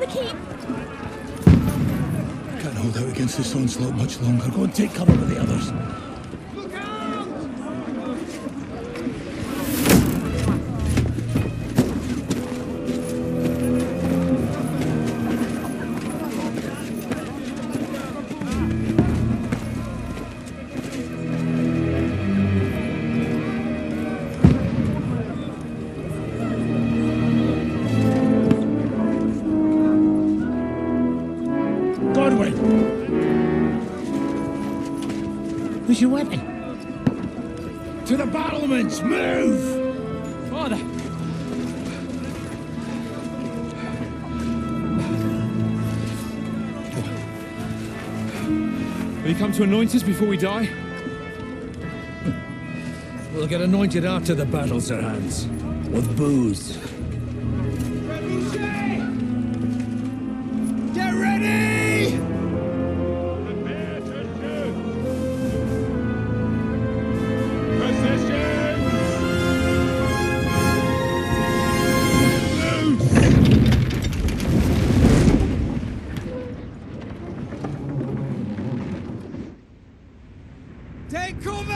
the keep. Can't hold out against this onslaught much longer. Go and take cover with the others. Who's your weapon? To the battlements! Move! Father! Will you come to anoint us before we die? We'll get anointed after the battle, Sir Hans. With booze. Get ready! Take cover!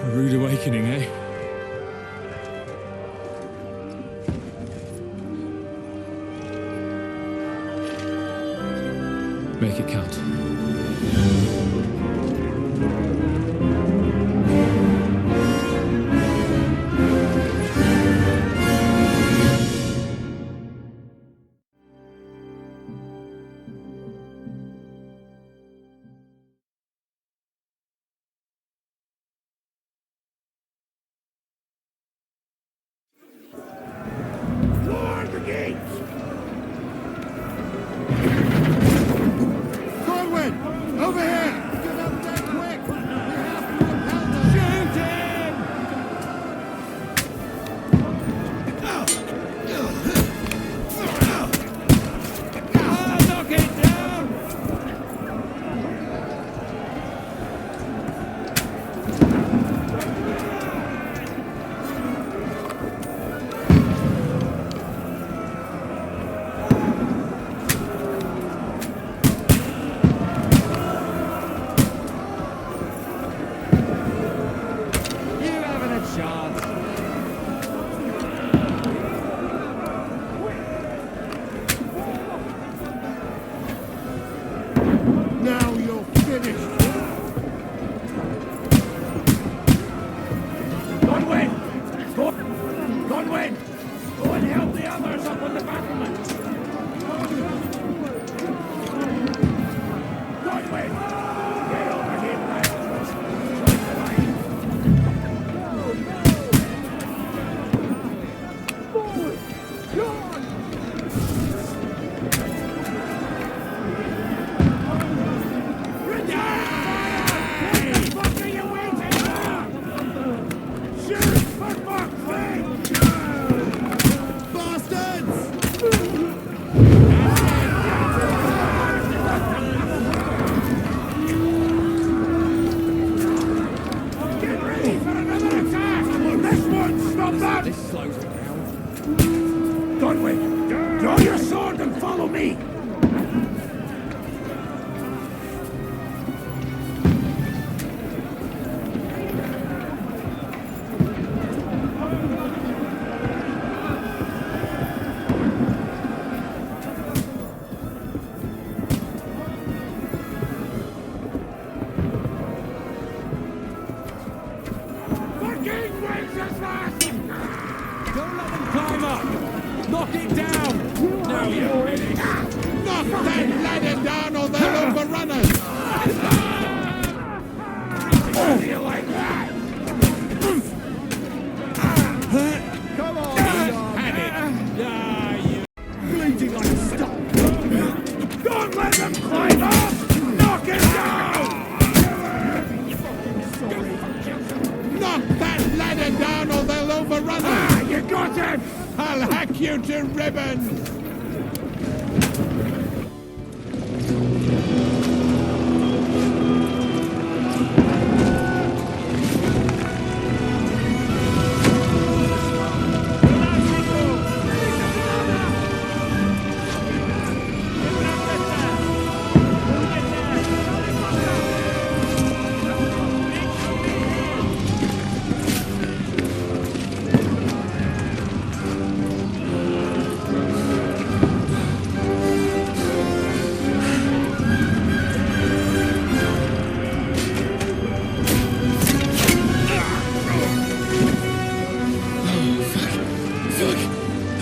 A rude awakening, eh? Make it count. Over here! Get up there quick! We have to repel them! Shoot him! Knock it down! Now you're finished! Godwin! Godwin! Go and help the others up on the battlement! Godwin! Get over here, lads! Strike the line! Forward! Charge! This slows it down. Godwin, draw your sword and follow me! Don't let them climb up! Knock it down! Now you're ready! Knock that ladder down or they'll overrun us! How do you like that? Come on, had it! Die, you bleeding like a stump! Don't let overrun us! Ah, you got him! I'll hack you to ribbons!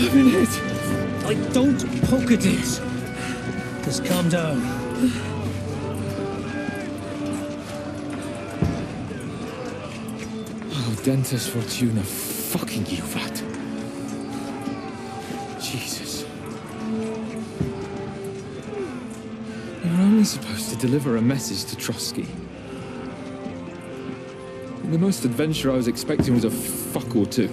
I've been hit. Don't poke at it. Just calm down. Oh, Dentes Fortuna, fucking you, Vat. Jesus. You're only supposed to deliver a message to Trotsky. The most adventure I was expecting was a fuck or two.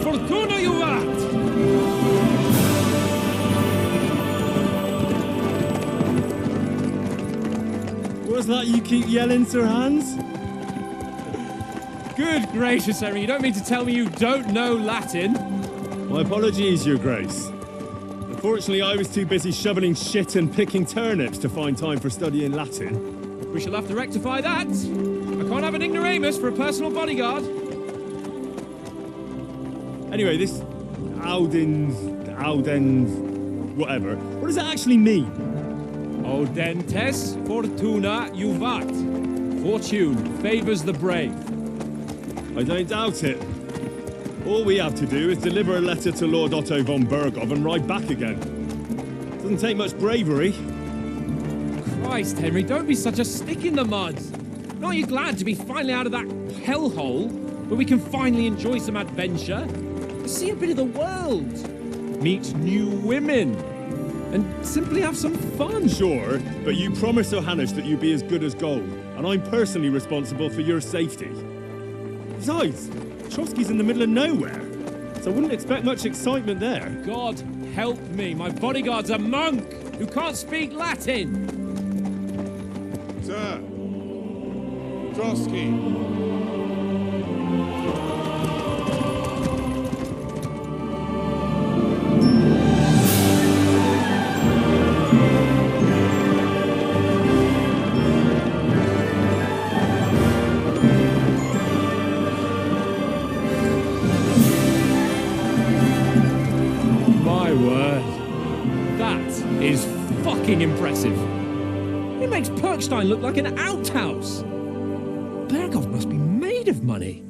Fortuna, you vat! What's that you keep yelling, Sir Hans? Good gracious, Henry, you don't mean to tell me you don't know Latin? My apologies, Your Grace. Unfortunately, I was too busy shoveling shit and picking turnips to find time for studying Latin. We shall have to rectify that. I can't have an ignoramus for a personal bodyguard. Anyway, this Audens, whatever. What does that actually mean? Audentes Fortuna Juvat. Fortune favors the brave. I don't doubt it. All we have to do is deliver a letter to Lord Otto von Berghoff and ride back again. Doesn't take much bravery. Christ, Henry, don't be such a stick in the mud. Aren't you glad to be finally out of that hellhole where we can finally enjoy some adventure? See a bit of the world, meet new women, and simply have some fun. Sure, but you promised Johannes that you'd be as good as gold, and I'm personally responsible for your safety. Besides, Trotsky's in the middle of nowhere, so I wouldn't expect much excitement there. God help me, my bodyguard's a monk who can't speak Latin. Sir, Trotsky. Is fucking impressive. It makes Perkstein look like an outhouse. Berghoff must be made of money.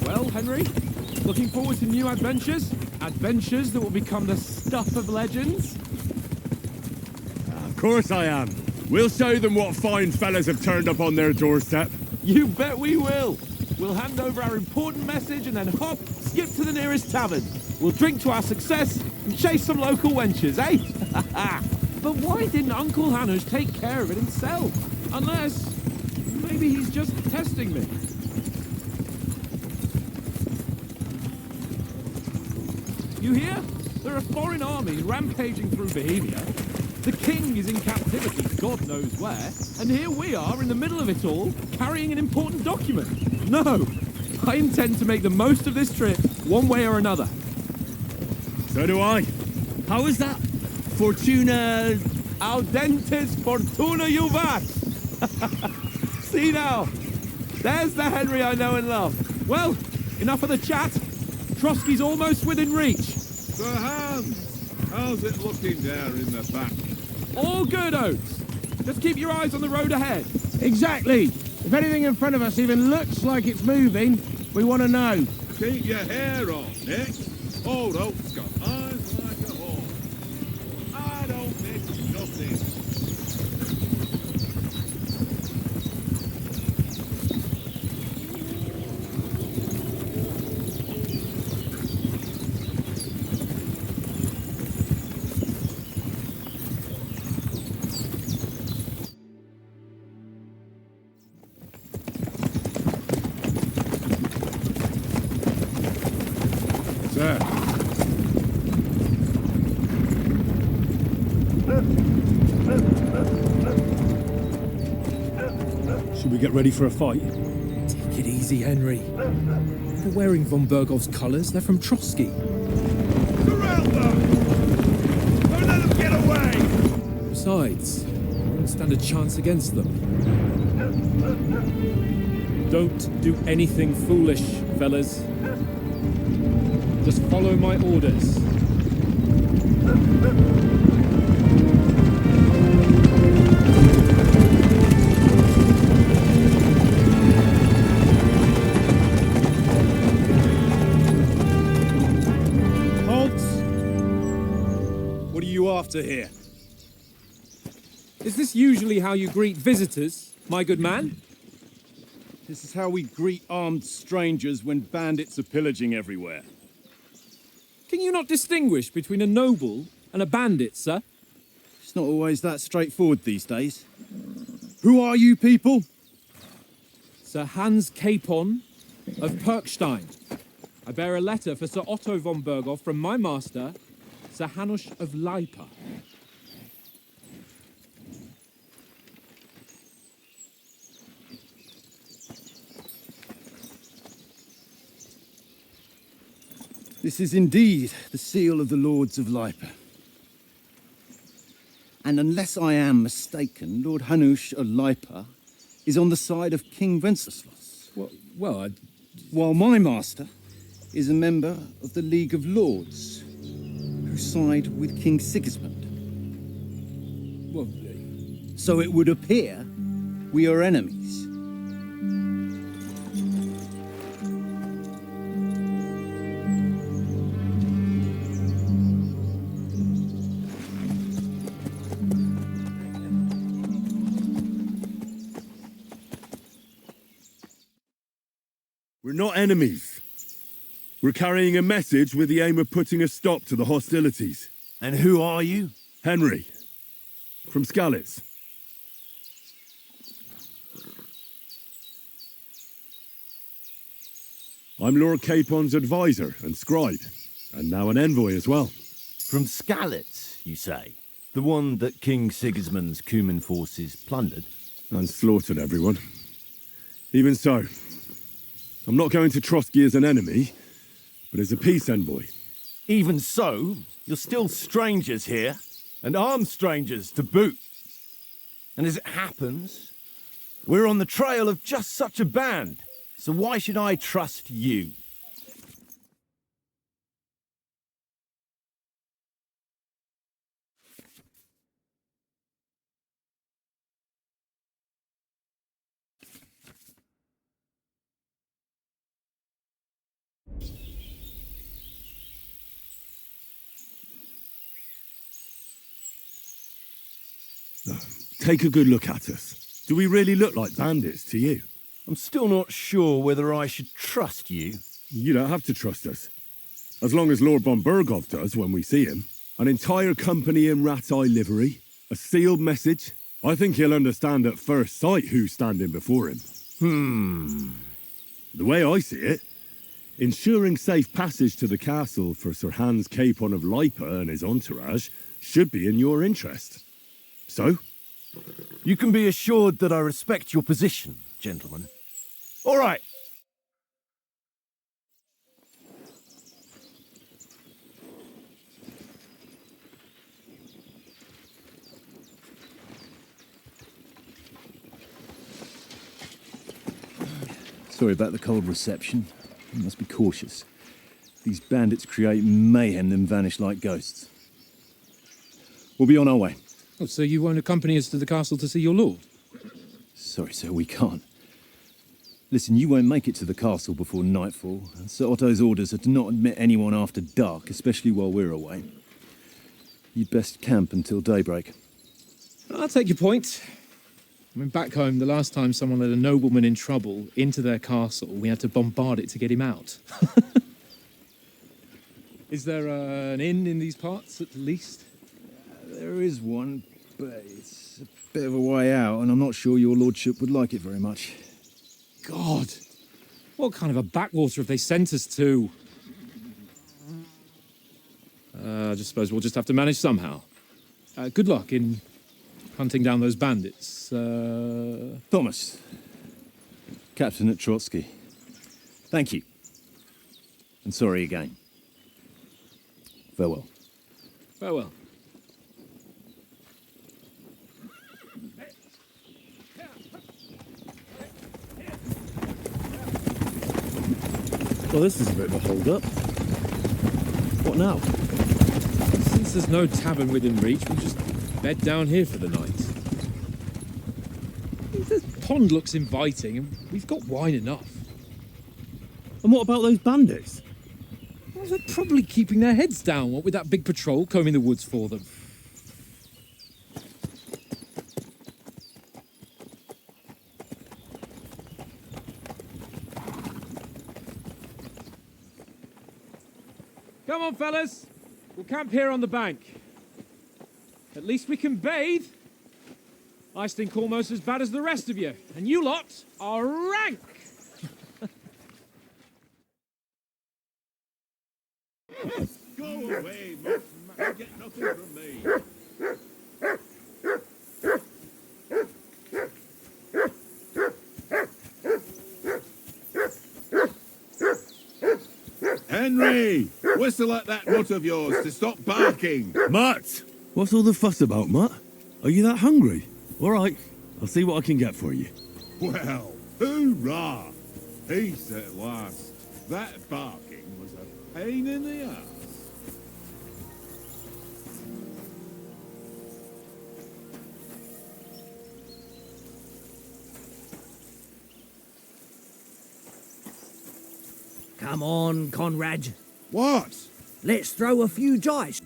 Well, Henry, looking forward to new adventures? Adventures that will become the stuff of legends? Of course I am. We'll show them what fine fellas have turned up on their doorstep. You bet we will. We'll hand over our important message and then hop, skip to the nearest tavern. We'll drink to our success and chase some local wenches, eh? But why didn't Uncle Hanush take care of it himself? Unless, maybe he's just testing me. You hear? There are foreign armies rampaging through Bohemia. The king is in captivity, God knows where, and here we are in the middle of it all, carrying an important document. No, I intend to make the most of this trip, one way or another. So do I. How is that? Fortuna... Audentes fortuna juvat! See now, there's the Henry I know and love. Well, enough of the chat. Trotsky's almost within reach. Sir Hans, how's it looking there in the back? All good, Oates. Just keep your eyes on the road ahead. Exactly. If anything in front of us even looks like it's moving, we want to know. Keep your hair on, Nick. Old Oak's got eyes like a horse. I don't miss nothing. Sir. Should we get ready for a fight? Take it easy, Henry. They're wearing von Bergov's colours. They're from Trotsky. Surround them! Don't let them get away! Besides, we won't stand a chance against them. Don't do anything foolish, fellas. Just follow my orders. Halt! What are you after here? Is this usually how you greet visitors, my good man? This is how we greet armed strangers when bandits are pillaging everywhere. Can you not distinguish between a noble and a bandit, sir? It's not always that straightforward these days. Who are you people? Sir Hans Capon of Perkstein. I bear a letter for Sir Otto von Berghoff from my master, Sir Hanush of Lipa. This is indeed the seal of the Lords of Lipa. And unless I am mistaken, Lord Hanush of Lipa is on the side of King Wenceslas. While my master is a member of the League of Lords, who side with King Sigismund. So it would appear we are enemies. We're not enemies. We're carrying a message with the aim of putting a stop to the hostilities. And who are you? Henry, from Skalitz. I'm Lord Capon's advisor and scribe, and now an envoy as well. From Skalitz, you say? The one that King Sigismund's Cuman forces plundered? And slaughtered everyone. Even so, I'm not going to Trotsky as an enemy, but as a peace envoy. Even so, you're still strangers here, and armed strangers to boot. And as it happens, we're on the trail of just such a band, so why should I trust you? Take a good look at us. Do we really look like bandits to you? I'm still not sure whether I should trust you. You don't have to trust us. As long as Lord von Burgov does when we see him. An entire company in rat-eye livery. A sealed message. I think he'll understand at first sight who's standing before him. The way I see it, ensuring safe passage to the castle for Sir Hans Capon of Lipa and his entourage should be in your interest. So? You can be assured that I respect your position, gentlemen. All right. Sorry about the cold reception. You must be cautious. These bandits create mayhem then vanish like ghosts. We'll be on our way. Oh, so you won't accompany us to the castle to see your lord? Sorry, sir, we can't. Listen, you won't make it to the castle before nightfall. Sir Otto's orders are to not admit anyone after dark, especially while we're away. You'd best camp until daybreak. I'll take your point. I mean, back home, the last time someone let a nobleman in trouble into their castle, we had to bombard it to get him out. Is there an inn in these parts, at least? There is one, but it's a bit of a way out, and I'm not sure your lordship would like it very much. God! What kind of a backwater have they sent us to? I just suppose we'll just have to manage somehow. Good luck in hunting down those bandits. Thomas, Captain at Trotsky. Thank you. And sorry again. Farewell. Farewell. Well, this is a bit of a hold-up. What now? Since there's no tavern within reach, we'll just bed down here for the night. The pond looks inviting, and we've got wine enough. And what about those bandits? Well, they're probably keeping their heads down, what with that big patrol combing the woods for them. Come on, fellas. We'll camp here on the bank. At least we can bathe. I stink almost as bad as the rest of you, and you lot are rank. Go away, Moss. You get nothing from me. Henry! Whistle at that mutt of yours to stop barking. Mutt! What's all the fuss about, Mutt? Are you that hungry? All right, I'll see what I can get for you. Well, hoorah! Peace at last. That barking was a pain in the ass. Come on, Conrad. What? Let's throw a few dice.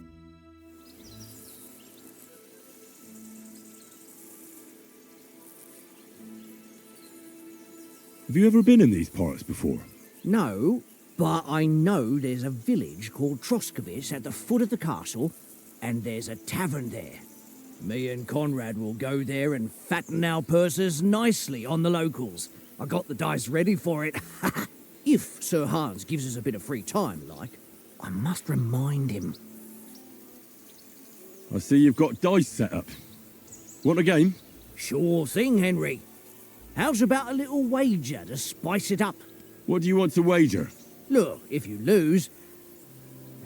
Have you ever been in these parts before? No, but I know there's a village called Troskovitz at the foot of the castle, and there's a tavern there. Me and Conrad will go there and fatten our purses nicely on the locals. I got the dice ready for it. If Sir Hans gives us a bit of free time, like, I must remind him. I see you've got dice set up. Want a game? Sure thing, Henry. How's about a little wager to spice it up? What do you want to wager? Look, if you lose,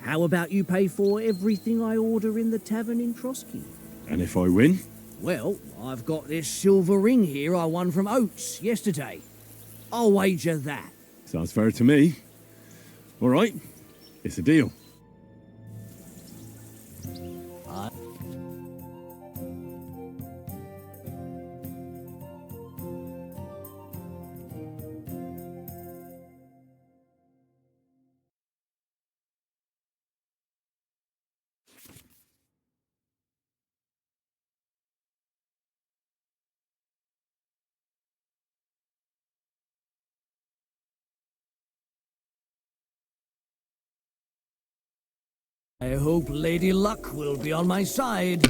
how about you pay for everything I order in the tavern in Trotsky? And if I win? Well, I've got this silver ring here I won from Oates yesterday. I'll wager that. Sounds fair to me. All right, it's a deal. I hope Lady Luck will be on my side.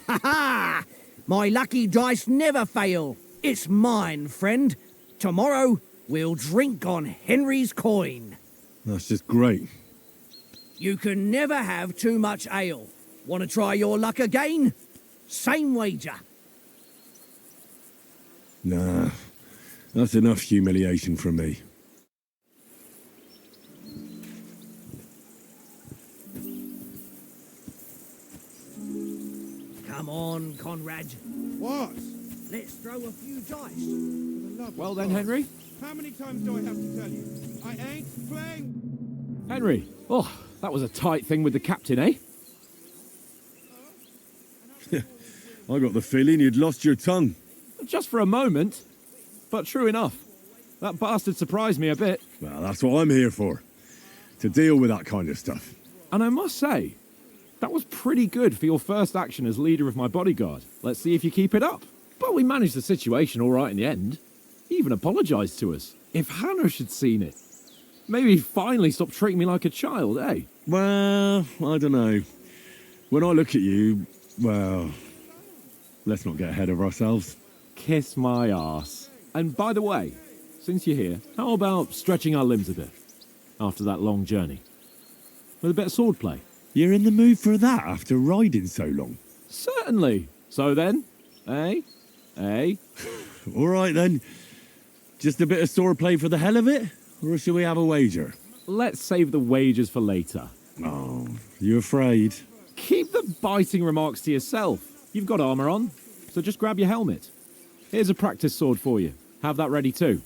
Ha ha! My lucky dice never fail. It's mine, friend. Tomorrow, we'll drink on Henry's coin. That's just great. You can never have too much ale. Want to try your luck again? Same wager. Nah, that's enough humiliation from me. Come on, Conrad. What? Let's throw a few dice. Well then, Henry. How many times do I have to tell you? I ain't playing. Henry. Oh, that was a tight thing with the captain, eh? I got the feeling you'd lost your tongue. Just for a moment. But true enough. That bastard surprised me a bit. Well, that's what I'm here for. To deal with that kind of stuff. And I must say, that was pretty good for your first action as leader of my bodyguard. Let's see if you keep it up. But we managed the situation all right in the end. He even apologised to us. If Hanush had seen it, maybe he'd finally stop treating me like a child, eh? Well, I don't know. When I look at you, well, let's not get ahead of ourselves. Kiss my arse. And by the way, since you're here, how about stretching our limbs a bit after that long journey? With a bit of swordplay. You're in the mood for that after riding so long? Certainly. So then, eh? Eh? All right then. Just a bit of swordplay for the hell of it? Or shall we have a wager? Let's save the wagers for later. Oh, you afraid? Keep the biting remarks to yourself. You've got armour on, so just grab your helmet. Here's a practice sword for you. Have that ready too.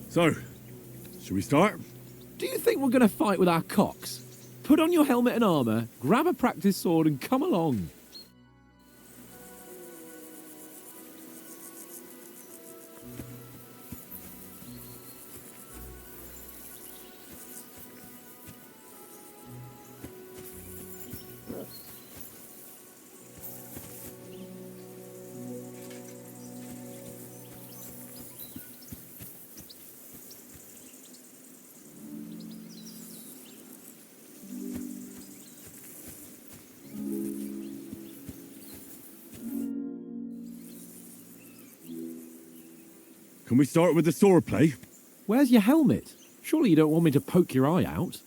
So, shall we start? Do you think we're going to fight with our cocks? Put on your helmet and armour, grab a practice sword and come along. Can we start with the swordplay? Where's your helmet? Surely you don't want me to poke your eye out?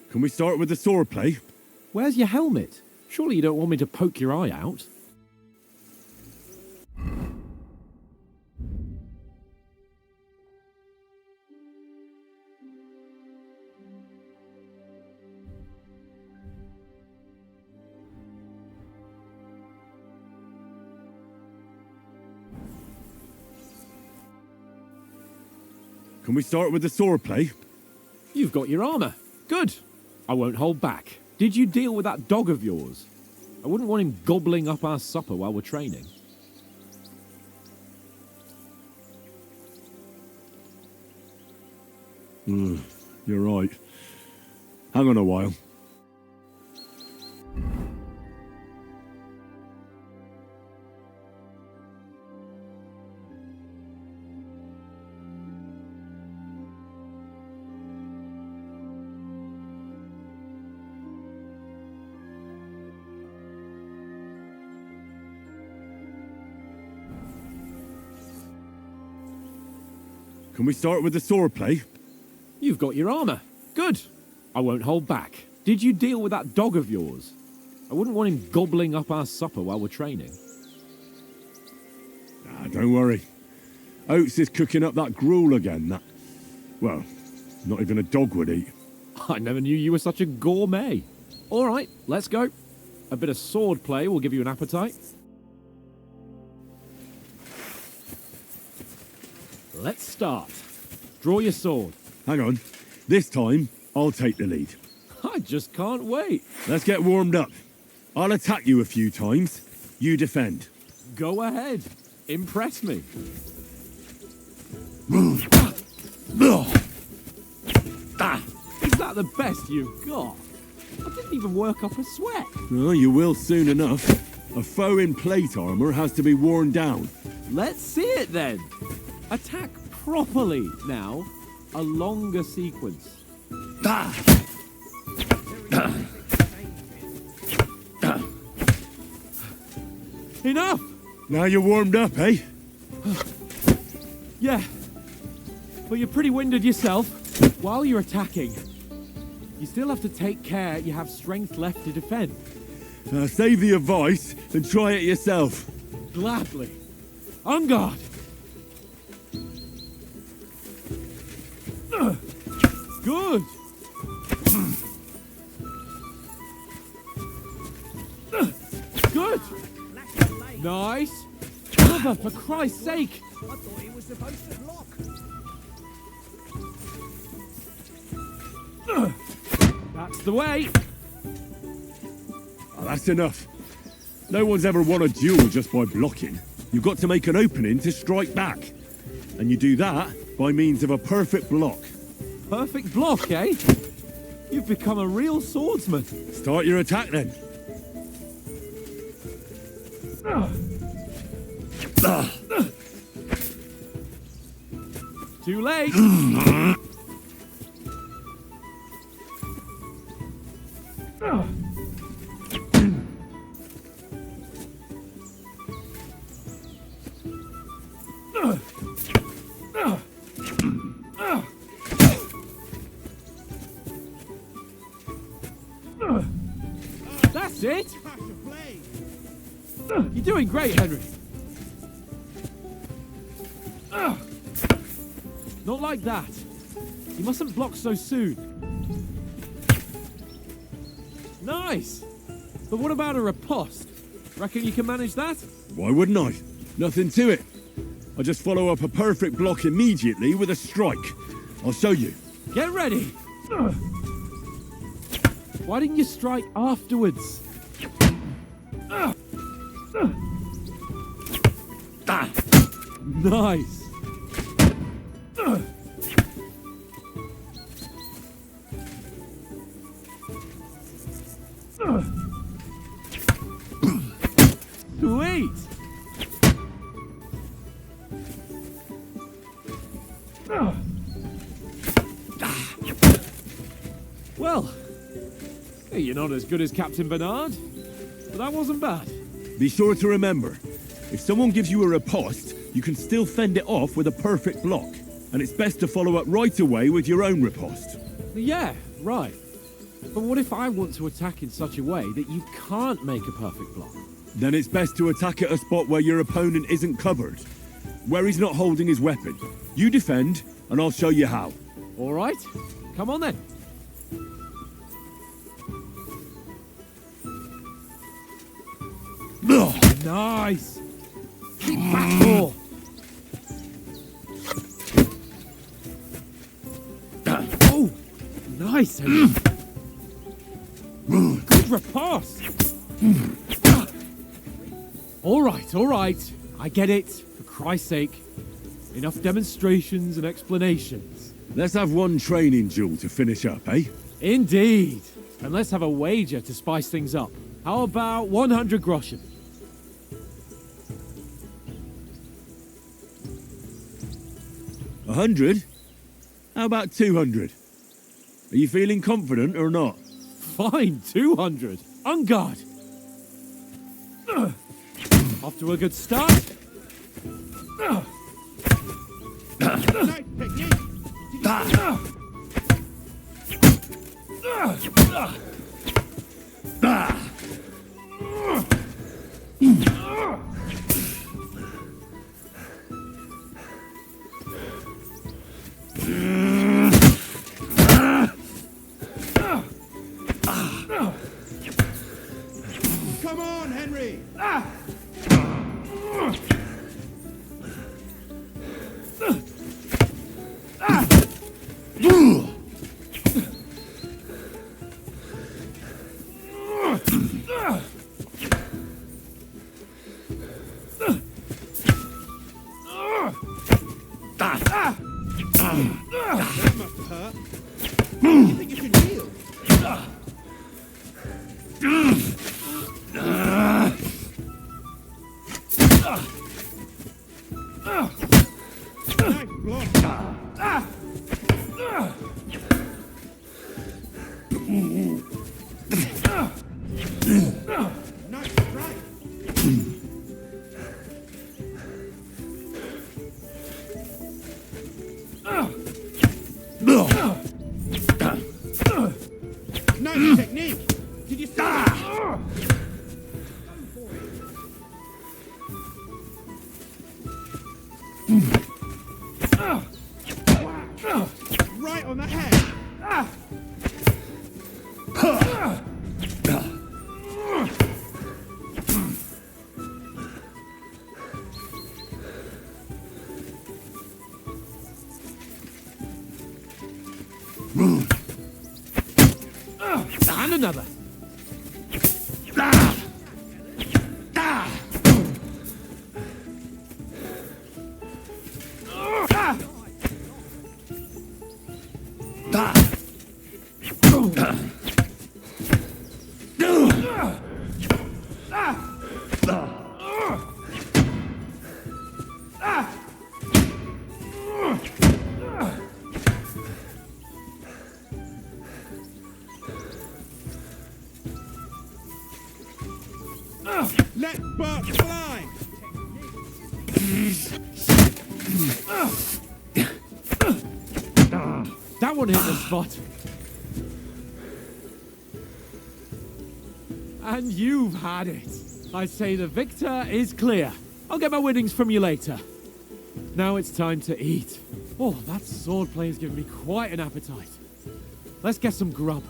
Can we start with the swordplay? Where's your helmet? Surely you don't want me to poke your eye out? Can we start with the swordplay? You've got your armour. Good. I won't hold back. Did you deal with that dog of yours? I wouldn't want him gobbling up our supper while we're training. You're right. Hang on a while. Can we start with the swordplay? You've got your armour. Good. I won't hold back. Did you deal with that dog of yours? I wouldn't want him gobbling up our supper while we're training. Don't worry. Oates is cooking up that gruel again that, well, not even a dog would eat. I never knew you were such a gourmet. All right, let's go. A bit of sword play will give you an appetite. Let's start. Draw your sword. Hang on. This time, I'll take the lead. I just can't wait. Let's get warmed up. I'll attack you a few times. You defend. Go ahead. Impress me. Is that the best you've got? I didn't even work up a sweat. Oh, you will soon enough. A foe in plate armor has to be worn down. Let's see it then. Attack properly now. A longer sequence. Enough! Now you're warmed up, eh? Yeah. But you're pretty winded yourself. While you're attacking, you still have to take care you have strength left to defend. Save the advice and try it yourself. Gladly. On guard. Good. Good. Nice. Cover, for Christ's sake. I thought he was supposed to block. That's the way. That's enough. No one's ever won a duel just by blocking. You've got to make an opening to strike back. And you do that by means of a perfect block. Perfect block, eh? You've become a real swordsman. Start your attack then. Too late. That's it. You're doing great, Henry. Not like that. You mustn't block so soon. Nice. But what about a riposte? Reckon you can manage that? Why wouldn't I? Nothing to it. I just follow up a perfect block immediately with a strike. I'll show you. Get ready. Why didn't you strike afterwards? Nice. Well, you're not as good as Captain Bernard, but that wasn't bad. Be sure to remember, if someone gives you a riposte, you can still fend it off with a perfect block. And it's best to follow up right away with your own riposte. Yeah, right. But what if I want to attack in such a way that you can't make a perfect block? Then it's best to attack at a spot where your opponent isn't covered, where he's not holding his weapon. You defend, and I'll show you how. All right, come on then. Nice! Keep back more! Oh! Nice, Henry! Good riposte! All right. I get it. For Christ's sake. Enough demonstrations and explanations. Let's have one training duel to finish up, eh? Indeed. And let's have a wager to spice things up. How about 100 groschen? 100? How about 200? Are you feeling confident or not? Fine, 200. On guard. Off to a good start. Nice technique. Come on, Henry. That must hurt. You think you can heal? Nice block. Nice strike. Nice technique. Did you see that? Right on the head. And another. Let Bart fly. That one hit the spot. And you've had it. I say the victor is clear. I'll get my winnings from you later. Now it's time to eat. Oh, that swordplay has given me quite an appetite. Let's get some grub.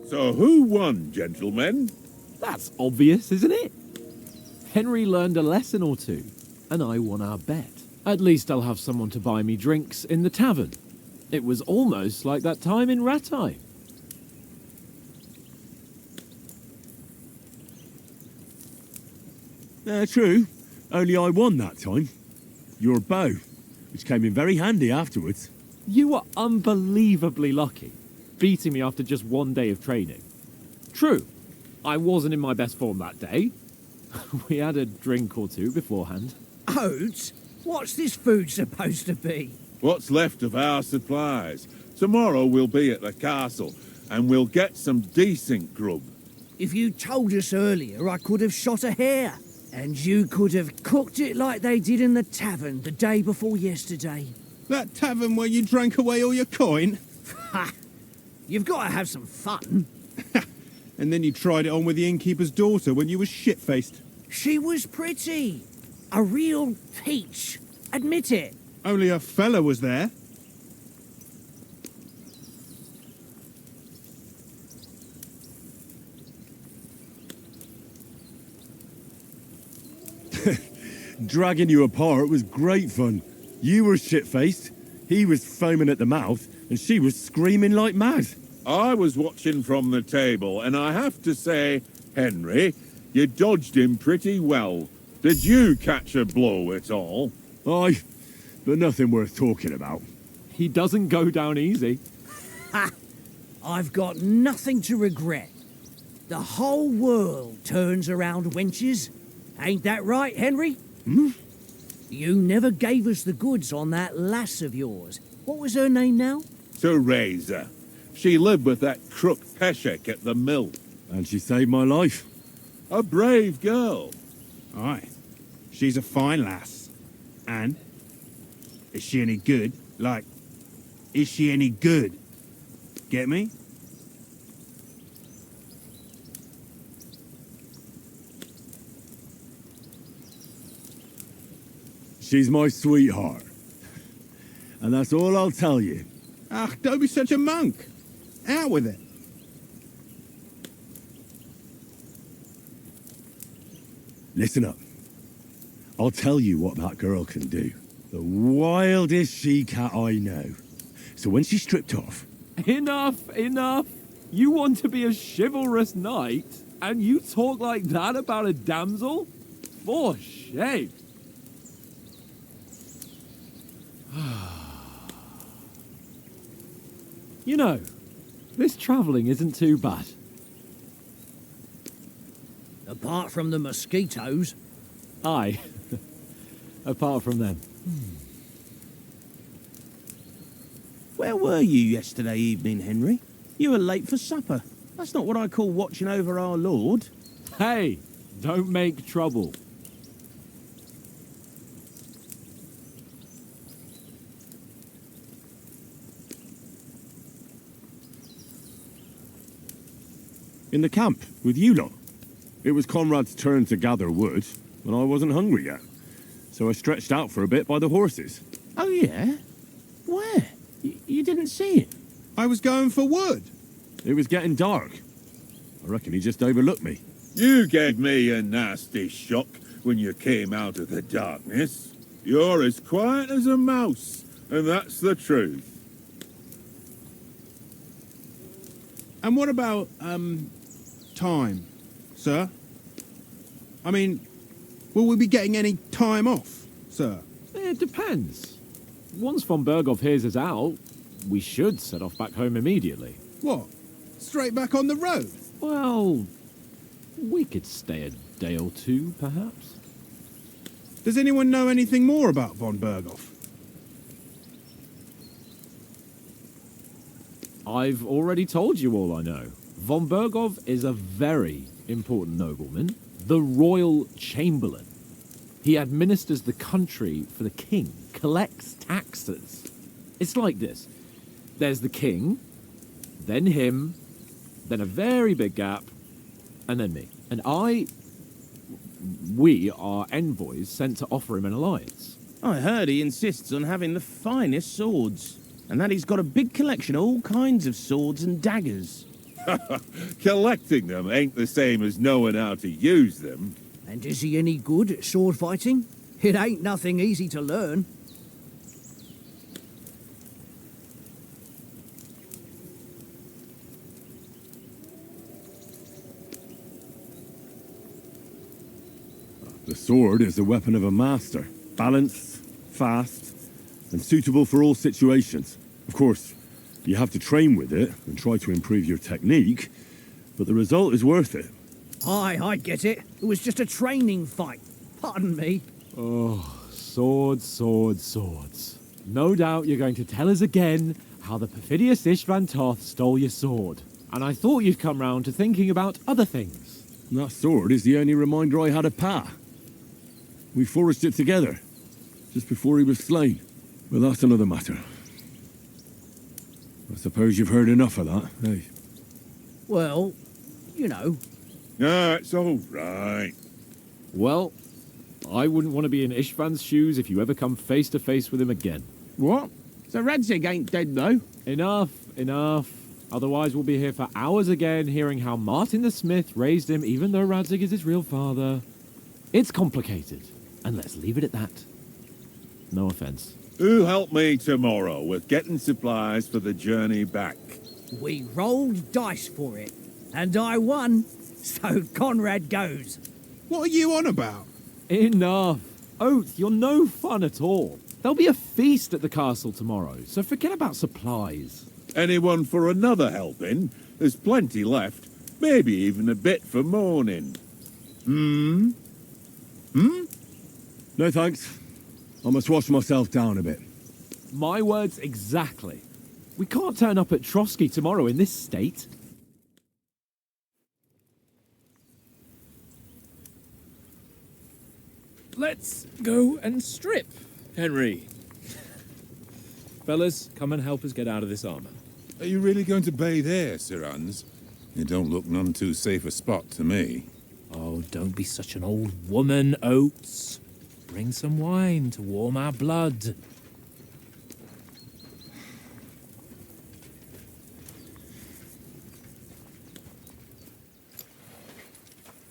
So who won, gentlemen? That's obvious, isn't it? Henry learned a lesson or two, and I won our bet. At least I'll have someone to buy me drinks in the tavern. It was almost like that time in Rattay. True. Only I won that time. Your bow. which came in very handy afterwards. You were unbelievably lucky, beating me after just one day of training. True, I wasn't in my best form that day. We had a drink or two beforehand. Oats? What's this food supposed to be? What's left of our supplies. Tomorrow we'll be at the castle, and we'll get some decent grub. If you told us earlier, I could have shot a hare. And you could have cooked it like they did in the tavern the day before yesterday. That tavern where you drank away all your coin? Ha! You've got to have some fun. And then you tried it on with the innkeeper's daughter when you were shit-faced. She was pretty. A real peach. Admit it. Only a fella was there. Dragging you apart was great fun. You were shit-faced, he was foaming at the mouth, and she was screaming like mad. I was watching from the table, and I have to say, Henry, you dodged him pretty well. Did you catch a blow at all? Aye, but nothing worth talking about. He doesn't go down easy. Ha! I've got nothing to regret. The whole world turns around wenches. Ain't that right, Henry? Hmm? You never gave us the goods on that lass of yours. What was her name now? Teresa. She lived with that crook Peshek at the mill. And she saved my life. A brave girl. Aye. She's a fine lass. And? Is she any good? Like, is she any good? Get me? She's my sweetheart. And that's all I'll tell you. Ah, don't be such a monk. Out with it. Listen up. I'll tell you what that girl can do. The wildest she-cat I know. So when she's stripped off... Enough, enough. You want to be a chivalrous knight, and you talk like that about a damsel? For shame. You know, this travelling isn't too bad. Apart from the mosquitoes. Aye. Apart from them. Where were you yesterday evening, Henry? You were late for supper. That's not what I call watching over our Lord. Hey, don't make trouble. In the camp, with you lot. It was Conrad's turn to gather wood, and I wasn't hungry yet. So I stretched out for a bit by the horses. Oh, yeah? Where? You didn't see it? I was going for wood. It was getting dark. I reckon he just overlooked me. You gave me a nasty shock when you came out of the darkness. You're as quiet as a mouse, and that's the truth. And what about, time, sir? I mean, will we be getting any time off, sir? It depends. Once von Berghoff hears us out, we should set off back home immediately. What? Straight back on the road? Well, we could stay a day or two, perhaps. Does anyone know anything more about von Berghoff? I've already told you all I know. Von Berghoff is a very important nobleman, the royal chamberlain. He administers the country for the king, collects taxes. It's like this. There's the king, then him, then a very big gap, and then me. And we are envoys sent to offer him an alliance. I heard he insists on having the finest swords, and that he's got a big collection of all kinds of swords and daggers. Collecting them ain't the same as knowing how to use them. And is he any good at sword fighting? It ain't nothing easy to learn. The sword is the weapon of a master. Balanced, fast, and suitable for all situations. Of course, you have to train with it and try to improve your technique, but the result is worth it. Aye, I get it. It was just a training fight. Pardon me. Oh, swords, swords, swords. No doubt you're going to tell us again how the perfidious Istvan Toth stole your sword. And I thought you'd come round to thinking about other things. That sword is the only reminder I had of Pa. We forged it together, just before he was slain. But that's another matter. I suppose you've heard enough of that, eh? Well, you know. Ah, it's all right. Well, I wouldn't want to be in Istvan's shoes if you ever come face to face with him again. What? So Radzig ain't dead, though? Enough, enough. Otherwise we'll be here for hours again hearing how Martin the Smith raised him even though Radzig is his real father. It's complicated, and let's leave it at that. No offence. Who'll help me tomorrow with getting supplies for the journey back? We rolled dice for it, and I won, so Conrad goes. What are you on about? Enough. Oath, you're no fun at all. There'll be a feast at the castle tomorrow, so forget about supplies. Anyone for another helping? There's plenty left. Maybe even a bit for morning. No thanks. I must wash myself down a bit. My words exactly. We can't turn up at Trotsky tomorrow in this state. Let's go and strip, Henry. Fellas, come and help us get out of this armor. Are you really going to bathe here, Sir Hans? You don't look none too safe a spot to me. Oh, don't be such an old woman, Oates. Bring some wine to warm our blood.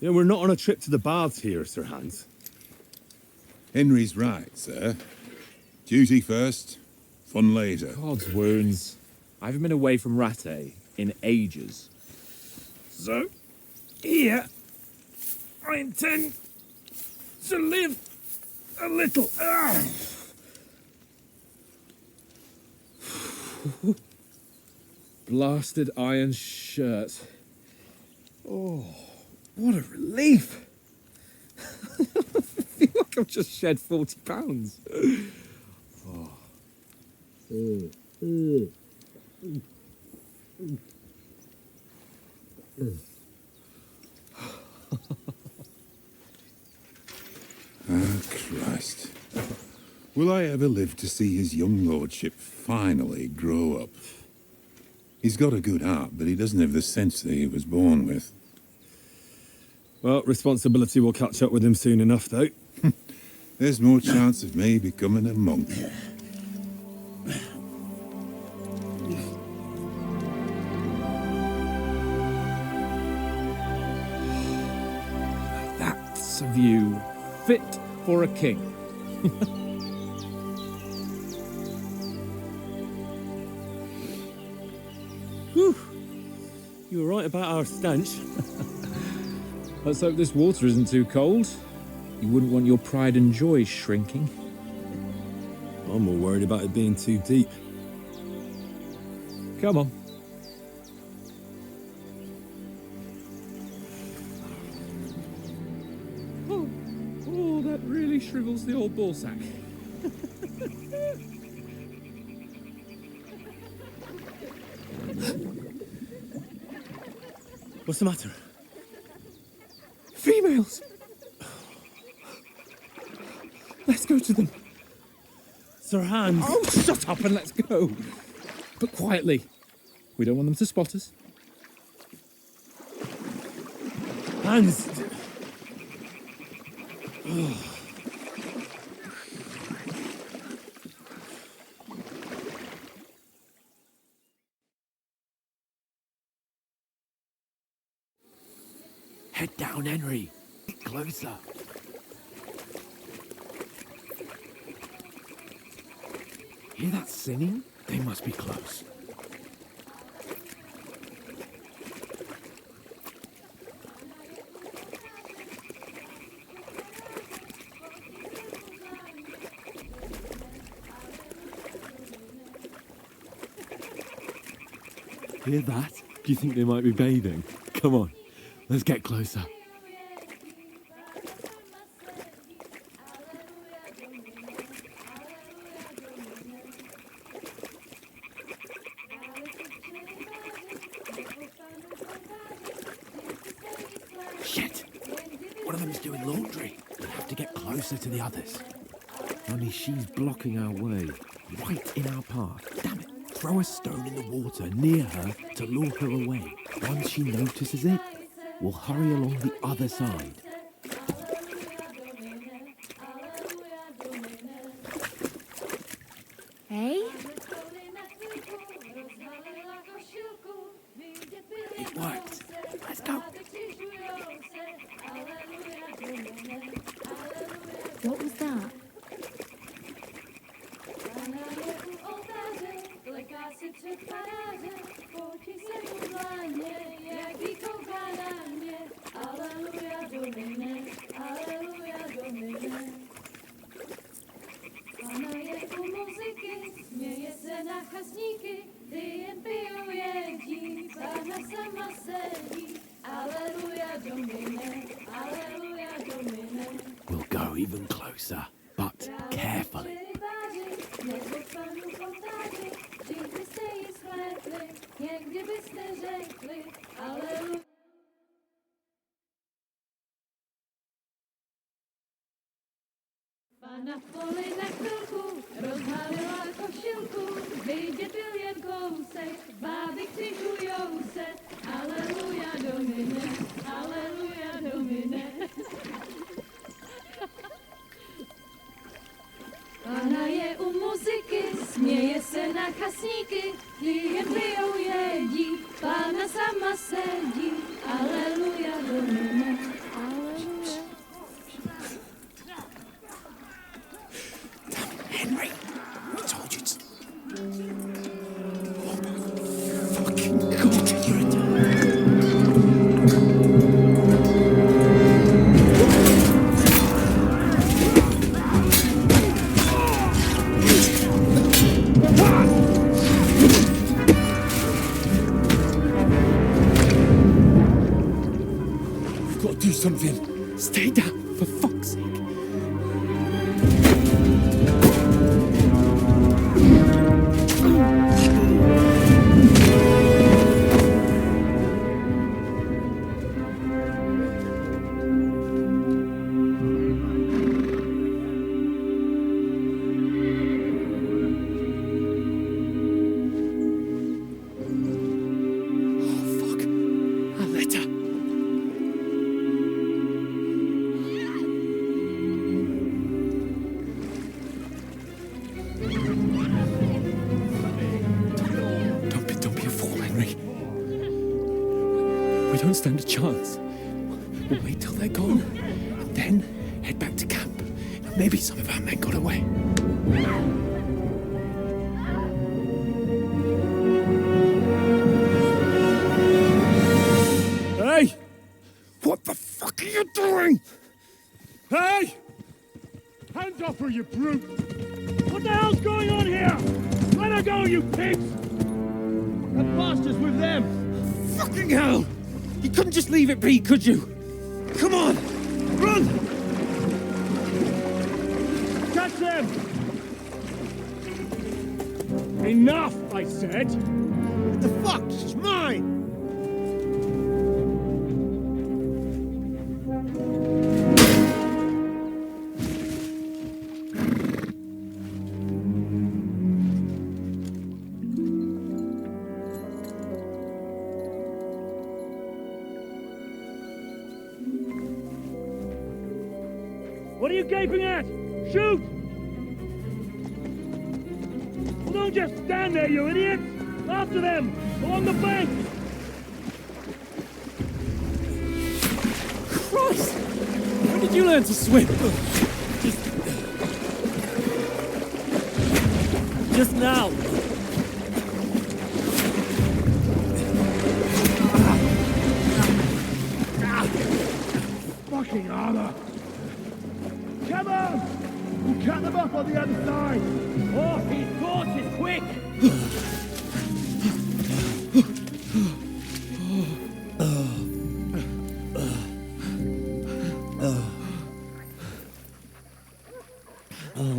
Yeah, we're not on a trip to the baths here, Sir Hans. Henry's right, sir. Duty first, fun later. God's wounds. I haven't been away from Rattay in ages. So, here, I intend to live a little. Blasted iron shirt. Oh, what a relief. I feel like I've just shed 40 pounds. Christ. Will I ever live to see his young lordship finally grow up? He's got a good heart, but he doesn't have the sense that he was born with. Well, responsibility will catch up with him soon enough, though. There's more chance of me becoming a monk. That's a view fit for a king. Whew. You were right about our stench. Let's hope this water isn't too cold. You wouldn't want your pride and joy shrinking. I'm more worried about it being too deep. Come on. Oh, that really shrivels the old ball sack. What's the matter? Females! Let's go to them. Sir Hans! Oh, shut up and let's go. But quietly. We don't want them to spot us. Hans! Head down, Henry. Get closer. Hear that singing? They must be close. Hear that? Do you think they might be bathing? Come on, let's get closer. Shit! One of them's doing laundry. We'll have to get closer to the others. Only she's blocking our way, right in our path. Damn it! Throw a stone in the water near her to lure her away. Once she notices it, we'll hurry along the other side. Hey? It worked. Let's go. What was that? We'll go even closer, but carefully. Pana v poli na chvilku rozhalila košilku, vidět byl jen kousek, báby křižujou se, aleluja Domine, aleluja Domine. Pana je u muziky, směje se na chasníky, klienty ją jedí, Pána sama sedí, aleluja Domine, aleluja. Henry, I told you to... Oh my fucking God, you're a dumb... We've got to do something. Stay down, for fuck's sake. We don't stand a chance. We'll wait till they're gone, and then head back to camp. Maybe some of our men got away. Hey! What the fuck are you doing? Hey! Hands off her, you brute! What the hell's going on here? Let her go, you pigs! That bastard's with them! Fucking hell! You couldn't just leave it be, could you? Come on! Run! Catch them! Enough, I said! What the fuck? She's mine! What are you gaping at? Shoot! Well, don't just stand there, you idiots! After them! Along the bank! Christ! When did you learn to swim? Just now! Fucking armor! Come on! We'll cut them off on the other side! Oh, his torch is quick!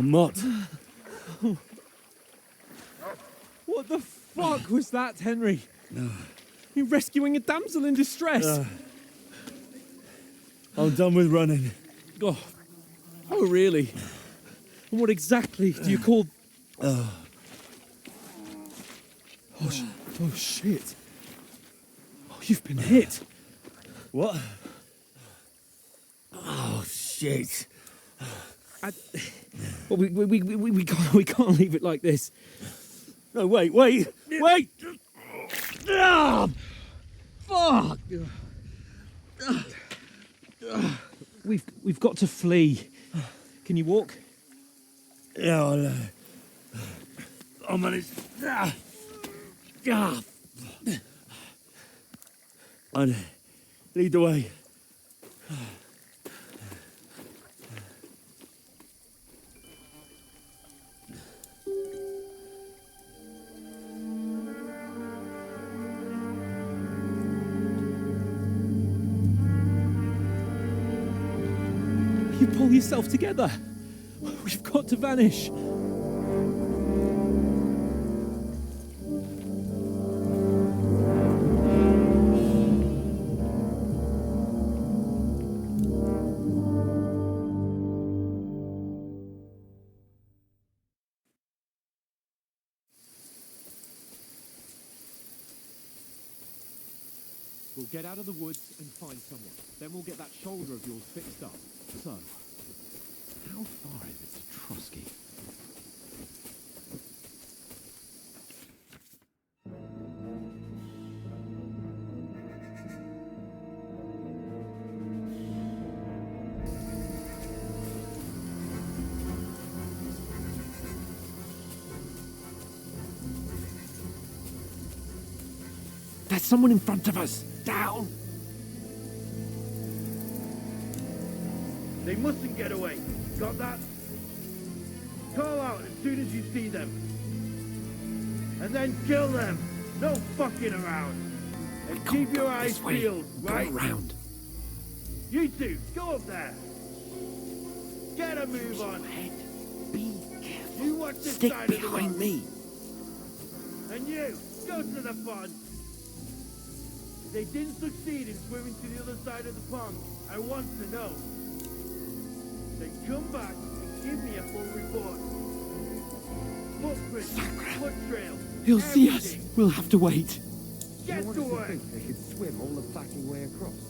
mud. What the fuck was that, Henry? You rescuing a damsel in distress? I'm done with running. Oh, really? And what exactly do you call... Oh, shit. Oh, you've been hit. What? Oh, shit. Well, we can't leave it like this. No, wait! Ah, fuck! We've got to flee. Can you walk? Yeah, I'll manage. I'd lead the way. You pull yourself together. We've got to vanish. We'll get out of the woods and find someone. Then we'll get that shoulder of yours fixed up. So, how far is it to Trotsky? There's someone in front of us! Down! They mustn't get away. Got that? Call out as soon as you see them. And then kill them. No fucking around. And keep your eyes peeled, right? Go around. You two, go up there. Get a move on. Be careful. You watch this Stick side of the behind road. me. And you, go to the pond. They didn't succeed in swimming to the other side of the pond. I want to know. Then come back and give me a full report. Footprints, foot trails. He'll see us. We'll have to wait. Get to work. They could swim all the fucking way across.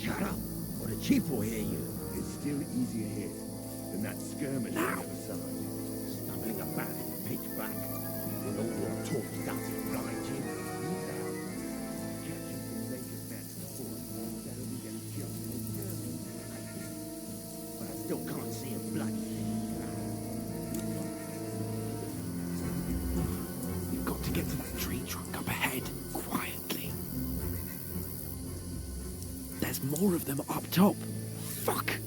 Shut up, or the chief will hear you. It's still easier here than that skirmish on the other side. Stumbling about in the pitch black. When all your talk doesn't blind you. Move out. Catching some naked men before that'll be getting killed in a skirmish. But I still can't see a bloody thing. We've got to get to that tree trunk up ahead, quietly. There's more of them up top. Fuck!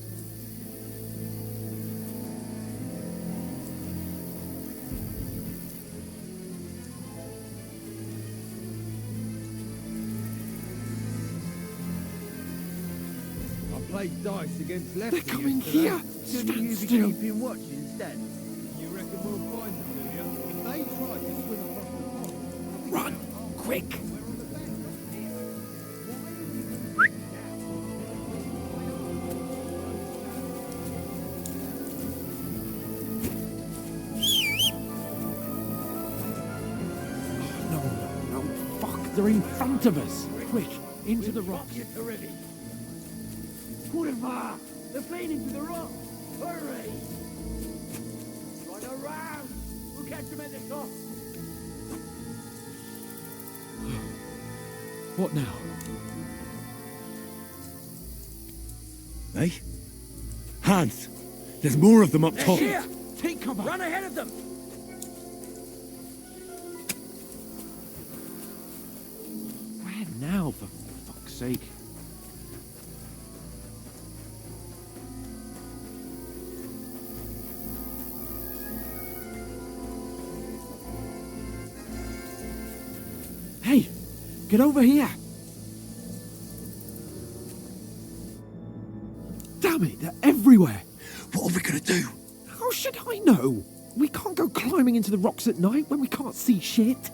Played dice against left. They're coming here! Shouldn't you be still. keeping watch instead? You reckon we'll find them, do you? If they try to swim across the pond... Run! Quick! No, fuck! They're in front of us! Quick, into the rocks! Already. Kurva! They're fleeing into the rock! Hurry! Run around! We'll catch them at the top! What now? Hey? Hans! There's more of them up top! Here! Take cover! Run ahead of them! Where now, for fuck's sake? Hey! Get over here! Damn it, they're everywhere! What are we gonna do? How should I know. We can't go climbing into the rocks at night when we can't see shit.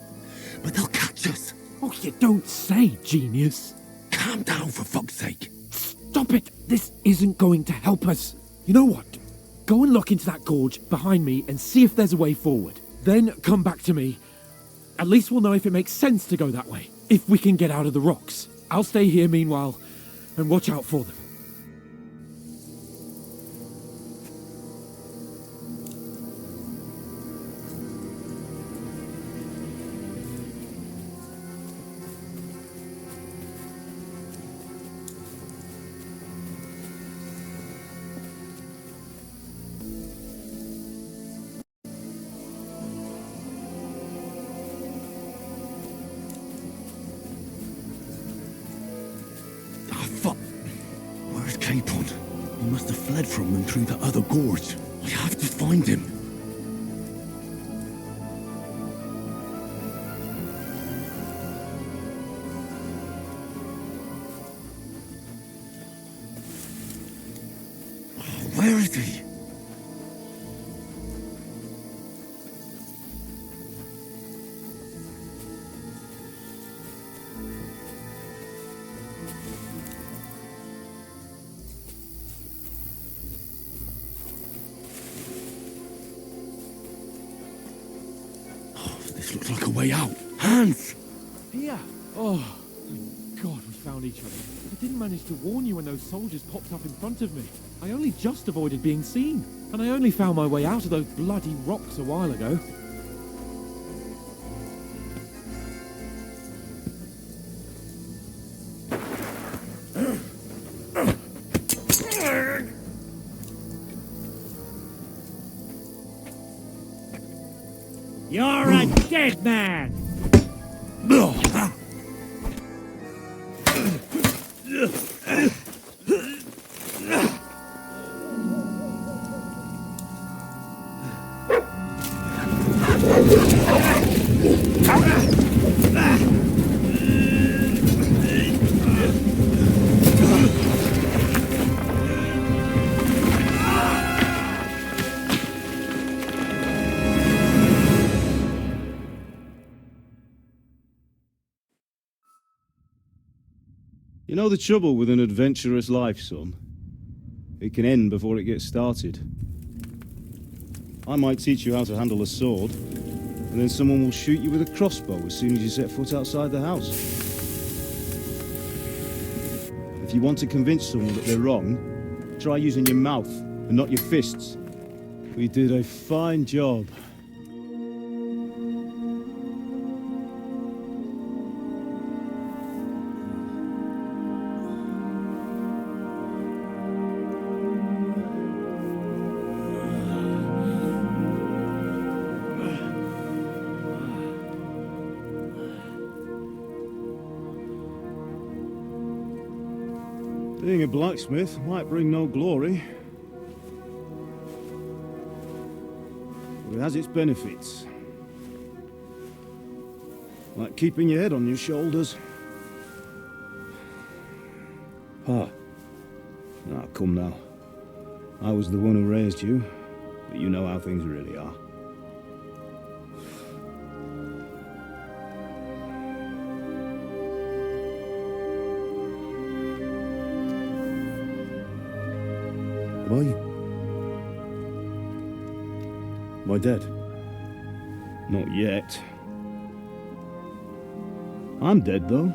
But they'll catch us. Oh, you don't say, genius. Calm down, for fuck's sake. Stop it. This isn't going to help us. You know what? Go and look into that gorge behind me and see if there's a way forward. Then come back to me. At least we'll know if it makes sense to go that way. If we can get out of the rocks. I'll stay here meanwhile and watch out for them. He must have fled from them through the other gorge. I have to find him. Where is he? This looks like a way out. Hans! Here. Oh, thank God we found each other. I didn't manage to warn you when those soldiers popped up in front of me. I only just avoided being seen. And I only found my way out of those bloody rocks a while ago. You're a dead man! You know the trouble with an adventurous life, son? It can end before it gets started. I might teach you how to handle a sword, and then someone will shoot you with a crossbow as soon as you set foot outside the house. If you want to convince someone that they're wrong, try using your mouth and not your fists. We did a fine job. Being a blacksmith might bring no glory, but it has its benefits. Like keeping your head on your shoulders. Ah, come now. I was the one who raised you, but you know how things really are. Am I dead? Not yet. I'm dead, though.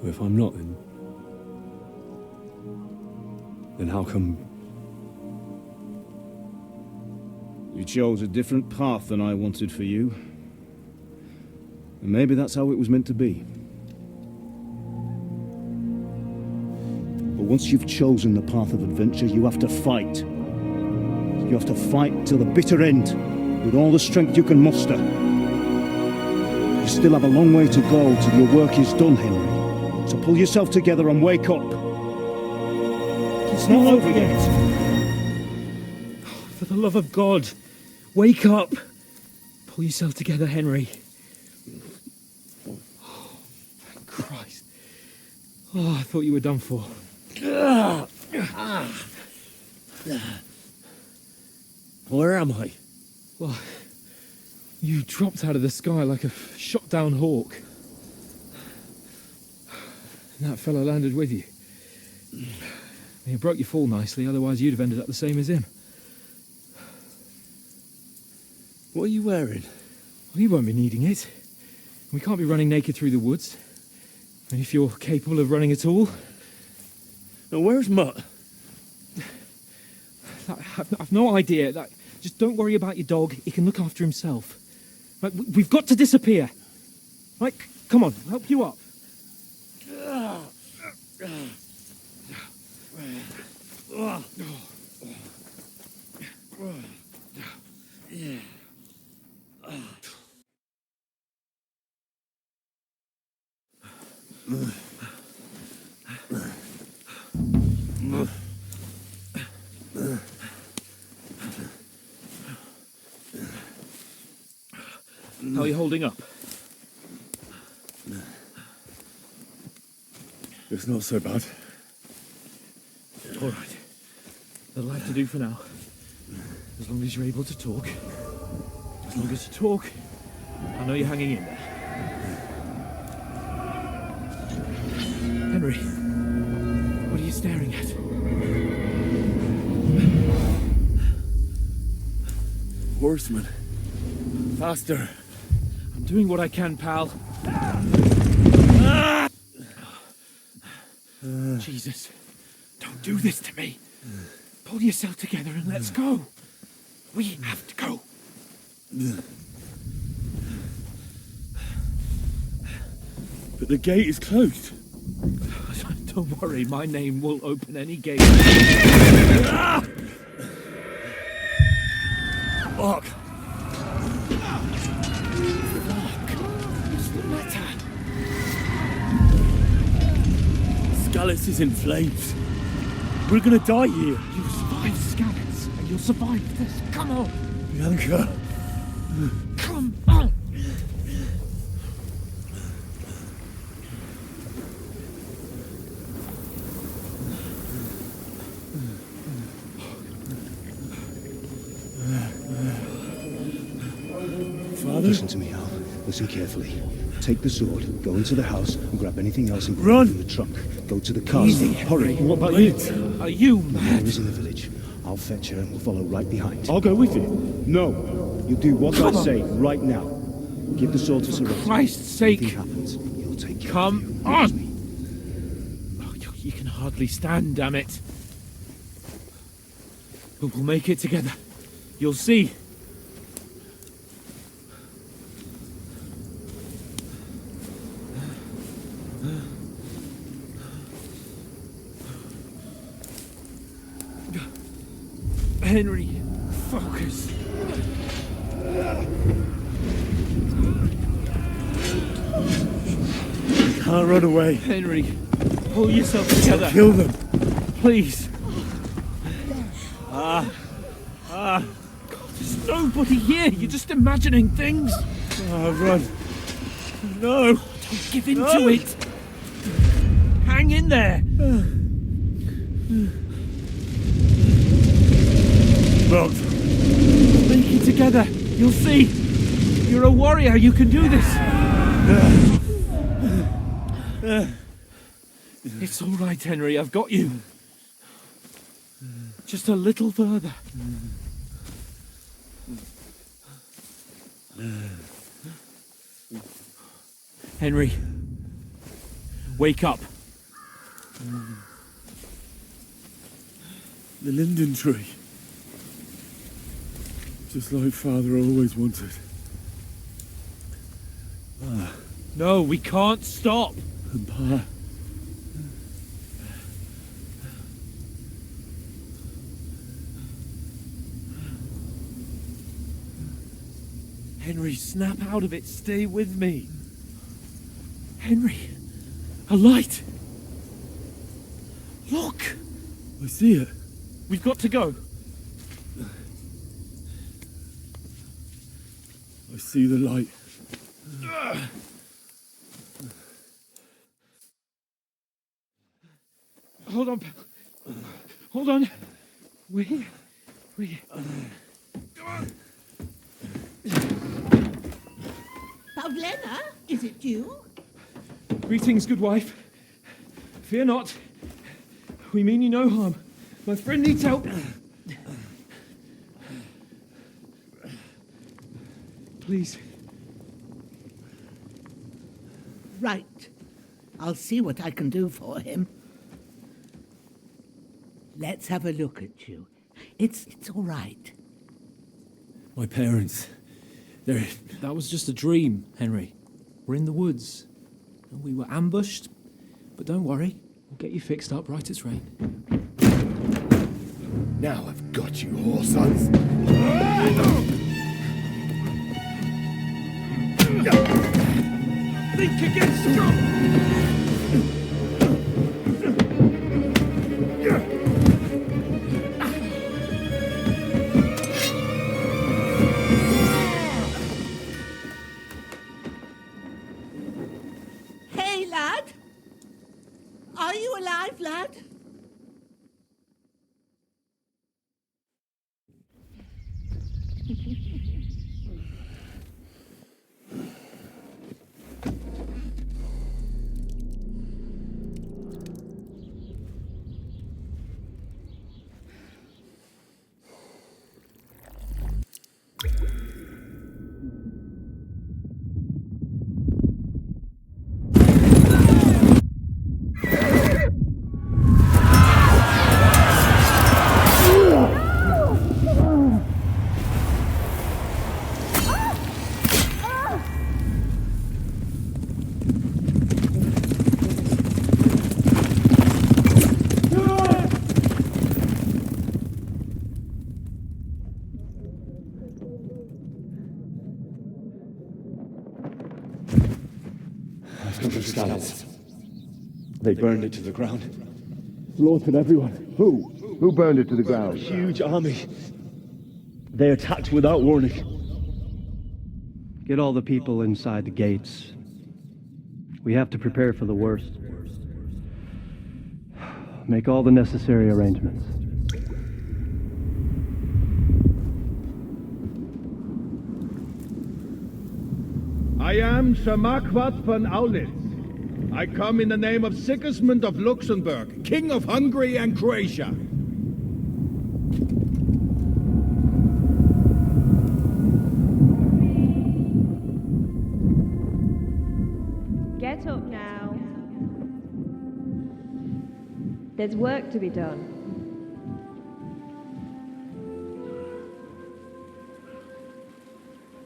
If I'm not, then how come... You chose a different path than I wanted for you. And maybe that's how it was meant to be. But once you've chosen the path of adventure, you have to fight. You have to fight till the bitter end, with all the strength you can muster. You still have a long way to go till your work is done, Henry. So pull yourself together and wake up. It's not over yet. For the love of God, Wake up! Pull yourself together, Henry. Oh, thank Christ. Oh, I thought you were done for. Where am I? Well, you dropped out of the sky like a shot-down hawk. And that fella landed with you. He broke your fall nicely, otherwise you'd have ended up the same as him. What are you wearing? Well, you won't be needing it. We can't be running naked through the woods. And if you're capable of running at all... Now, where's Mutt? I've no idea. Just don't worry about your dog. He can look after himself. We've got to disappear. Right, come on, I'll help you up. How are you holding up? It's not so bad. All right. That'll have to do for now. As long as you're able to talk. As long as you talk, I know you're hanging in there. Henry, what are you staring at? Horseman. Faster. I'm doing what I can, pal. Jesus, don't do this to me. Pull yourself together and let's go. We have to go. But the gate is closed. Don't worry, my name will open any gate. Fuck. What's the matter? Scallis is in flames. We're gonna die here. You survived Scallis, and you'll survive this. Come on. Bianca. Come on. Listen to me, Hal. Listen carefully. Take the sword, go into the house, and grab anything else and Run! from the trunk. Go to the castle. Easy, Hurry. What about you? Are you mad? Mother is in the village. I'll fetch her and we'll follow right behind. I'll go with you. No. You do what I say right now. Give the sword to Sir For Christ's sake. If anything happens, you'll take care Come of you. on. Promise me. Oh, you can hardly stand, damn it. But we'll make it together. You'll see. Henry, focus. Can't run away. Henry, pull yourself together. Kill them. Please. God, there's nobody here. You're just imagining things. Run. No. Don't give in to it. Hang in there. Look. Make it together. You'll see. You're a warrior. You can do this. It's all right, Henry. I've got you. Just a little further. Henry, wake up. The linden tree. Just like Father always wanted. No, we can't stop. And Pa. Henry, snap out of it. Stay with me. Henry, a light. Look. I see it. We've got to go. I see the light. Hold on. Hold on. We. Pavlena, is it you? Greetings, good wife. Fear not. We mean you no harm. My friend needs help. Please. Right. I'll see what I can do for him. Let's have a look at you. It's all right. My parents. That was just a dream, Henry. We're in the woods. We were ambushed. But don't worry. We'll get you fixed up right as rain. Now I've got you, whoresons. Think again, strong! Hey, lad! Are you alive, lad? They burned it to the ground. Slaughtered everyone. Who? Who burned it to the ground? A huge army. They attacked without warning. Get all the people inside the gates. We have to prepare for the worst. Make all the necessary arrangements. I am Sir Marquardt von Aulitz. I come in the name of Sigismund of Luxembourg, King of Hungary and Croatia. Get up now. There's work to be done.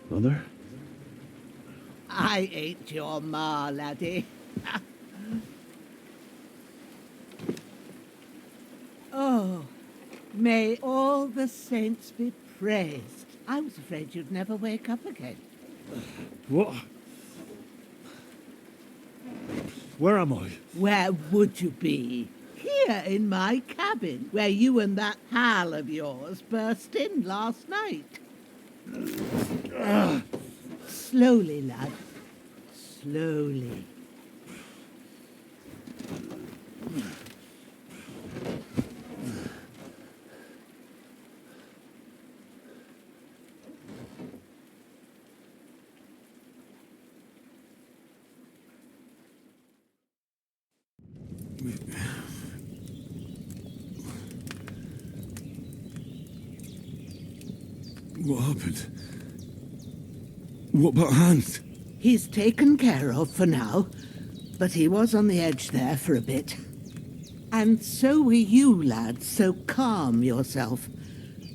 Mother? I ain't your ma, laddie. Oh, may all the saints be praised. I was afraid you'd never wake up again. What? Where am I? Where would you be? Here in my cabin, where you and that pal of yours burst in last night. Slowly, lad. Slowly. What happened? What about Hans? He's taken care of for now, but he was on the edge there for a bit. And so were you, lad, so calm yourself.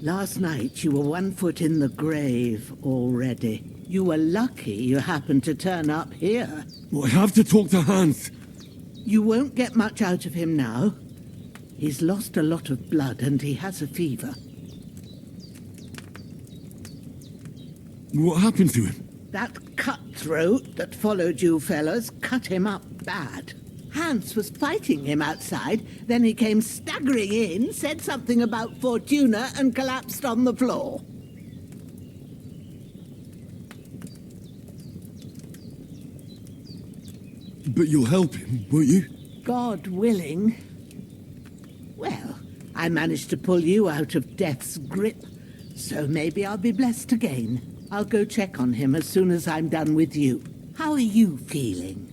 Last night you were 1 foot in the grave already. You were lucky you happened to turn up here. Well, I have to talk to Hans. You won't get much out of him now. He's lost a lot of blood and he has a fever. What happened to him? That cutthroat that followed you fellas cut him up bad. Hans was fighting him outside, then he came staggering in, said something about Fortuna and collapsed on the floor. But you'll help him, won't you? God willing. Well, I managed to pull you out of death's grip, so maybe I'll be blessed again. I'll go check on him as soon as I'm done with you. How are you feeling?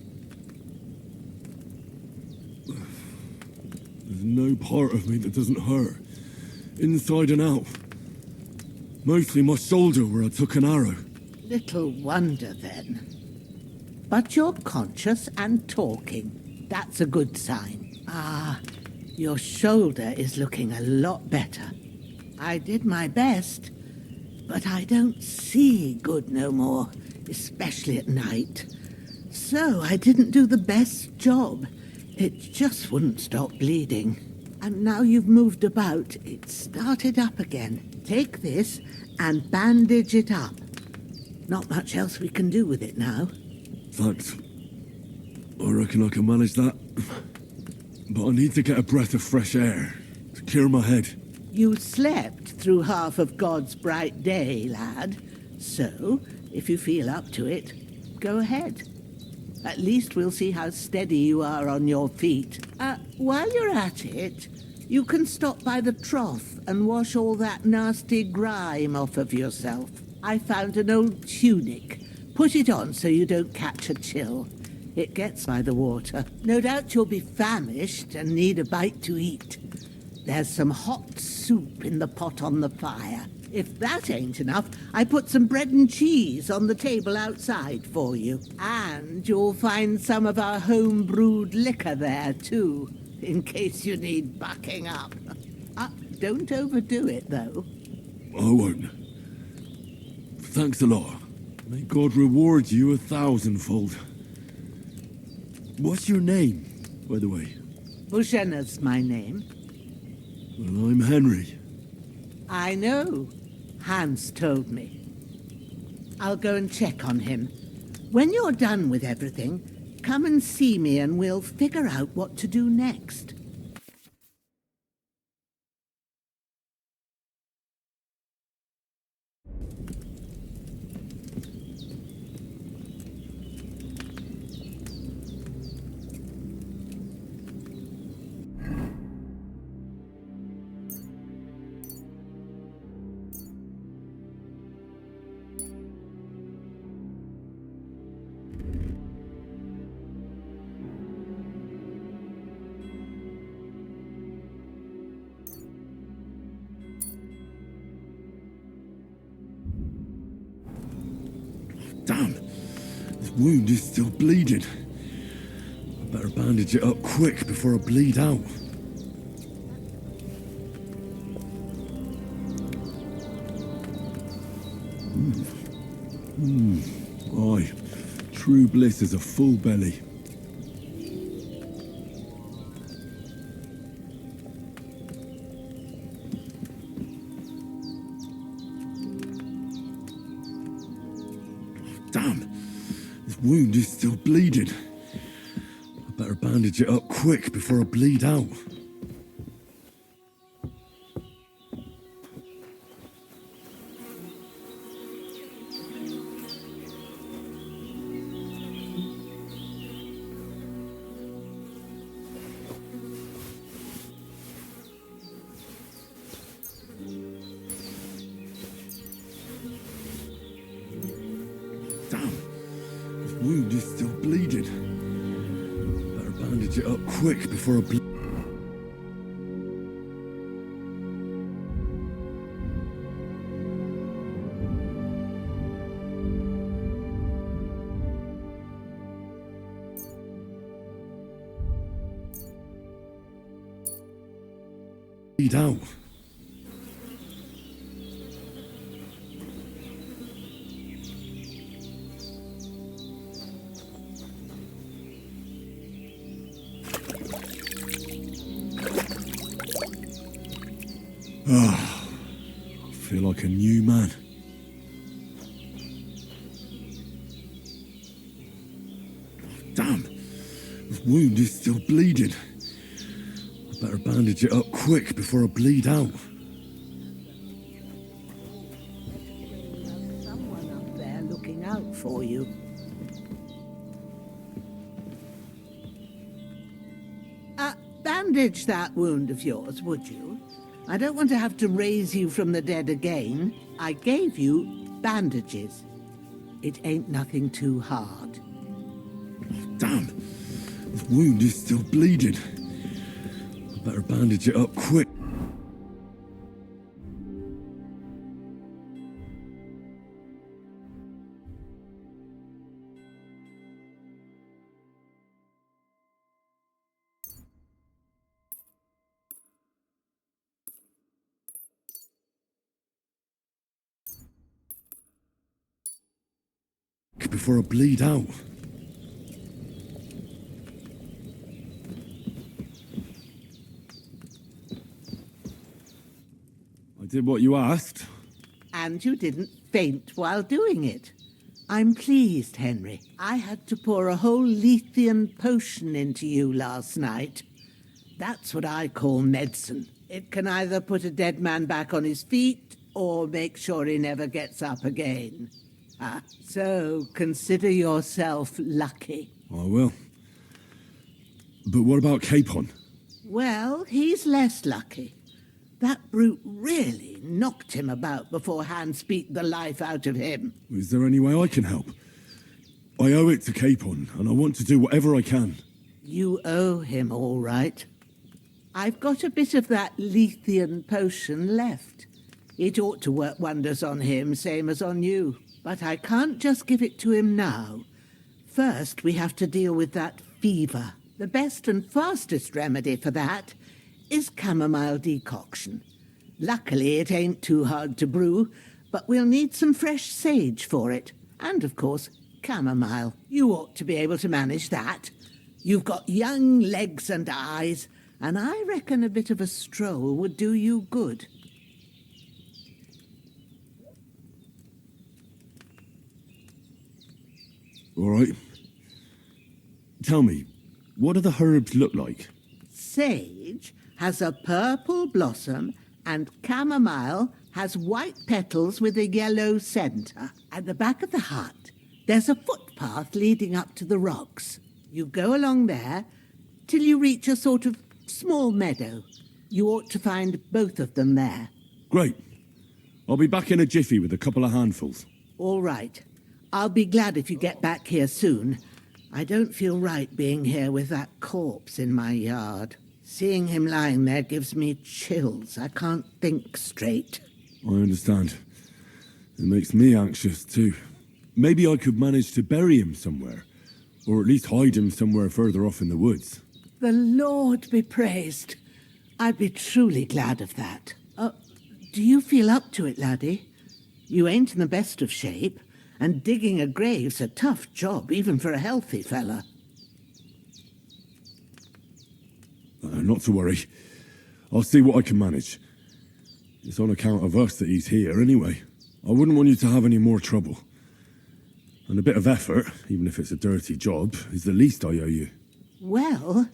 There's no part of me that doesn't hurt. Inside and out. Mostly my shoulder where I took an arrow. Little wonder then. But you're conscious and talking. That's a good sign. Ah, your shoulder is looking a lot better. I did my best, but I don't see good no more, especially at night. So I didn't do the best job. It just wouldn't stop bleeding. And now you've moved about, it started up again. Take this and bandage it up. Not much else we can do with it now. Thanks. I reckon I can manage that. But I need to get a breath of fresh air to clear my head. You slept through half of God's bright day, lad. So, if you feel up to it, go ahead. At least we'll see how steady you are on your feet. While you're at it, you can stop by the trough and wash all that nasty grime off of yourself. I found an old tunic. Put it on so you don't catch a chill. It gets by the water. No doubt you'll be famished and need a bite to eat. There's some hot soup in the pot on the fire. If that ain't enough, I put some bread and cheese on the table outside for you. And you'll find some of our home-brewed liquor there, too, in case you need bucking up. Don't overdo it, though. I won't. Thanks a lot. May God reward you 1,000-fold. What's your name, by the way? Bushenna's my name. Well, I'm Henry. I know. Hans told me. I'll go and check on him. When you're done with everything, come and see me and we'll figure out what to do next. Damn! This wound is still bleeding. I better bandage it up quick before I bleed out. Aye. True bliss is a full belly. Damn! This wound is still bleeding. I better bandage it up quick before I bleed out. Wound is still bleeding. Better bandage it up quick before I bleed out. Ah, I feel like a new man. Damn, this wound is still bleeding. I better bandage it up quick before I bleed out. Someone up there looking out for you. bandage that wound of yours, would you? I don't want to have to raise you from the dead again. I gave you bandages. It ain't nothing too hard. Damn! The wound is still bleeding. I better bandage it up quick. Before I bleed out. I did what you asked. And you didn't faint while doing it. I'm pleased, Henry. I had to pour a whole Lethean potion into you last night. That's what I call medicine. It can either put a dead man back on his feet or make sure he never gets up again. So consider yourself lucky. I will. But what about Capon? Well, he's less lucky. That brute really knocked him about before Hans beat the life out of him. Is there any way I can help? I owe it to Capon, and I want to do whatever I can. You owe him all right. I've got a bit of that Lethean potion left. It ought to work wonders on him, same as on you. But I can't just give it to him now. First, we have to deal with that fever. The best and fastest remedy for that is chamomile decoction. Luckily, it ain't too hard to brew, but we'll need some fresh sage for it. And, of course, chamomile. You ought to be able to manage that. You've got young legs and eyes, and I reckon a bit of a stroll would do you good. All right. Tell me, what do the herbs look like? Sage has a purple blossom and chamomile has white petals with a yellow centre. At the back of the hut, there's a footpath leading up to the rocks. You go along there till you reach a sort of small meadow. You ought to find both of them there. Great. I'll be back in a jiffy with a couple of handfuls. All right. I'll be glad if you get back here soon. I don't feel right being here with that corpse in my yard. Seeing him lying there gives me chills. I can't think straight. I understand. It makes me anxious too. Maybe I could manage to bury him somewhere, or at least hide him somewhere further off in the woods. The Lord be praised. I'd be truly glad of that. Do you feel up to it, laddie? You ain't in the best of shape. And digging a grave's a tough job, even for a healthy fella. Not to worry. I'll see what I can manage. It's on account of us that he's here anyway. I wouldn't want you to have any more trouble. And a bit of effort, even if it's a dirty job, is the least I owe you. Well,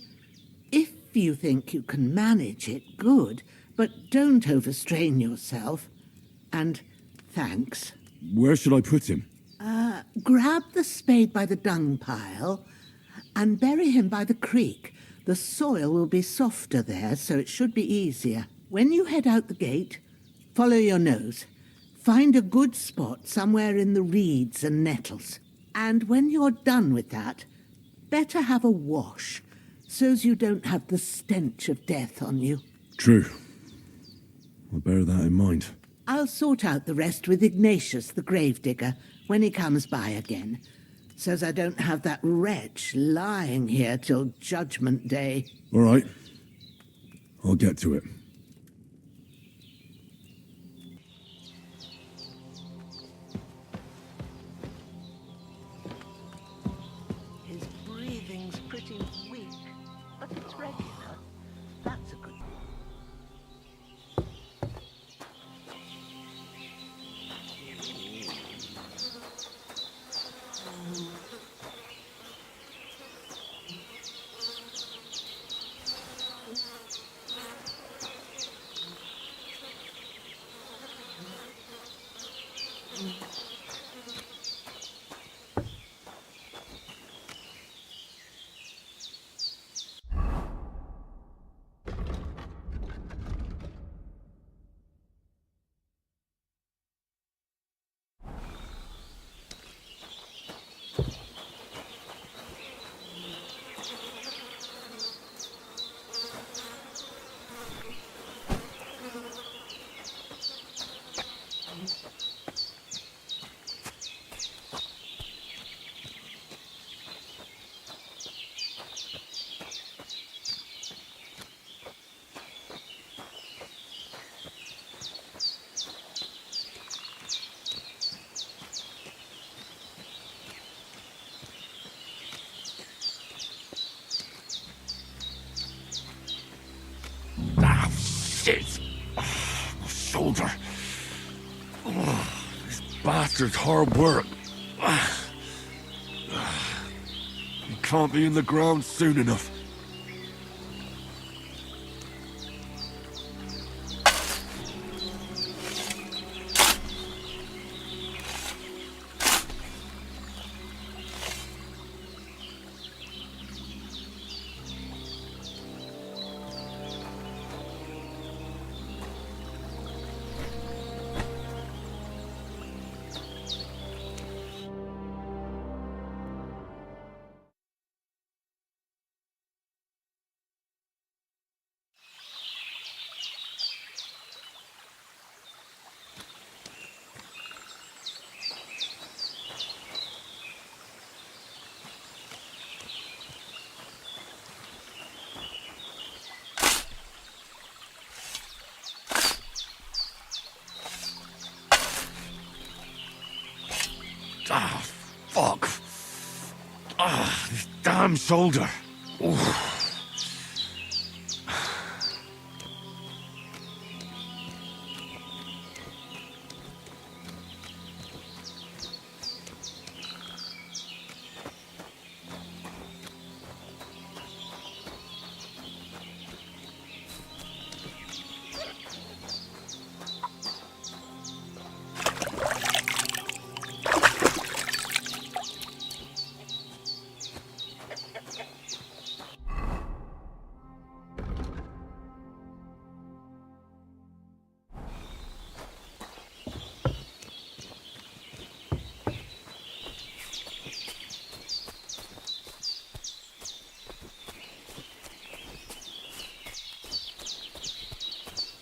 if you think you can manage it, good. But don't overstrain yourself. And thanks. Where should I put him? Grab the spade by the dung pile and bury him by the creek. The soil will be softer there, so it should be easier. When you head out the gate, follow your nose. Find a good spot somewhere in the reeds and nettles. And when you're done with that, better have a wash, so's you don't have the stench of death on you. True. I'll bear that in mind. I'll sort out the rest with Ignatius, the gravedigger, when he comes by again, so's I don't have that wretch lying here till Judgment Day. All right. I'll get to it. His breathing's pretty weak, but it's regular. That's a good... Shit! Oh, my shoulder. Oh, this bastard's hard work. He can't be in the ground soon enough. Ah, fuck. Ah, this damn shoulder. Oof.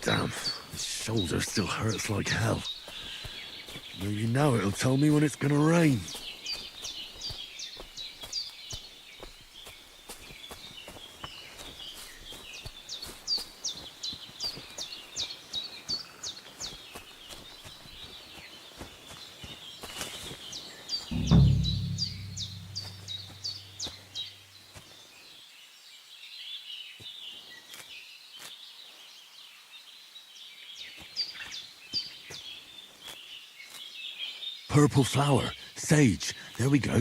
Damn, the shoulder still hurts like hell. You know it'll tell me when it's gonna rain. Purple flower, sage, there we go.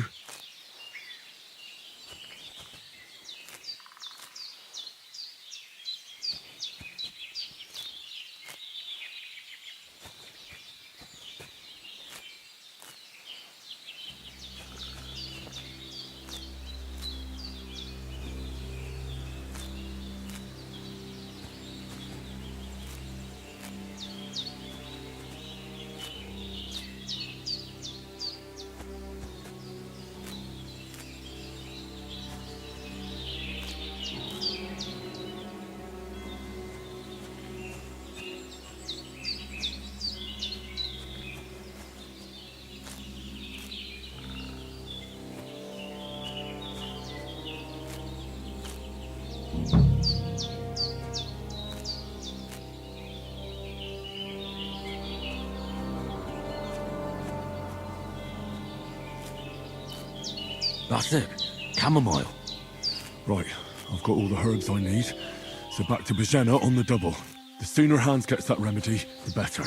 That's it. Chamomile. Right, I've got all the herbs I need. So back to Bajena on the double. The sooner Hans gets that remedy, the better.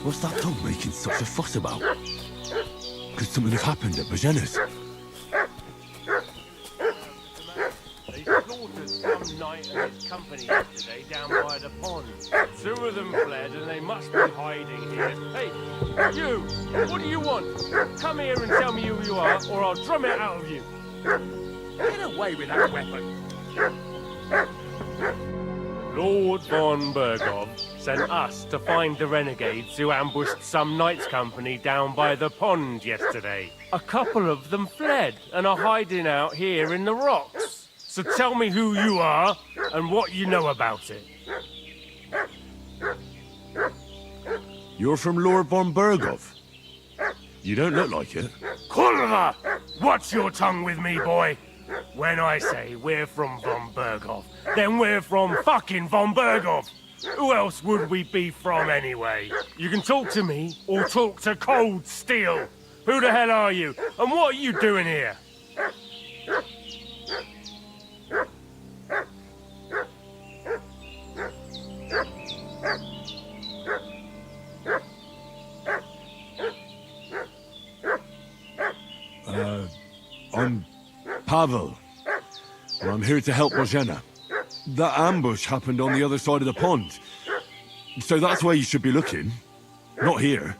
What's that dog making such a fuss about? Could something have happened at Bajena's? They slaughtered some knight and his company yesterday down by the pond. Two of them fled and they must be hiding here. Hey, you! What do you want? Come here and tell me who you are, or I'll drum it out of you. Get away with that weapon! Lord von Bergov sent us to find the renegades who ambushed some knights' company down by the pond yesterday. A couple of them fled and are hiding out here in the rocks. So tell me who you are and what you know about it. You're from Lord von Bergov. You don't look like it. Kurva! Watch your tongue with me, boy. When I say we're from von Berghoff, then we're from fucking von Berghoff. Who else would we be from anyway? You can talk to me or talk to Cold Steel. Who the hell are you? And what are you doing here? I'm Pavel, and I'm here to help Bozhena. That ambush happened on the other side of the pond, so that's where you should be looking, not here.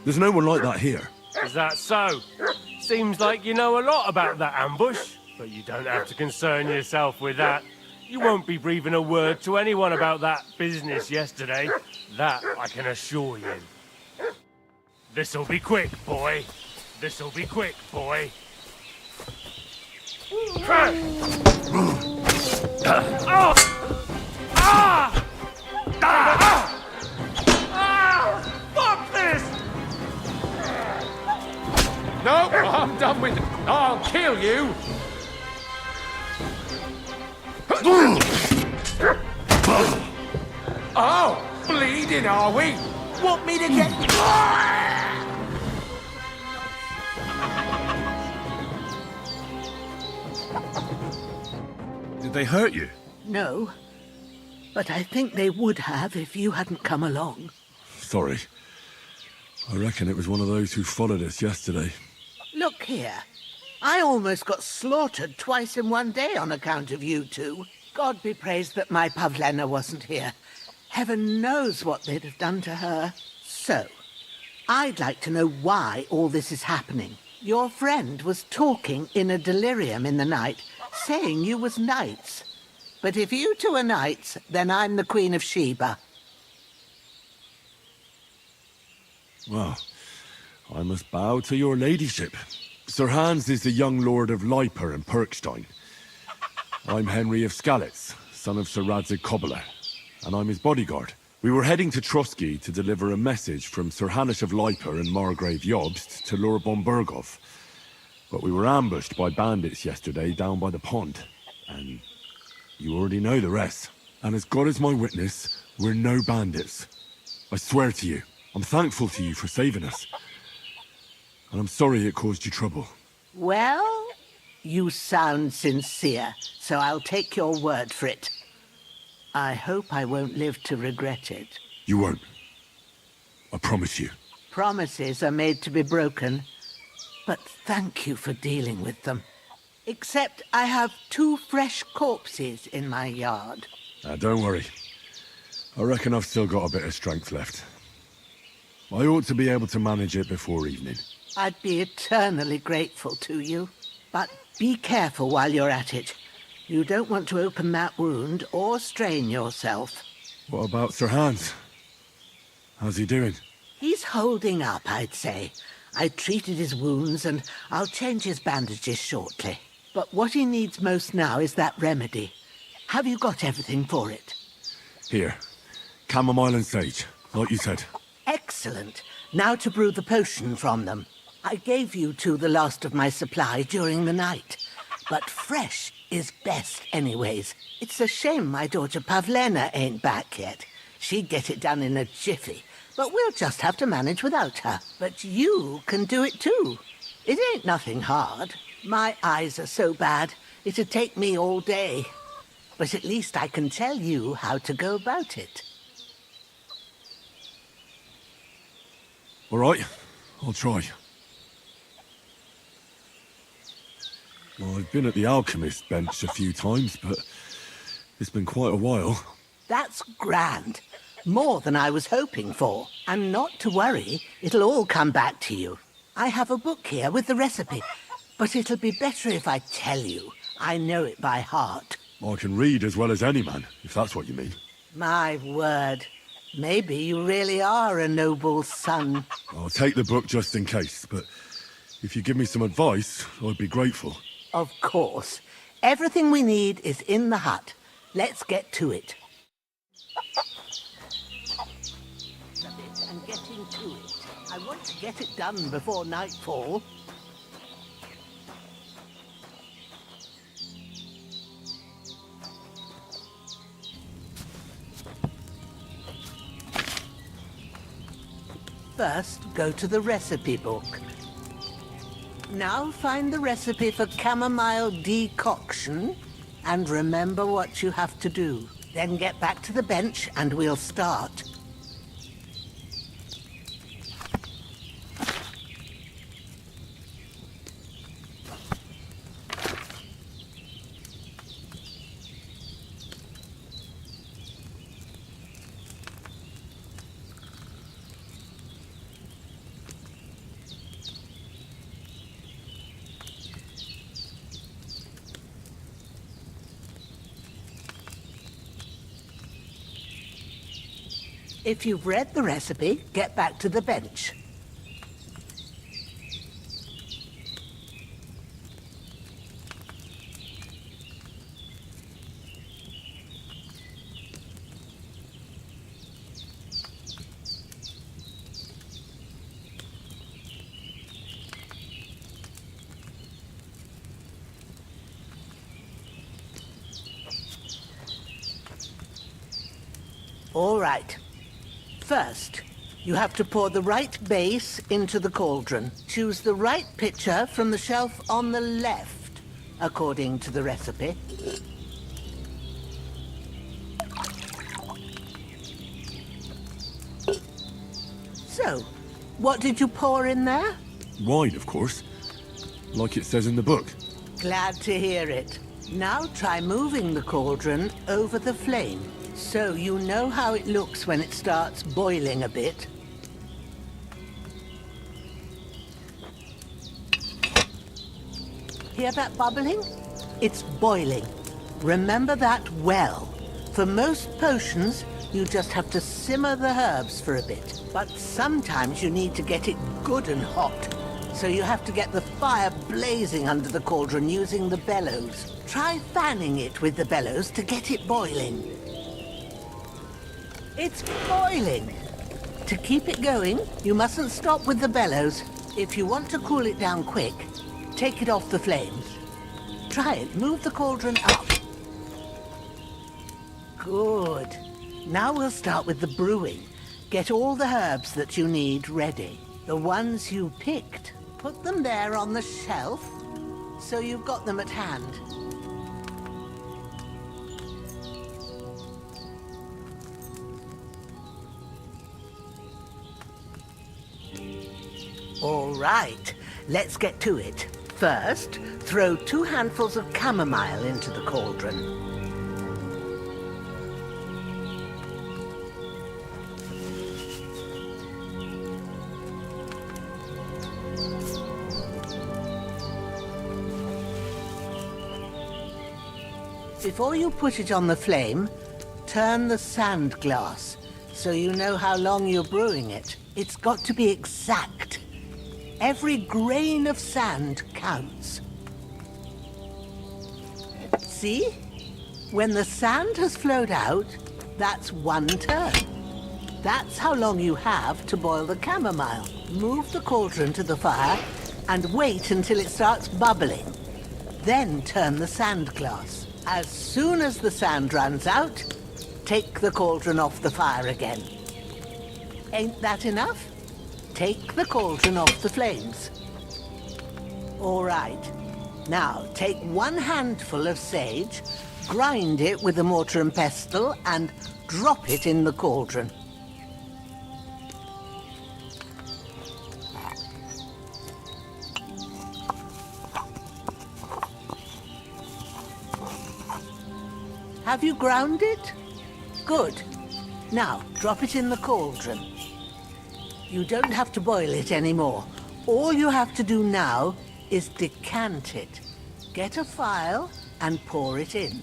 There's no one like that here. Is that so? Seems like you know a lot about that ambush, but you don't have to concern yourself with that. You won't be breathing a word to anyone about that business yesterday. That I can assure you. This'll be quick, boy. This'll be quick, boy. Fuck this! No, I'm done with it. I'll kill you. Oh, bleeding, are we? Want me to get... Did they hurt you? No, but I think they would have if you hadn't come along. Sorry. I reckon it was one of those who followed us yesterday. Look here. I almost got slaughtered twice in one day on account of you two. God be praised that my Pavlena wasn't here. Heaven knows what they'd have done to her. So, I'd like to know why all this is happening. Your friend was talking in a delirium in the night, saying you was knights. But if you two are knights, then I'm the Queen of Sheba. Well, I must bow to your ladyship. Sir Hans is the young lord of Leiper and Perkstein. I'm Henry of Skalitz, son of Sir Radzig Kobyla, and I'm his bodyguard. We were heading to Trotsky to deliver a message from Sir Hanush of Leiper and Margrave Jobst to Lord von Berghoff. But we were ambushed by bandits yesterday down by the pond, and you already know the rest. And as God is my witness, we're no bandits. I swear to you, I'm thankful to you for saving us. And I'm sorry it caused you trouble. Well, you sound sincere, so I'll take your word for it. I hope I won't live to regret it. You won't. I promise you. Promises are made to be broken, but thank you for dealing with them. Except I have 2 fresh corpses in my yard. Don't worry. I reckon I've still got a bit of strength left. I ought to be able to manage it before evening. I'd be eternally grateful to you. But be careful while you're at it. You don't want to open that wound or strain yourself. What about Sir Hans? How's he doing? He's holding up, I'd say. I treated his wounds and I'll change his bandages shortly. But what he needs most now is that remedy. Have you got everything for it? Here. Chamomile and sage, like you said. Excellent. Now to brew the potion from them. I gave you two the last of my supply during the night. But fresh is best anyways. It's a shame my daughter Pavlena ain't back yet. She'd get it done in a jiffy. But we'll just have to manage without her. But you can do it too. It ain't nothing hard. My eyes are so bad, it'd take me all day. But at least I can tell you how to go about it. All right, I'll try. Well, I've been at the alchemist bench a few times, but it's been quite a while. That's grand. More than I was hoping for. And not to worry, it'll all come back to you. I have a book here with the recipe, but it'll be better if I tell you. I know it by heart. I can read as well as any man, if that's what you mean. My word. Maybe you really are a noble son. I'll take the book just in case, but if you give me some advice, I'd be grateful. Of course. Everything we need is in the hut. Let's get to it. And getting to it. I want to get it done before nightfall. First, go to the recipe book. Now find the recipe for chamomile decoction and remember what you have to do. Then get back to the bench and we'll start. If you've read the recipe, get back to the bench. All right. First, you have to pour the right base into the cauldron. Choose the right pitcher from the shelf on the left, according to the recipe. So, what did you pour in there? Wine, of course. Like it says in the book. Glad to hear it. Now try moving the cauldron over the flame, so you know how it looks when it starts boiling a bit. Hear that bubbling? It's boiling. Remember that well. For most potions, you just have to simmer the herbs for a bit. But sometimes you need to get it good and hot. So you have to get the fire blazing under the cauldron using the bellows. Try fanning it with the bellows to get it boiling. It's boiling. To keep it going, you mustn't stop with the bellows. If you want to cool it down quick, take it off the flames. Try it. Move the cauldron up. Good. Now we'll start with the brewing. Get all the herbs that you need ready. The ones you picked. Put them there on the shelf, so you've got them at hand. All right, let's get to it. First, throw 2 handfuls of chamomile into the cauldron. Before you put it on the flame, turn the sand glass so you know how long you're brewing it. It's got to be exact. Every grain of sand counts. See? When the sand has flowed out, that's 1 turn. That's how long you have to boil the chamomile. Move the cauldron to the fire and wait until it starts bubbling. Then turn the sand glass. As soon as the sand runs out, take the cauldron off the fire again. Ain't that enough? Take the cauldron off the flames. All right. Now, take 1 handful of sage, grind it with a mortar and pestle, and drop it in the cauldron. Have you ground it? Good. Now, drop it in the cauldron. You don't have to boil it anymore. All you have to do now is decant it. Get a phial and pour it in.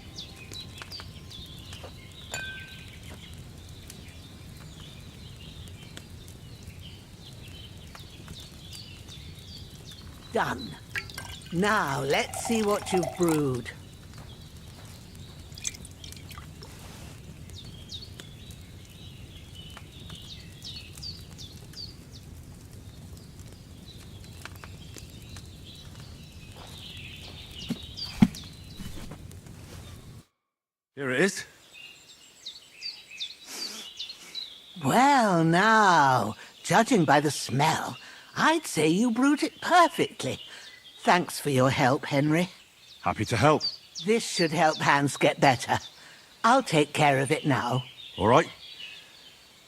Done. Now, let's see what you've brewed. Here it is. Well, now, Judging by the smell, I'd say you brewed it perfectly. Thanks for your help, Henry. Happy to help. This should help Hans get better. I'll take care of it now. All right.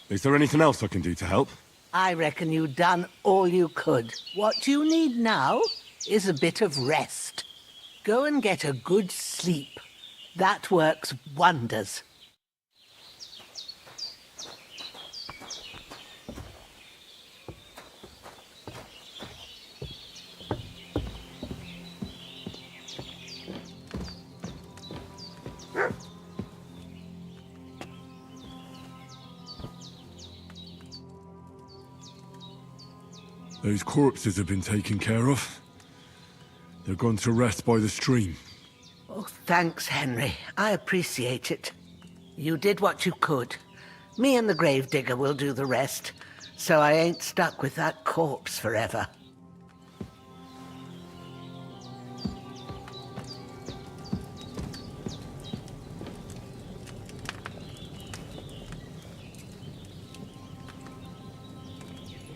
Is there anything else I can do to help? I reckon you've done all you could. What you need now is a bit of rest. Go and get a good sleep. That works wonders. Those corpses have been taken care of. They're gone to rest by the stream. Oh, thanks, Henry. I appreciate it. You did what you could. Me and the gravedigger will do the rest, so I ain't stuck with that corpse forever.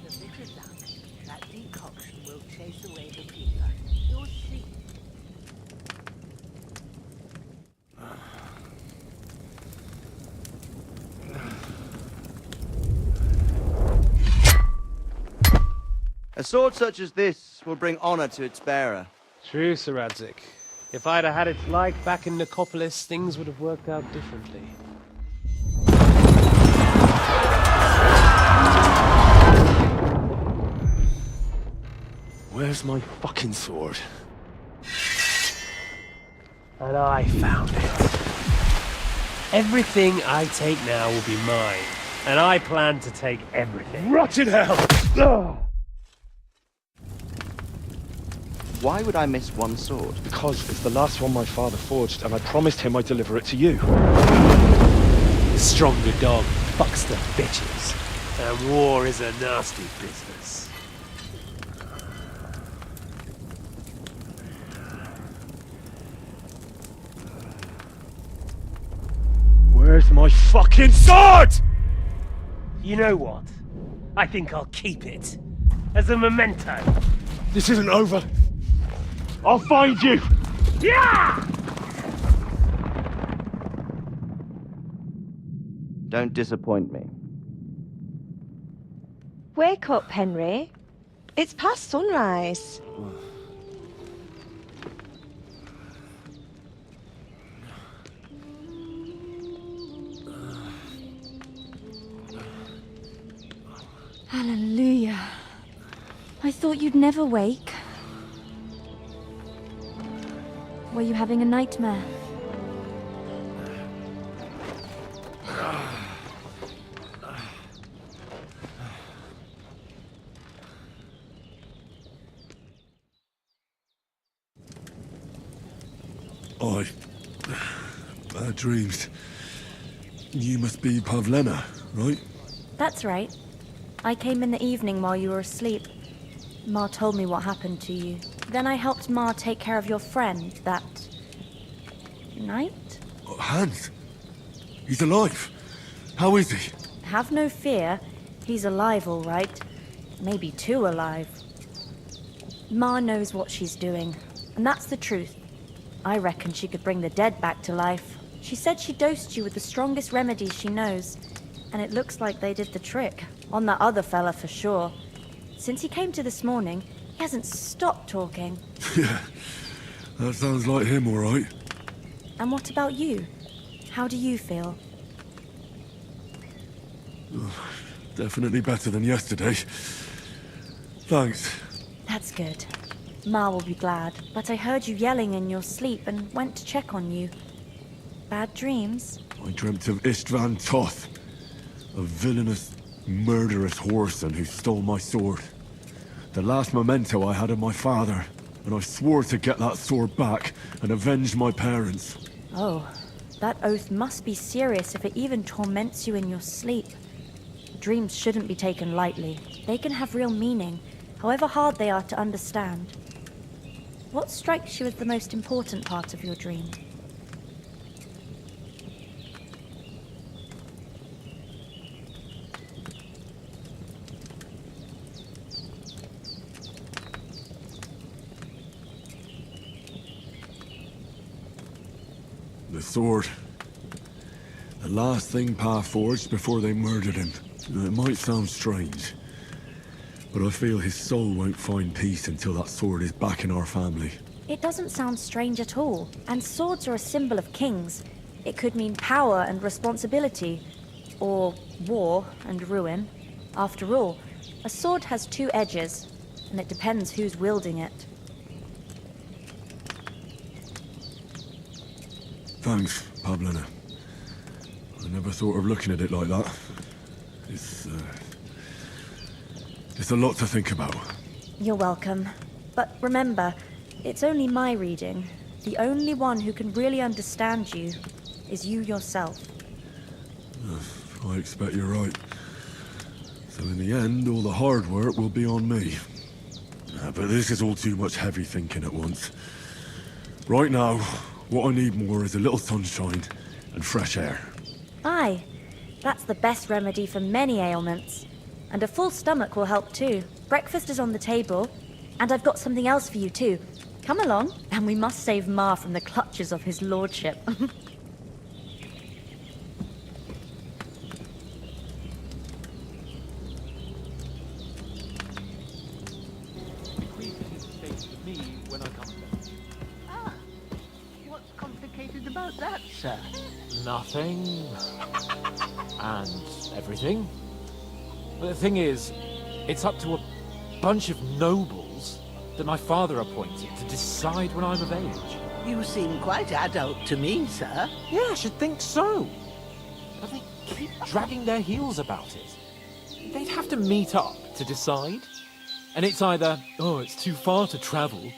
With a bit of luck, that decoction will chase away the fever. You'll see. A sword such as this will bring honor to its bearer. True, Sir Radzik. If I'd have had its like back in Nicopolis, things would have worked out differently. Where's my fucking sword? And I found it. Everything I take now will be mine, and I plan to take everything. Rotted hell! Ugh. Why would I miss one sword? Because it's the last one my father forged, and I promised him I'd deliver it to you. The stronger dog fucks the bitches, and war is a nasty business. Where's my fucking sword? You know what? I think I'll keep it. As a memento. This isn't over. I'll find you! Yeah! Don't disappoint me. Wake up, Henry. It's past sunrise. Hallelujah. I thought you'd never wake. Were you having a nightmare? Bad dreams. You must be Pavlena, right? That's right. I came in the evening while you were asleep. Ma told me what happened to you. Then I helped Ma take care of your friend that night? Hans? He's alive. How is he? Have no fear. He's alive, all right. Maybe too alive. Ma knows what she's doing, and that's the truth. I reckon she could bring the dead back to life. She said she dosed you with the strongest remedies she knows, and it looks like they did the trick. On that other fella for sure. Since he came to this morning, he hasn't stopped talking. Yeah, that sounds like him, all right. And what about you? How do you feel? Definitely better than yesterday. Thanks. That's good. Ma will be glad, but I heard you yelling in your sleep and went to check on you. Bad dreams? I dreamt of Istvan Toth, a villainous, murderous whoreson who stole my sword. The last memento I had of my father, and I swore to get that sword back and avenge my parents. Oh, that oath must be serious if it even torments you in your sleep. Dreams shouldn't be taken lightly. They can have real meaning, however hard they are to understand. What strikes you as the most important part of your dream? sword. The last thing Pa forged before they murdered him. It might sound strange, but I feel his soul won't find peace until that sword is back in our family. It doesn't sound strange at all. And swords are a symbol of kings. It could mean power and responsibility, or war and ruin. After all, a sword has two edges, and it depends who's wielding it. Thanks, Pablina. I never thought of looking at it like that. It's a lot to think about. You're welcome. But remember, it's only my reading. The only one who can really understand you is you yourself. I expect you're right. So in the end, all the hard work will be on me. But this is all too much heavy thinking at once. Right now, what I need more is a little sunshine and fresh air. Aye, that's the best remedy for many ailments. And a full stomach will help too. Breakfast is on the table, and I've got something else for you too. Come along, and we must save Ma from the clutches of his lordship. What's complicated about that, sir? Nothing. And everything. But the thing is, it's up to a bunch of nobles that my father appointed to decide when I'm of age. You seem quite adult to me, sir. Yeah, I should think so. But they keep dragging their heels about it. They'd have to meet up to decide. And it's either, oh, it's too far to travel,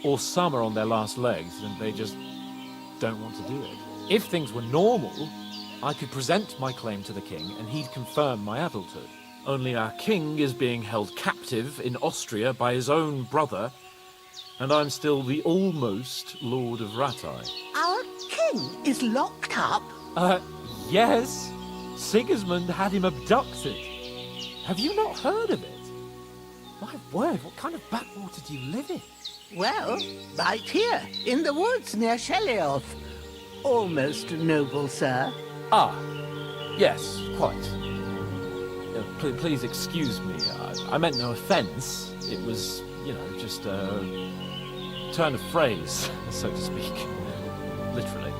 or some are on their last legs and they just don't want to do it. If things were normal, I could present my claim to the king and he'd confirm my adulthood. Only our king is being held captive in Austria by his own brother, and I'm still the almost Lord of Ratai. Our king is locked up? Yes. Sigismund had him abducted. Have you not heard of it? My word, what kind of backwater do you live in? Well, right here, in the woods near Shelleyov. Almost noble, sir. Ah, yes, quite. Please excuse me. I meant no offence. It was, just a turn of phrase, so to speak. Literally.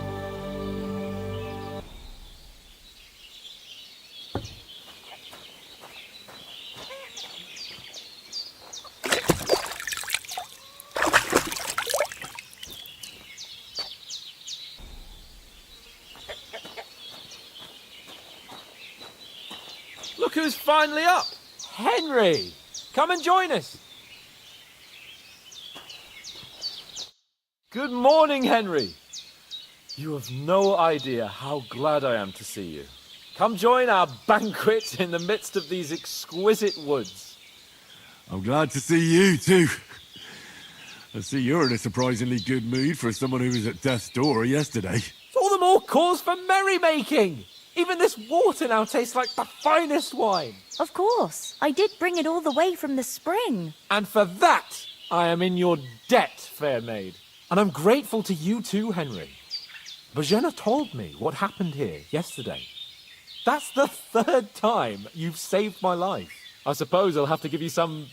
Look who's finally up! Henry! Come and join us! Good morning, Henry! You have no idea how glad I am to see you. Come join our banquet in the midst of these exquisite woods. I'm glad to see you too. I see you're in a surprisingly good mood for someone who was at death's door yesterday. It's all the more cause for merrymaking! Even this water now tastes like the finest wine. Of course. I did bring it all the way from the spring. And for that, I am in your debt, fair maid. And I'm grateful to you too, Henry. Bojena told me what happened here yesterday. That's the third time you've saved my life. I suppose I'll have to give you some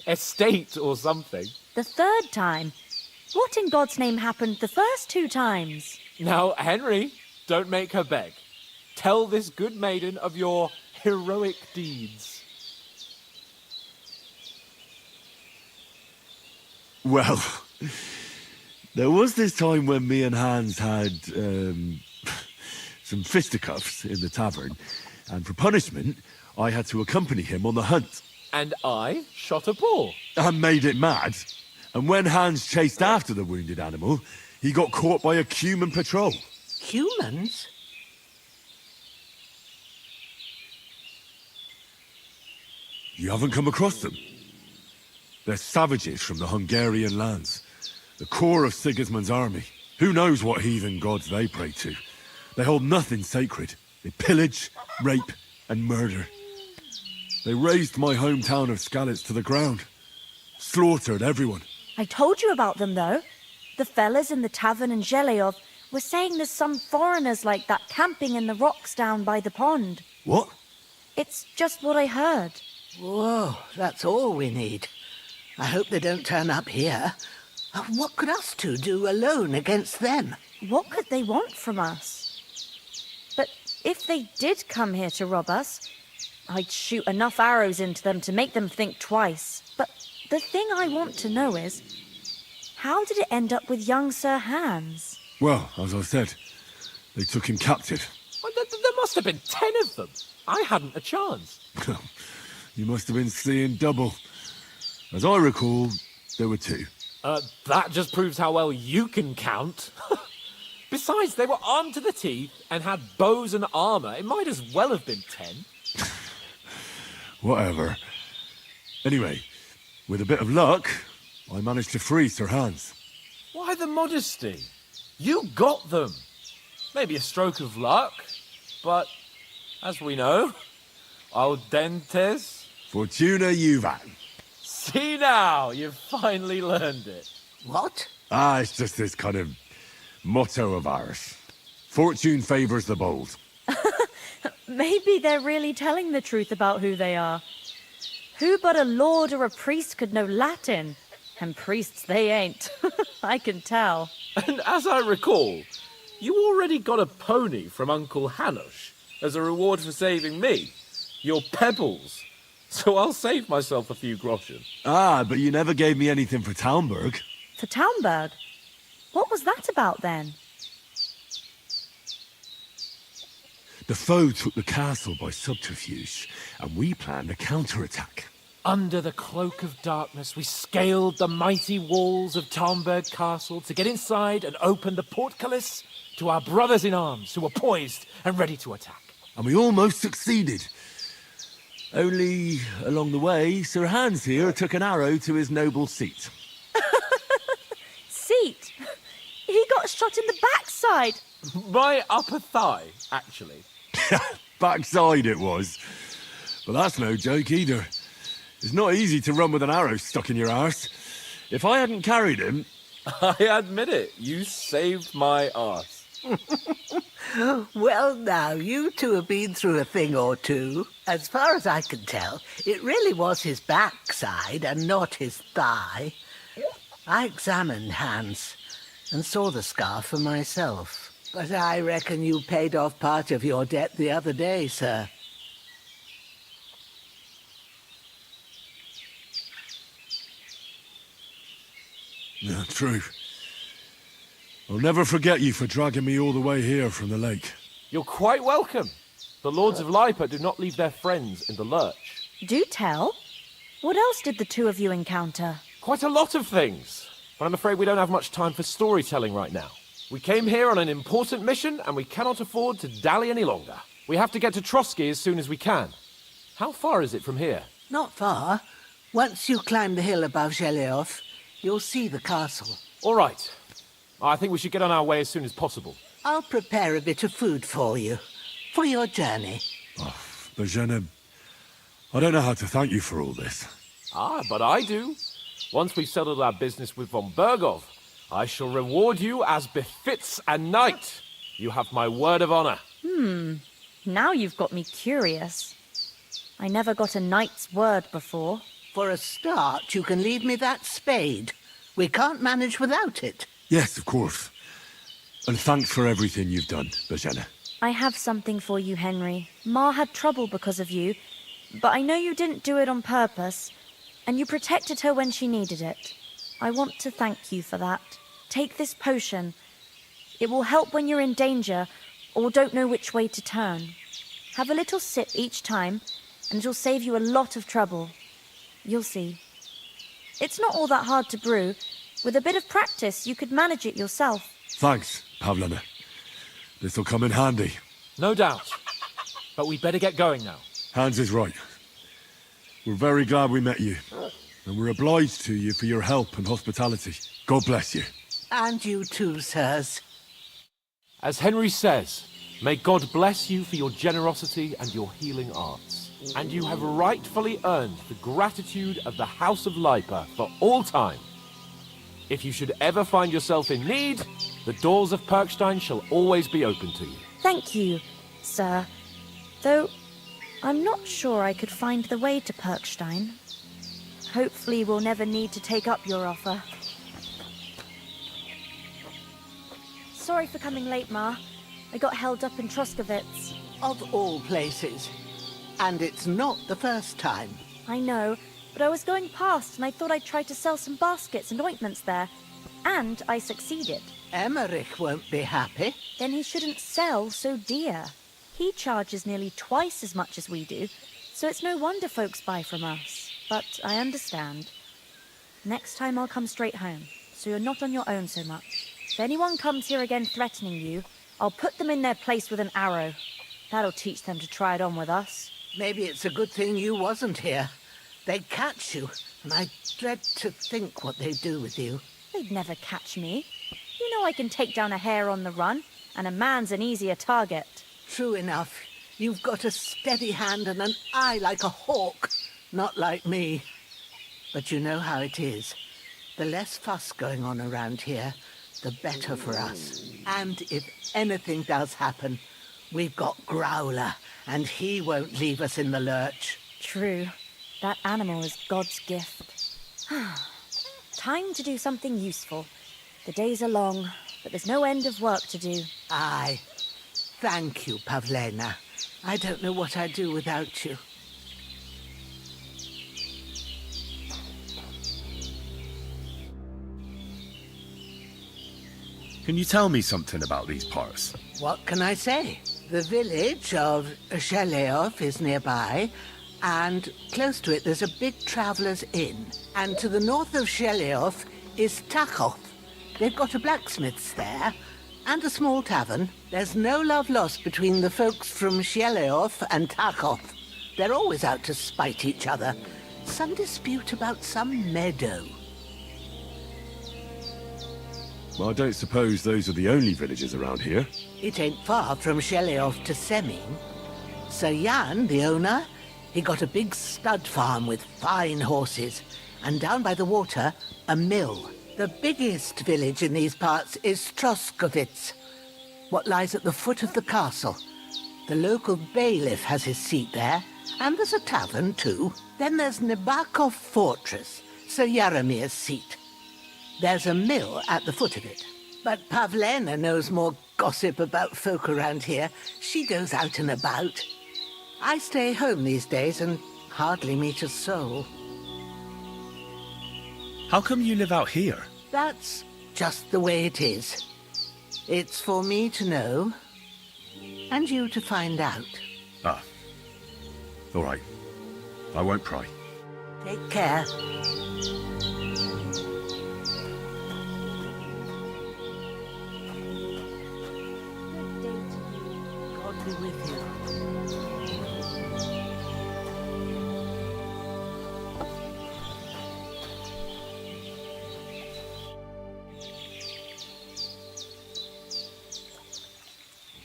estate or something. The third time? What in God's name happened the first two times? Now, Henry, don't make her beg. Tell this good maiden of your heroic deeds. Well, there was this time when me and Hans had some fisticuffs in the tavern, and for punishment, I had to accompany him on the hunt. And I shot a boar. And made it mad. And when Hans chased after the wounded animal, he got caught by a Cuman patrol. Humans? You haven't come across them? They're savages from the Hungarian lands. The core of Sigismund's army. Who knows what heathen gods they pray to? They hold nothing sacred. They pillage, rape, and murder. They razed my hometown of Skalitz to the ground. Slaughtered everyone. I told you about them, though. The fellas in the tavern in Zheleyov We're saying there's some foreigners like that camping in the rocks down by the pond. What? It's just what I heard. Whoa, that's all we need. I hope they don't turn up here. What could us two do alone against them? What could they want from us? But if they did come here to rob us, I'd shoot enough arrows into them to make them think twice. But the thing I want to know is, how did it end up with young Sir Hans? Well, as I said, they took him captive. Well, there must have been 10 of them. I hadn't a chance. You must have been seeing double. As I recall, there were 2. That just proves how well you can count. Besides, they were armed to the teeth and had bows and armour. It might as well have been 10. Whatever. Anyway, with a bit of luck, I managed to free Sir Hans. Why the modesty? You got them. Maybe a stroke of luck, but as we know, audentes. Fortuna juvat. See now, you've finally learned it. What? It's just this kind of motto of ours. Fortune favours the bold. Maybe they're really telling the truth about who they are. Who but a lord or a priest could know Latin? And priests they ain't. I can tell. And as I recall, you already got a pony from Uncle Hanush as a reward for saving me. Your pebbles. So I'll save myself a few groschen. But you never gave me anything for Talmberg. For Talmberg? What was that about then? The foe took the castle by subterfuge, and we planned a counterattack. Under the cloak of darkness, we scaled the mighty walls of Talmberg Castle to get inside and open the portcullis to our brothers in arms who were poised and ready to attack. And we almost succeeded. Only, along the way, Sir Hans here took an arrow to his noble seat. Seat? He got shot in the backside. My upper thigh, actually. Backside it was. But that's no joke either. It's not easy to run with an arrow stuck in your arse. If I hadn't carried him... I admit it, you saved my arse. Well, now, you two have been through a thing or two. As far as I can tell, it really was his backside and not his thigh. I examined Hans and saw the scar for myself. But I reckon you paid off part of your debt the other day, sir. Yeah, true. I'll never forget you for dragging me all the way here from the lake. You're quite welcome. The Lords of Lipa do not leave their friends in the lurch. Do tell. What else did the two of you encounter? Quite a lot of things. But I'm afraid we don't have much time for storytelling right now. We came here on an important mission, and we cannot afford to dally any longer. We have to get to Trotsky as soon as we can. How far is it from here? Not far. Once you climb the hill above Zheleov, you'll see the castle. All right. I think we should get on our way as soon as possible. I'll prepare a bit of food for you, for your journey. Bozhena, I don't know how to thank you for all this. But I do. Once we've settled our business with von Bergov, I shall reward you as befits a knight. You have my word of honor. Now you've got me curious. I never got a knight's word before. For a start, you can leave me that spade. We can't manage without it. Yes, of course. And thanks for everything you've done, Bozhena. I have something for you, Henry. Ma had trouble because of you, but I know you didn't do it on purpose, and you protected her when she needed it. I want to thank you for that. Take this potion. It will help when you're in danger or don't know which way to turn. Have a little sip each time, and it'll save you a lot of trouble. You'll see. It's not all that hard to brew. With a bit of practice, you could manage it yourself. Thanks, Pavlana. This'll come in handy. No doubt. But we'd better get going now. Hans is right. We're very glad we met you. And we're obliged to you for your help and hospitality. God bless you. And you too, sirs. As Henry says, may God bless you for your generosity and your healing arts. And you have rightfully earned the gratitude of the House of Lipa for all time. If you should ever find yourself in need, The doors of Perkstein shall always be open to you. Thank you, sir. Though, I'm not sure I could find the way to Perkstein. Hopefully we'll never need to take up your offer. Sorry for coming late, Ma. I got held up in Troskowitz. Of all places. And it's not the first time. I know, but I was going past and I thought I'd try to sell some baskets and ointments there. And I succeeded. Emmerich won't be happy. Then he shouldn't sell so dear. He charges nearly twice as much as we do, so it's no wonder folks buy from us. But I understand. Next time I'll come straight home, so you're not on your own so much. If anyone comes here again threatening you, I'll put them in their place with an arrow. That'll teach them to try it on with us. Maybe it's a good thing you wasn't here. They'd catch you, and I dread to think what they'd do with you. They'd never catch me. You know I can take down a hare on the run, and a man's an easier target. True enough. You've got a steady hand and an eye like a hawk. Not like me. But you know how it is. The less fuss going on around here, the better for us. And if anything does happen, we've got Growler, and he won't leave us in the lurch. True. That animal is God's gift. Time to do something useful. The days are long, but there's no end of work to do. Aye. Thank you, Pavlena. I don't know what I'd do without you. Can you tell me something about these parts? What can I say? The village of Sheleov is nearby, and close to it there's a big traveller's inn. And to the north of Sheleov is Tachov. They've got a blacksmith's there, and a small tavern. There's no love lost between the folks from Sheleov and Tachov. They're always out to spite each other. Some dispute about some meadow. Well, I don't suppose those are the only villages around here. It ain't far from Sheleov to Semin. Sir Jan, the owner, he got a big stud farm with fine horses, and down by the water, a mill. The biggest village in these parts is Troskowitz, what lies at the foot of the castle. The local bailiff has his seat there, and there's a tavern too. Then there's Nebakov Fortress, Sir Yaromir's seat. There's a mill at the foot of it. But Pavlena knows more gossip about folk around here. She goes out and about. I stay home these days and hardly meet a soul. How come you live out here? That's just the way it is. It's for me to know, and you to find out. Ah. All right. I won't pry. Take care. God be with you.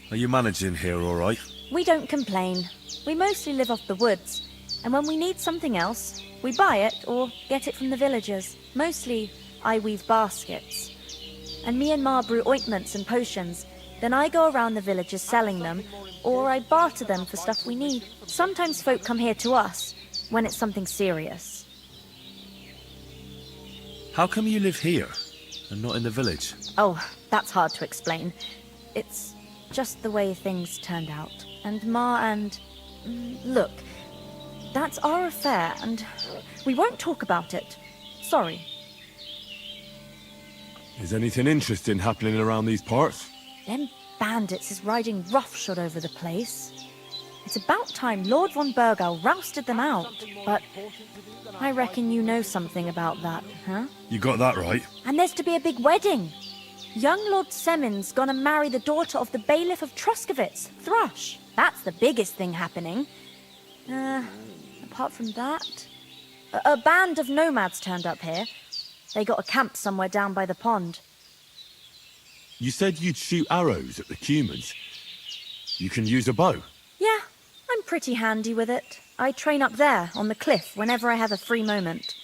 Are you managing here all right? We don't complain. We mostly live off the woods, and when we need something else, we buy it or get it from the villagers. Mostly, I weave baskets. And me and Ma brew ointments and potions. Then I go around the villages selling them, or I barter them for stuff we need. Sometimes folk come here to us, when it's something serious. How come you live here and not in the village? Oh, that's hard to explain. It's just the way things turned out. And Ma and... Look, that's our affair, and we won't talk about it. Sorry. Is anything interesting happening around these parts? Them bandits is riding roughshod over the place. It's about time Lord von Burgau rousted them out, but I reckon you know something about that, huh? You got that right. And there's to be a big wedding. Young Lord Semin's gonna marry the daughter of the bailiff of Troskowitz, Thrush. That's the biggest thing happening. Apart from that... A band of nomads turned up here. They got a camp somewhere down by the pond. You said you'd shoot arrows at the humans. You can use a bow. Yeah, I'm pretty handy with it. I train up there, on the cliff, whenever I have a free moment.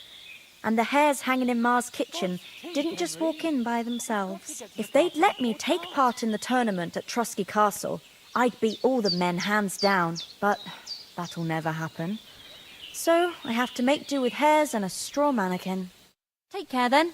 And the hares hanging in Ma's kitchen didn't just walk in by themselves. If they'd let me take part in the tournament at Trusky Castle, I'd beat all the men hands down, but that'll never happen. So I have to make do with hares and a straw mannequin. Take care then.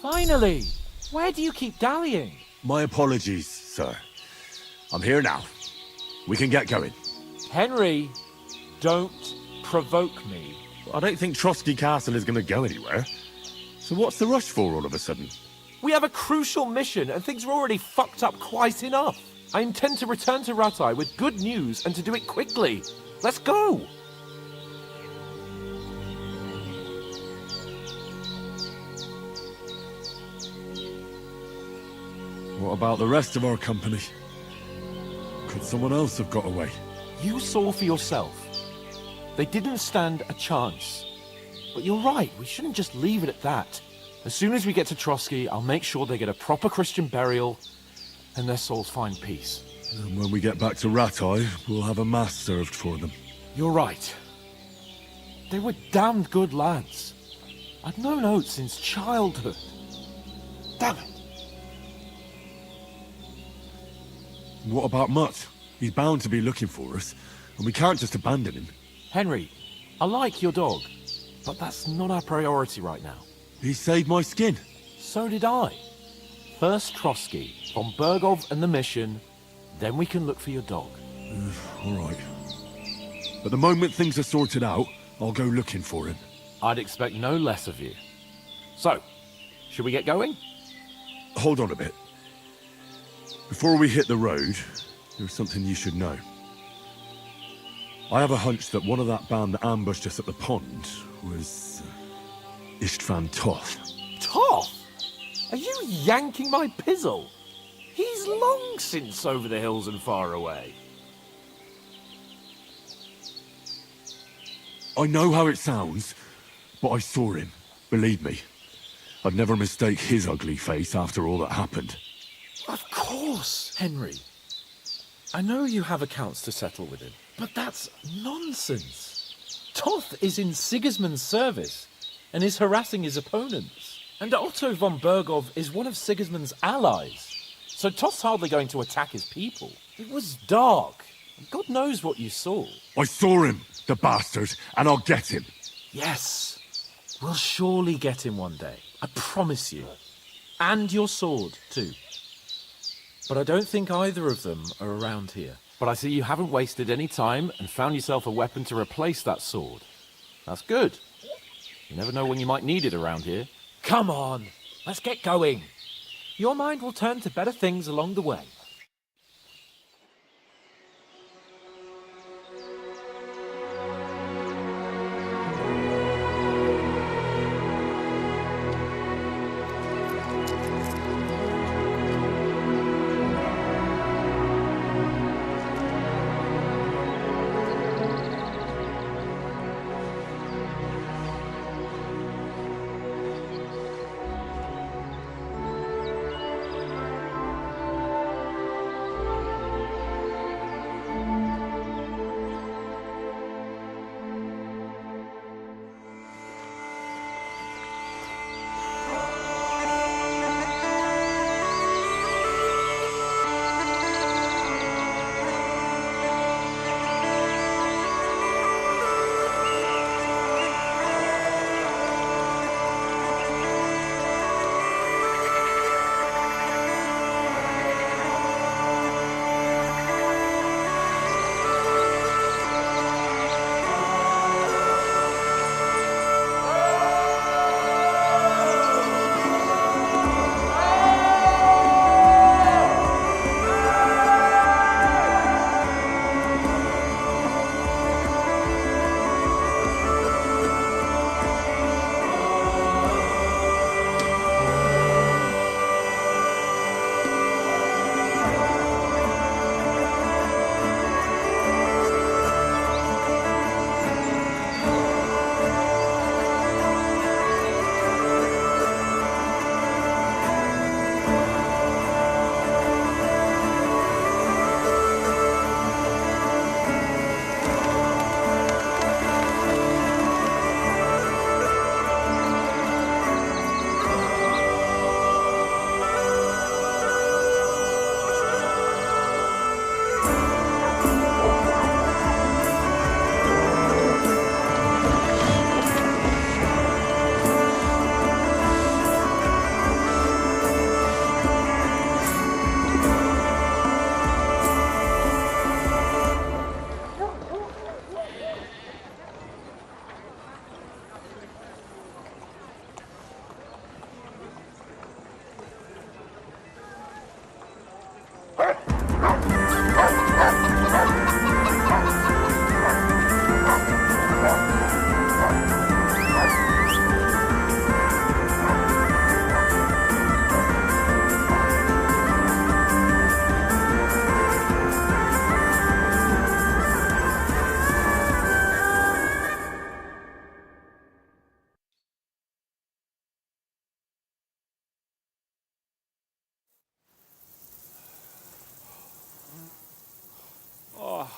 Finally! Where do you keep dallying? My apologies, sir. I'm here now. We can get going. Henry, don't provoke me. I don't think Trosky Castle is going to go anywhere. So what's the rush for all of a sudden? We have a crucial mission and things are already fucked up quite enough. I intend to return to Rattay with good news and to do it quickly. Let's go! What about the rest of our company? Could someone else have got away? You saw for yourself. They didn't stand a chance. But you're right, we shouldn't just leave it at that. As soon as we get to Trosky, I'll make sure they get a proper Christian burial and their souls find peace. And when we get back to Rattay, we'll have a mass served for them. You're right. They were damned good lads. I've known Oates since childhood. Damn it. What about Mutt? He's bound to be looking for us, and we can't just abandon him. Henry, I like your dog, but that's not our priority right now. He saved my skin. So did I. First Trosky, von Bergov and the mission, then we can look for your dog. All right. But the moment things are sorted out, I'll go looking for him. I'd expect no less of you. So, should we get going? Hold on a bit. Before we hit the road, there's something you should know. I have a hunch that one of that band that ambushed us at the pond was Istvan Toth. Toth? Are you yanking my pizzle? He's long since over the hills and far away. I know how it sounds, but I saw him. Believe me. I'd never mistake his ugly face after all that happened. Of course, Henry. I know you have accounts to settle with him, but that's nonsense. Toth is in Sigismund's service and is harassing his opponents. And Otto von Bergov is one of Sigismund's allies. So Toth's hardly going to attack his people. It was dark. God knows what you saw. I saw him, the bastard, and I'll get him. Yes. We'll surely get him one day. I promise you. And your sword, too. But I don't think either of them are around here. But I see you haven't wasted any time and found yourself a weapon to replace that sword. That's good. You never know when you might need it around here. Come on, let's get going. Your mind will turn to better things along the way.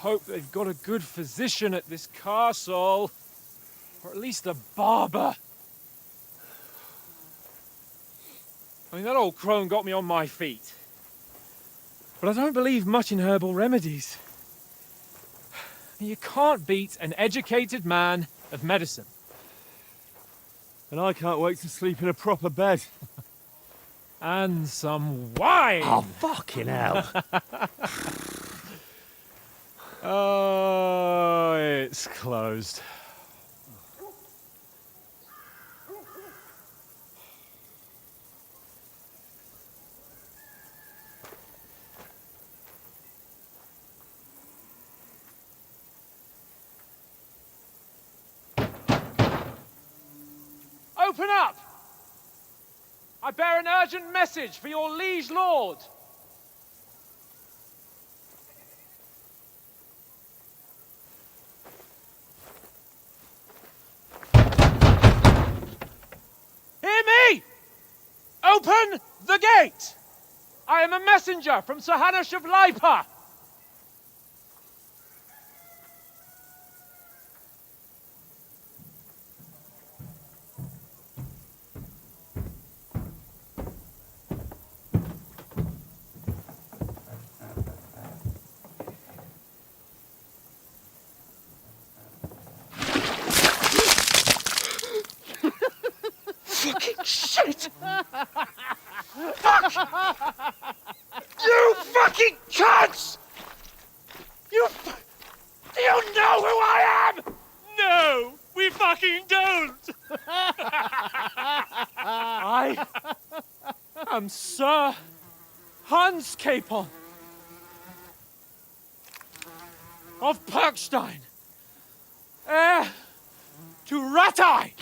hope they've got a good physician at this castle. Or at least a barber. I mean, that old crone got me on my feet. But I don't believe much in herbal remedies. You can't beat an educated man of medicine. And I can't wait to sleep in a proper bed. And some wine! Oh, fucking hell. Oh, it's closed. Open up! I bear an urgent message for your liege lord. Hear me! Open the gate! I am a messenger from Sir Hanush of Lipa. Fucking shit! Fuck! You fucking cunts! Do you know who I am? No, we fucking don't! I am Sir Hans Capon of Perkstein, heir to Ratai!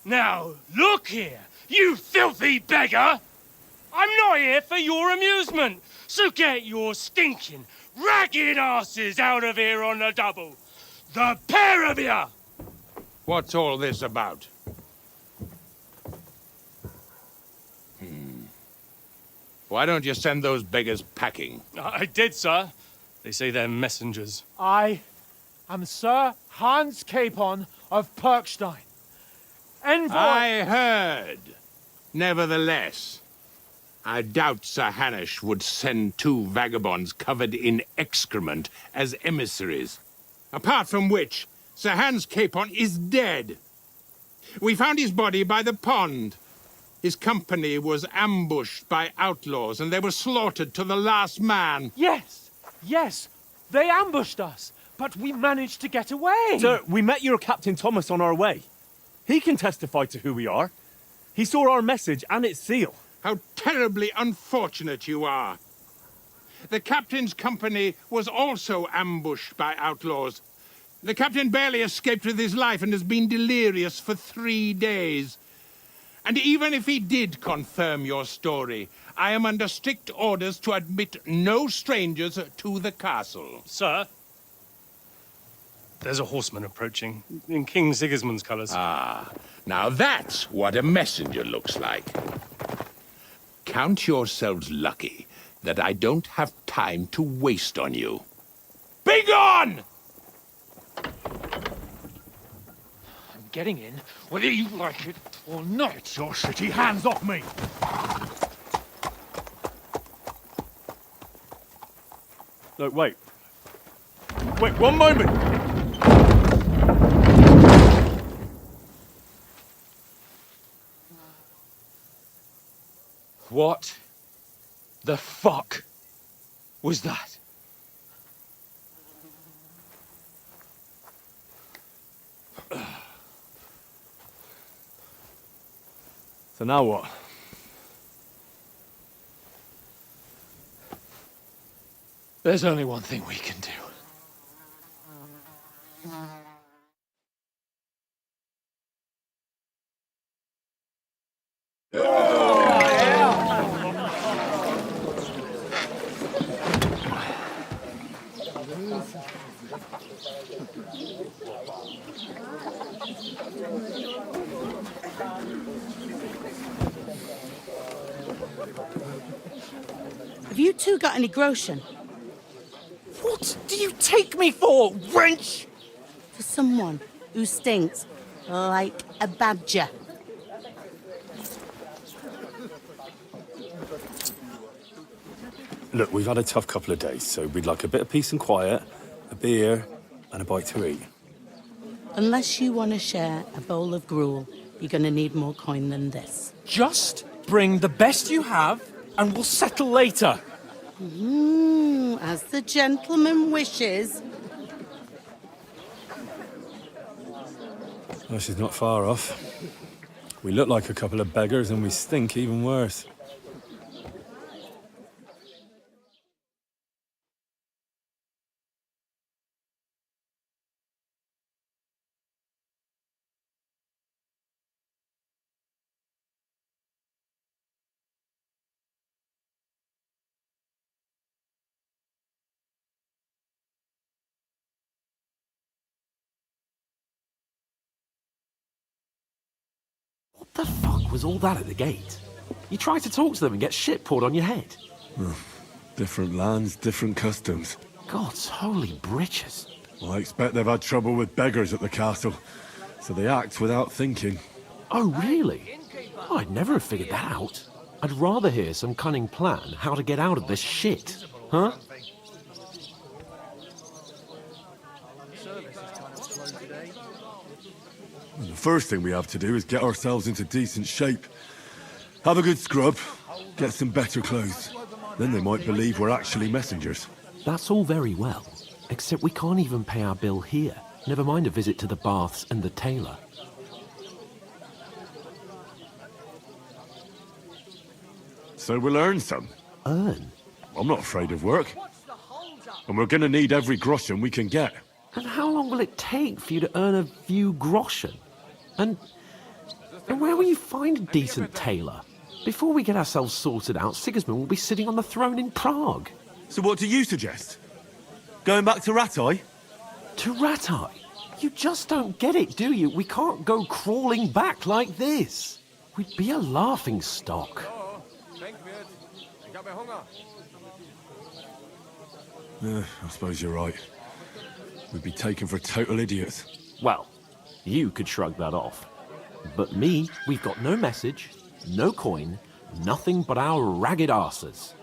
Now, look here, you filthy beggar! I'm not here for your amusement, so get your stinking, ragged asses out of here on the double. The pair of you! What's all this about? Why don't you send those beggars packing? I did, sir. They say they're messengers. I am Sir Hans Capon of Perkstein. Envoy... I heard. Nevertheless, I doubt Sir Hanush would send two vagabonds covered in excrement as emissaries. Apart from which, Sir Hans Capon is dead. We found his body by the pond. His company was ambushed by outlaws, and they were slaughtered to the last man. Yes, yes, they ambushed us, but we managed to get away. Sir, we met your Captain Thomas on our way. He can testify to who we are. He saw our message and its seal. How terribly unfortunate you are. The captain's company was also ambushed by outlaws. The captain barely escaped with his life and has been delirious for 3 days. And even if he did confirm your story, I am under strict orders to admit no strangers to the castle. Sir, there's a horseman approaching in King Sigismund's colours. Ah, now that's what a messenger looks like. Count yourselves lucky that I don't have time to waste on you. Be gone! I'm getting in, whether you like it or not. Get your shitty hands off me! No, wait. Wait, one moment! What the fuck was that? So now what? There's only one thing we can do. Have you two got any groschen? What do you take me for, wench? For someone who stinks like a badger. Look, we've had a tough couple of days, so we'd like a bit of peace and quiet, a beer, and a bite to eat. Unless you want to share a bowl of gruel, you're going to need more coin than this. Just bring the best you have, and we'll settle later. As the gentleman wishes. Well, she's not far off. We look like a couple of beggars, and we stink even worse. What the fuck was all that at the gate? You tried to talk to them and get shit poured on your head. Different lands, different customs. God's holy britches. I expect they've had trouble with beggars at the castle, so they act without thinking. Oh, really? Oh, I'd never have figured that out. I'd rather hear some cunning plan how to get out of this shit. Huh? The first thing we have to do is get ourselves into decent shape. Have a good scrub, get some better clothes. Then they might believe we're actually messengers. That's all very well, except we can't even pay our bill here. Never mind a visit to the baths and the tailor. So we'll earn some. Earn? I'm not afraid of work. And we're gonna need every groschen we can get. And how long will it take for you to earn a few groschen? And where will you find a decent tailor? Before we get ourselves sorted out, Sigismund will be sitting on the throne in Prague. So what do you suggest? Going back to Ratai? To Ratai? You just don't get it, do you? We can't go crawling back like this. We'd be a laughing stock. I suppose you're right. We'd be taken for total idiots. Well, you could shrug that off. But me, we've got no message, no coin, nothing but our ragged arses.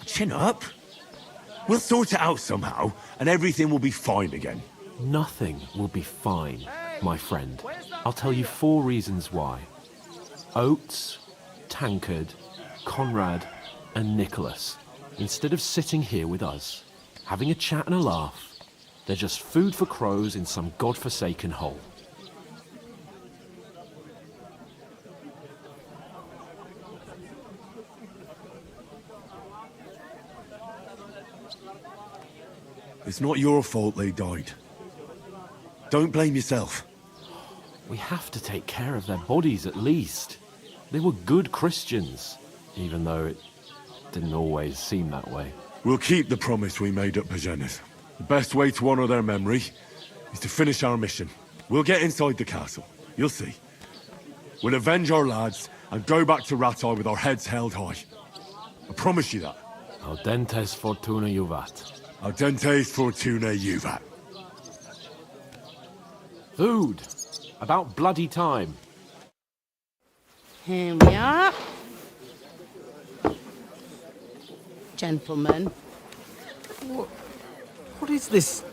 Chin up. We'll sort it out somehow, and everything will be fine again. Nothing will be fine, my friend. I'll tell you 4 reasons why. Oates, Tankard, Conrad, and Nicholas, instead of sitting here with us, having a chat and a laugh, they're just food for crows in some godforsaken hole. It's not your fault they died. Don't blame yourself. We have to take care of their bodies at least. They were good Christians, even though it didn't always seem that way. We'll keep the promise we made at Pagenes. The best way to honor their memory is to finish our mission. We'll get inside the castle. You'll see. We'll avenge our lads and go back to Ratai with our heads held high. I promise you that. Audentes fortuna juvat. Audentes fortuna juvat. Food. About bloody time. Here we are. Gentlemen. What is this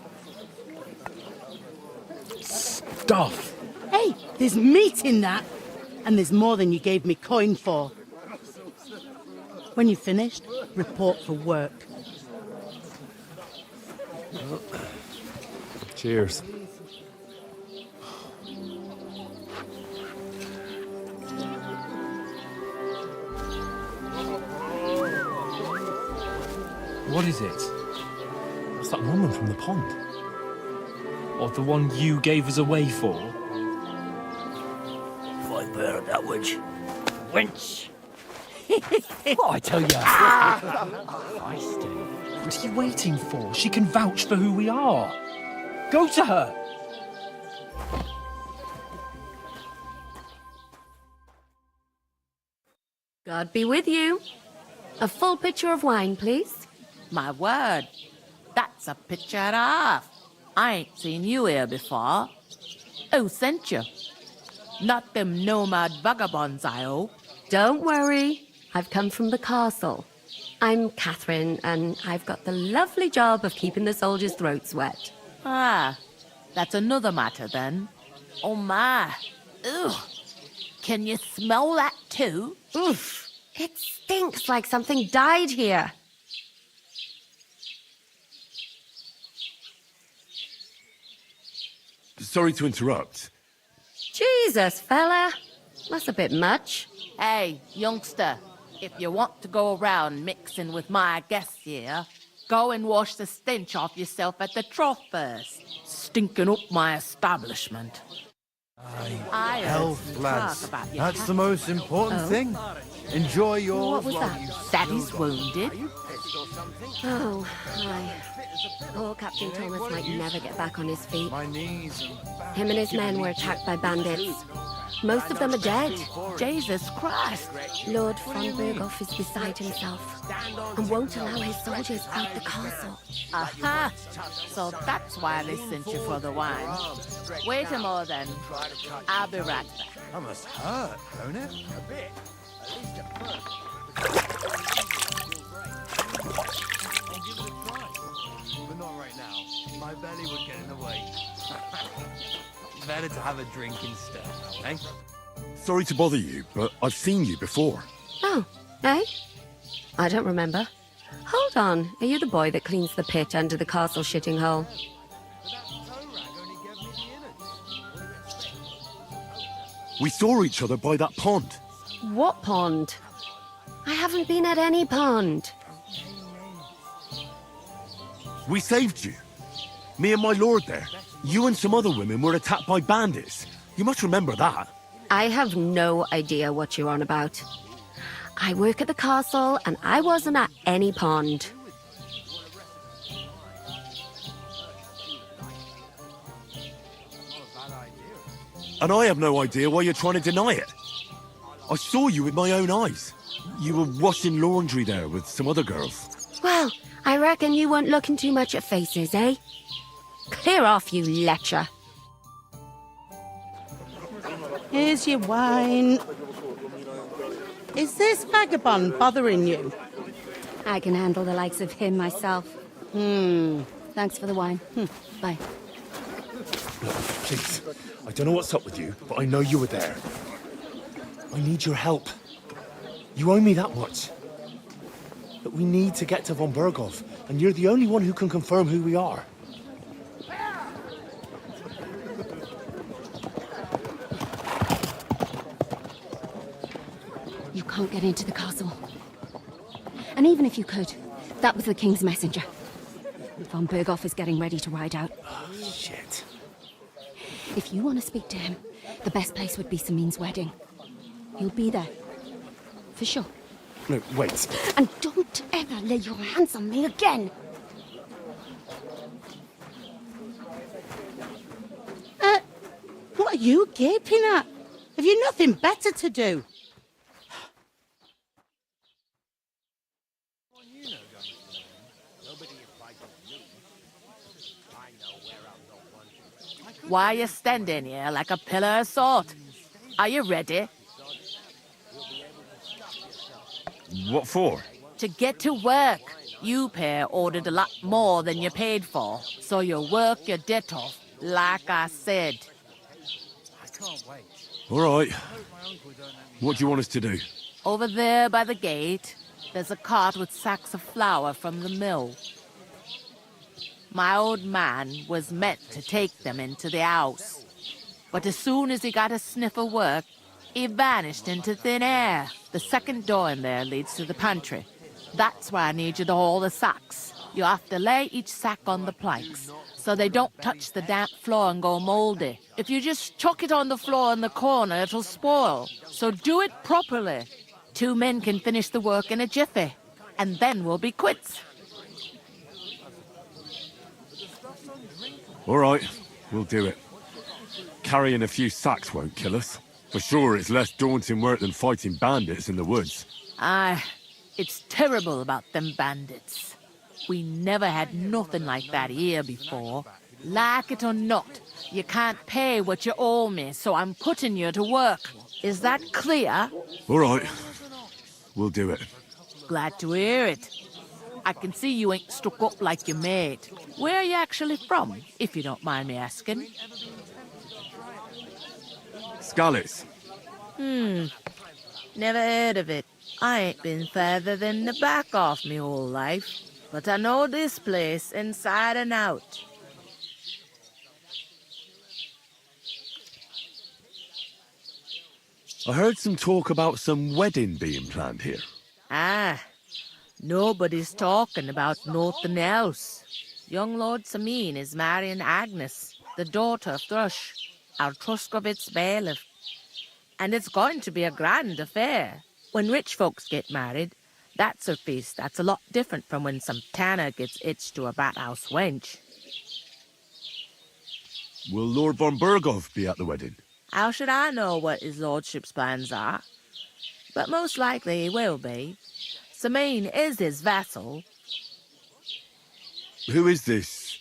stuff? Hey, there's meat in that. And there's more than you gave me coin for. When you're finished, report for work. Cheers. What is it? It's that woman from the pond. Or the one you gave us away for? If I bear that wench. Wench! What I tell you? Feisty. What are you waiting for? She can vouch for who we are. Go to her. God be with you. A full pitcher of wine, please. My word, that's a picture and a half. I ain't seen you here before. Who sent you? Not them nomad vagabonds, I hope. Don't worry. I've come from the castle. I'm Catherine, and I've got the lovely job of keeping the soldiers' throats wet. Ah, that's another matter then. Oh my. Ugh. Can you smell that too? Oof. It stinks like something died here. Sorry to interrupt. Jesus, fella. That's a bit much. Hey, youngster. If you want to go around mixing with my guests here, go and wash the stench off yourself at the trough first. Stinking up my establishment. I Health, lads. about your That's cat. the most important thing. Enjoy yours. What was while that? you Daddy's wounded. Oh, hi. Poor Captain Thomas might never get back on his feet. My knees. Him and his men were attacked by bandits. Most of them are dead. Jesus Christ. Lord von Berghoff is beside himself and won't allow his soldiers out the castle. Aha! So that's why they sent you for the wine. Wait a moment then. I'll be right back. That must hurt, don't it? A bit. But not right now. My belly would get in the way. Better to have a drink instead, eh? Sorry to bother you, but I've seen you before. Oh, eh? I don't remember. Hold on, are you the boy that cleans the pit under the castle shitting hole? We saw each other by that pond. What pond? I haven't been at any pond. We saved you. Me and my lord there. You and some other women were attacked by bandits. You must remember that. I have no idea what you're on about. I work at the castle and I wasn't at any pond. And I have no idea why you're trying to deny it. I saw you with my own eyes. You were washing laundry there with some other girls. Well, I reckon you weren't looking too much at faces, eh? Clear off, you lecher. Here's your wine. Is this vagabond bothering you? I can handle the likes of him myself. Thanks for the wine. Bye. Look, please. I don't know what's up with you, but I know you were there. I need your help. You owe me that much. But we need to get to von Berghoff, and you're the only one who can confirm who we are. You can't get into the castle. And even if you could, that was the king's messenger. Von Berghoff is getting ready to ride out. Oh, shit. If you want to speak to him, the best place would be Samin's wedding. He'll be there. For sure. No, wait. And don't ever lay your hands on me again! What are you gaping at? Have you nothing better to do? Why are you standing here like a pillar of salt? Are you ready? What for? To get to work. You pair ordered a lot more than you paid for, so you'll work your debt off, like I said. All right. What do you want us to do? Over there by the gate, there's a cart with sacks of flour from the mill. My old man was meant to take them into the house. But as soon as he got a sniff of work, he vanished into thin air. The second door in there leads to the pantry. That's where I need you to haul the sacks. You have to lay each sack on the planks, so they don't touch the damp floor and go mouldy. If you just chuck it on the floor in the corner, it'll spoil. So do it properly. 2 men can finish the work in a jiffy, and then we'll be quits. All right, we'll do it. Carrying a few sacks won't kill us. For sure, it's less daunting work than fighting bandits in the woods. Aye, It's terrible about them bandits. We never had nothing like that here before. Like it or not, you can't pay what you owe me, so I'm putting you to work. Is that clear? All right. We'll do it. Glad to hear it. I can see you ain't stuck up like your mate. Where are you actually from, if you don't mind me asking? Scallis. Never heard of it. I ain't been further than the back off me whole life, but I know this place inside and out. I heard some talk about some wedding being planned here. Ah, nobody's talking about nothing else. Young Lord Samin is marrying Agnes, the daughter of Thrush, our Truscovitz bailiff. And it's going to be a grand affair. When rich folks get married, that's a feast that's a lot different from when some tanner gets hitched to a bat-house wench. Will Lord von Burgov be at the wedding? How should I know what his lordship's plans are? But most likely he will be. Samin is his vassal. Who is this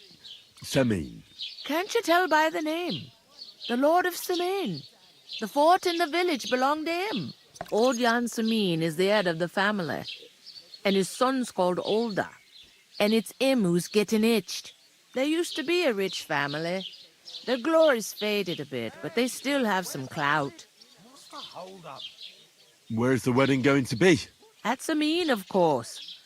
Samin? Can't you tell by the name? The Lord of Samin. The fort in the village belonged to him. Old Jan Samin is the head of the family, and his son's called Olda, and it's him who's getting hitched. There used to be a rich family. Their glory's faded a bit, but they still have some clout. Where's the wedding going to be? At Samin, of course.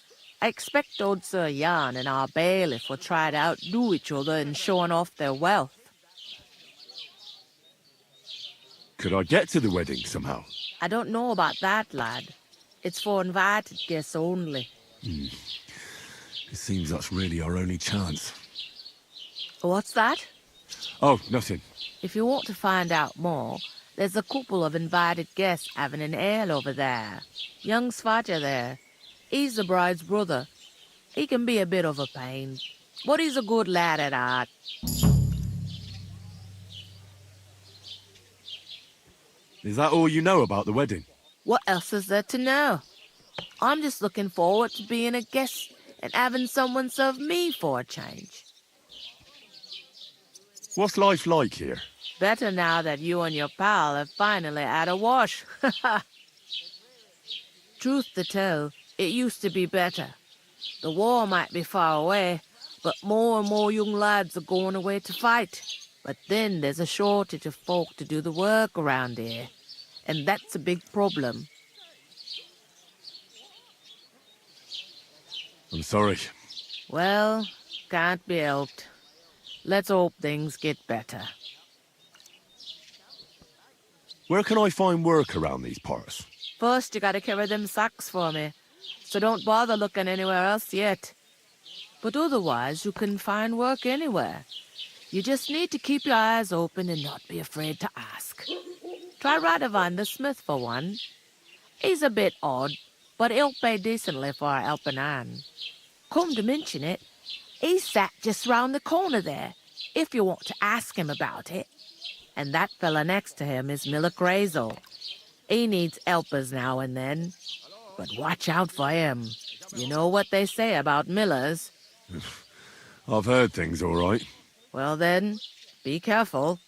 I expect old Sir Jan and our bailiff will try to outdo each other in showing off their wealth. Could I get to the wedding somehow? I don't know about that, lad. It's for invited guests only. It seems that's really our only chance. What's that? Oh, nothing. If you want to find out more, there's a couple of invited guests having an ale over there. Young Svaja there. He's the bride's brother. He can be a bit of a pain, but he's a good lad at heart. Is that all you know about the wedding? What else is there to know? I'm just looking forward to being a guest and having someone serve me for a change. What's life like here? Better now that you and your pal have finally had a wash. Truth to tell, it used to be better. The war might be far away, but more and more young lads are going away to fight. But then there's a shortage of folk to do the work around here, and that's a big problem. I'm sorry. Well, can't be helped. Let's hope things get better. Where can I find work around these parts? First, you gotta carry them sacks for me, so don't bother looking anywhere else yet. But otherwise, you can find work anywhere. You just need to keep your eyes open and not be afraid to ask. Try Radovan the smith for one. He's a bit odd, but he'll pay decently for a helping hand. Come to mention it, he's sat just round the corner there, if you want to ask him about it. And that fella next to him is Miller Crazel. He needs helpers now and then, but watch out for him. You know what they say about Millers. I've heard things, all right. Well then, be careful.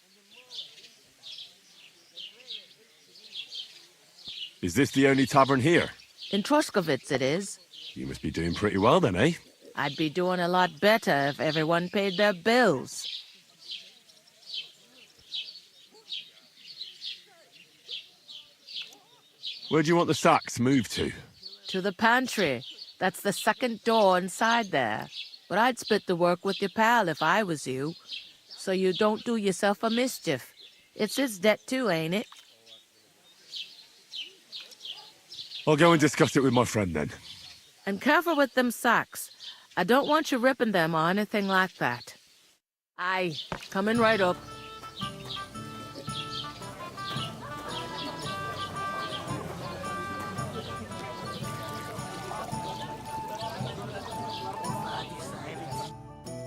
Is this the only tavern here? In Truscovitz it is. You must be doing pretty well then, eh? I'd be doing a lot better if everyone paid their bills. Where do you want the sacks moved to? To the pantry. That's the second door inside there. But I'd split the work with your pal if I was you, so you don't do yourself a mischief. It's his debt too, ain't it? I'll go and discuss it with my friend then. And careful with them sacks. I don't want you ripping them or anything like that. Aye, coming right up.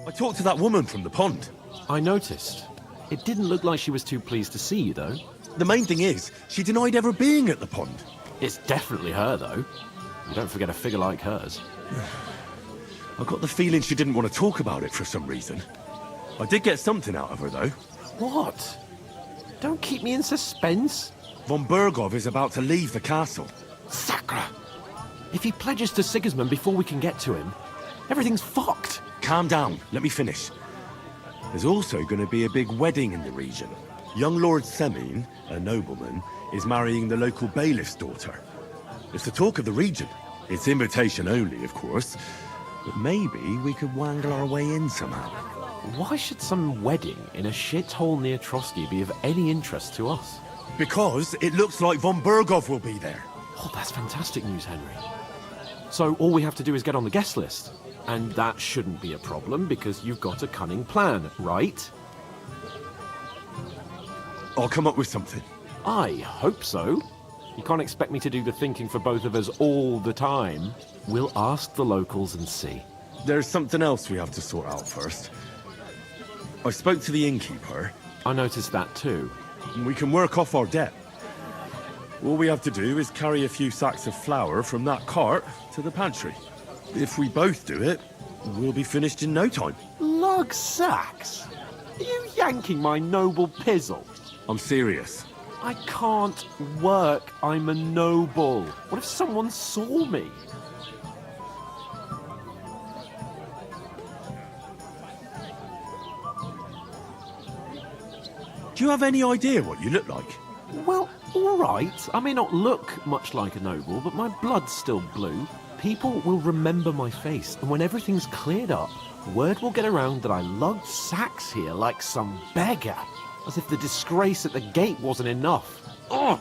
I talked to that woman from the pond. I noticed. It didn't look like she was too pleased to see you, though. The main thing is, she denied ever being at the pond. It's definitely her, though. You don't forget a figure like hers. I got the feeling she didn't want to talk about it for some reason. I did get something out of her, though. What? Don't keep me in suspense. Von Bergov is about to leave the castle. Sacre! If he pledges to Sigismund before we can get to him, everything's fucked. Calm down, let me finish. There's also going to be a big wedding in the region. Young Lord Semin, a nobleman, is marrying the local bailiff's daughter. It's the talk of the region. It's invitation only, of course. But maybe we could wangle our way in somehow. Why should some wedding in a shithole near Trotsky be of any interest to us? Because it looks like Von Bergov will be there. Oh, that's fantastic news, Henry. So all we have to do is get on the guest list. And that shouldn't be a problem because you've got a cunning plan, right? I'll come up with something. I hope so. You can't expect me to do the thinking for both of us all the time. We'll ask the locals and see. There's something else we have to sort out first. I spoke to the innkeeper. I noticed that too. We can work off our debt. All we have to do is carry a few sacks of flour from that cart to the pantry. If we both do it, we'll be finished in no time. Lug sacks? Are you yanking my noble pizzle? I'm serious. I can't work. I'm a noble. What if someone saw me? Do you have any idea what you look like? Well, all right. I may not look much like a noble, but my blood's still blue. People will remember my face, and when everything's cleared up, word will get around that I lugged sacks here like some beggar. As if the disgrace at the gate wasn't enough. Ugh!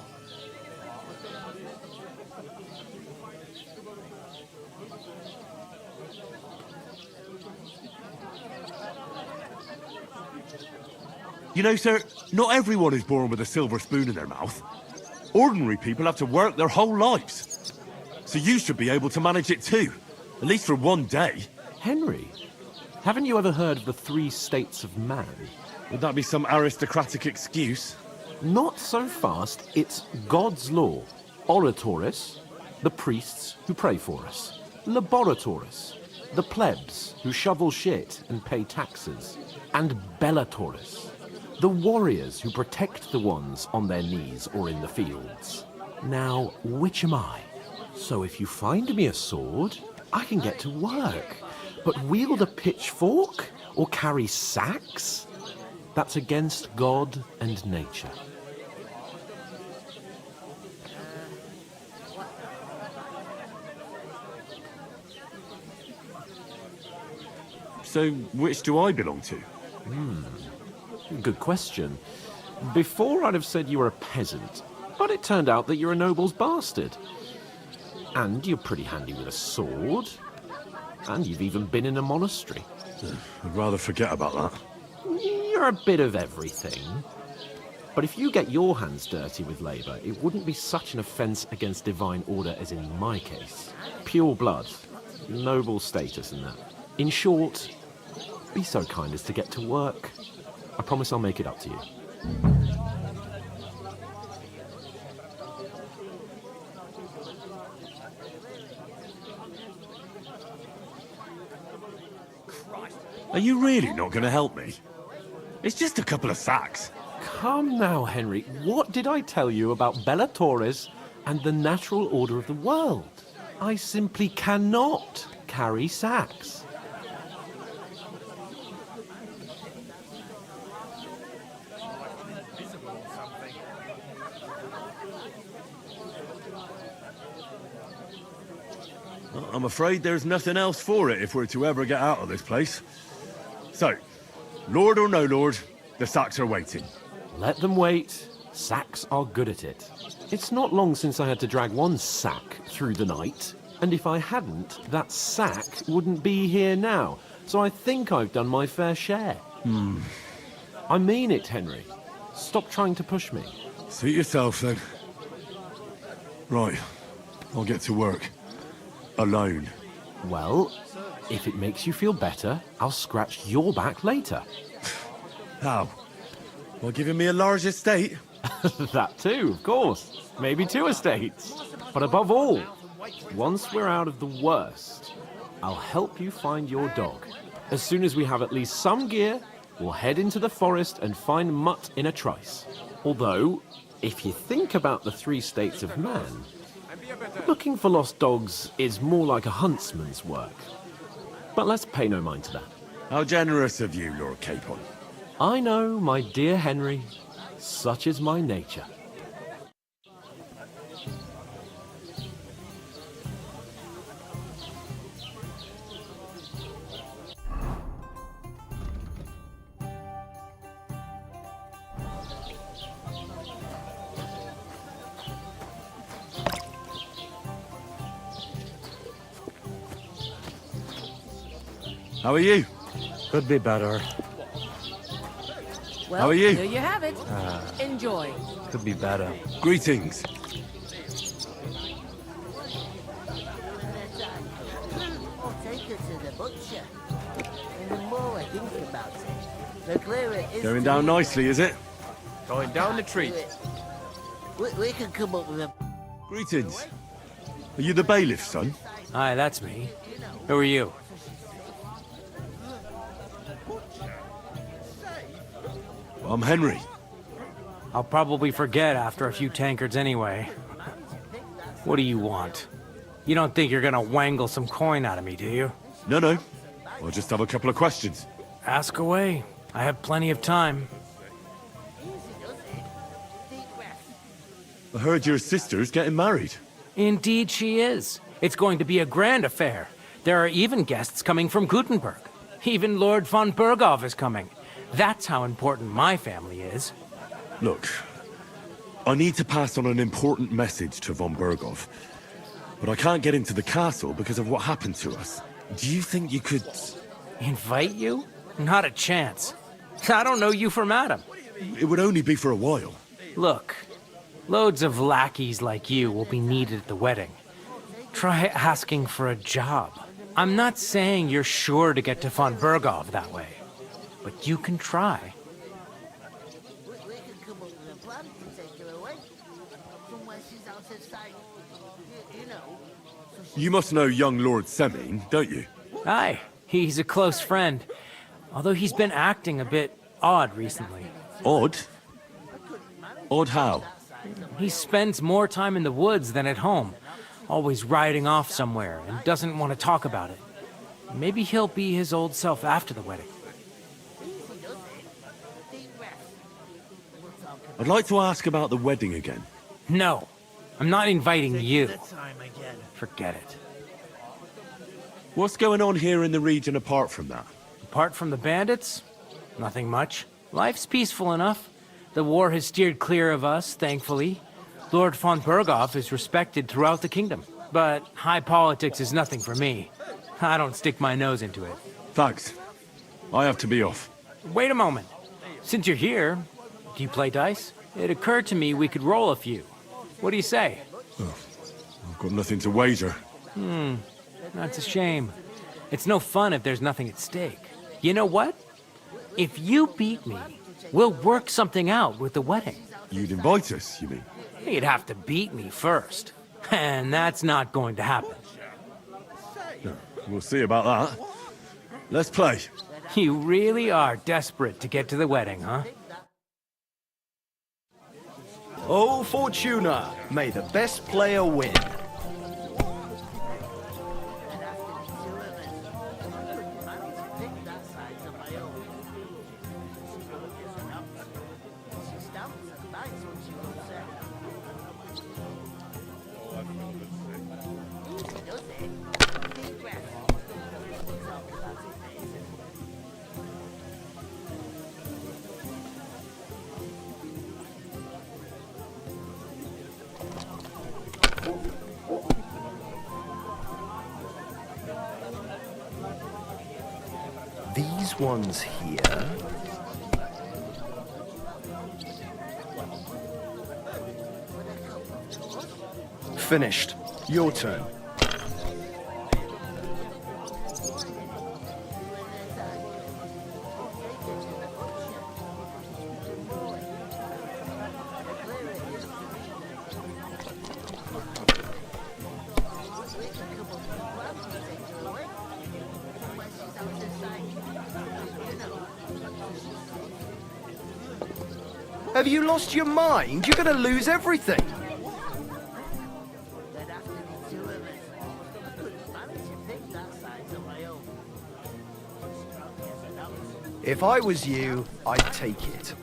You know, sir, not everyone is born with a silver spoon in their mouth. Ordinary people have to work their whole lives. So you should be able to manage it too. At least for one day. Henry, haven't you ever heard of the 3 states of man? Would that be some aristocratic excuse? Not so fast. It's God's law. Oratoris, the priests who pray for us. Laboratoris, the plebs who shovel shit and pay taxes. And Bellatoris, the warriors who protect the ones on their knees or in the fields. Now, which am I? So if you find me a sword, I can get to work. But wield a pitchfork or carry sacks? That's against God and nature. So, which do I belong to? Good question. Before I'd have said you were a peasant, but it turned out that you're a noble's bastard. And you're pretty handy with a sword. And you've even been in a monastery. I'd rather forget about that. You're a bit of everything. But if you get your hands dirty with labour, it wouldn't be such an offence against divine order as in my case. Pure blood, noble status and that. In short, be so kind as to get to work. I promise I'll make it up to you. Are you really not going to help me? It's just a couple of sacks. Come now, Henry. What did I tell you about Bellatoris and the natural order of the world? I simply cannot carry sacks. I'm afraid there's nothing else for it if we're to ever get out of this place. So, Lord or no Lord, the sacks are waiting. Let them wait. Sacks are good at it. It's not long since I had to drag one sack through the night, and if I hadn't, that sack wouldn't be here now. So I think I've done my fair share. I mean it, Henry. Stop trying to push me. Suit yourself, then. Right, I'll get to work. Alone. Well, if it makes you feel better, I'll scratch your back later. How? By giving me a large estate? That too, of course. Maybe 2 estates. But above all, Once we're out of the worst, I'll help you find your dog. As soon as we have at least some gear, we'll head into the forest and find Mutt in a trice. Although, if you think about the 3 states of man, looking for lost dogs is more like a huntsman's work. But let's pay no mind to that. How generous of you, Lord Capon. I know, my dear Henry, such is my nature. How are you? Could be better. Well, How are you? There you have it. Enjoy. Could be better. Greetings. I'll take her to the butcher. And the more I think about it, the clearer it is. Going down nicely, is it? Going down the tree. We can come up with a. Greetings. Are you the bailiff, son? Aye, that's me. Who are you? I'm Henry. I'll probably forget after a few tankards anyway. What do you want? You don't think you're gonna wangle some coin out of me, do you? No. I just have a couple of questions. Ask away. I have plenty of time. I heard your sister's getting married. Indeed she is. It's going to be a grand affair. There are even guests coming from Gutenberg. Even Lord von Berghoff is coming. That's how important my family is. Look, I need to pass on an important message to von Berghoff, but I can't get into the castle because of what happened to us. Do you think you could... Invite you? Not a chance. I don't know you from Adam. It would only be for a while. Look, loads of lackeys like you will be needed at the wedding. Try asking for a job. I'm not saying you're sure to get to von Berghoff that way, but you can try. We can come up with a plan to take her away. Somewhere she's out of sight. You know. You must know young Lord Semine, don't you? Aye, he's a close friend. Although he's been acting a bit odd recently. Odd? Odd how? He spends more time in the woods than at home. Always riding off somewhere and doesn't want to talk about it. Maybe he'll be his old self after the wedding. I'd like to ask about the wedding again. No, I'm not inviting you. Forget it. What's going on here in the region apart from that? Apart from the bandits? Nothing much. Life's peaceful enough. The war has steered clear of us, thankfully. Lord von Berghoff is respected throughout the kingdom. But high politics is nothing for me. I don't stick my nose into it. Thanks. I have to be off. Wait a moment. Since you're here, do you play dice? It occurred to me we could roll a few. What do you say? Oh, I've got nothing to wager. That's a shame. It's no fun if there's nothing at stake. You know what? If you beat me, we'll work something out with the wedding. You'd invite us, you mean? You'd have to beat me first. And that's not going to happen. No, we'll see about that. Let's play. You really are desperate to get to the wedding, huh? Oh, Fortuna, may the best player win. These ones here. Finished. Your turn. Have you lost your mind? You're gonna lose everything. There'd have to be two of us. I couldn't manage to pick that size on my own. Strong as an ox. If I was you, I'd take it.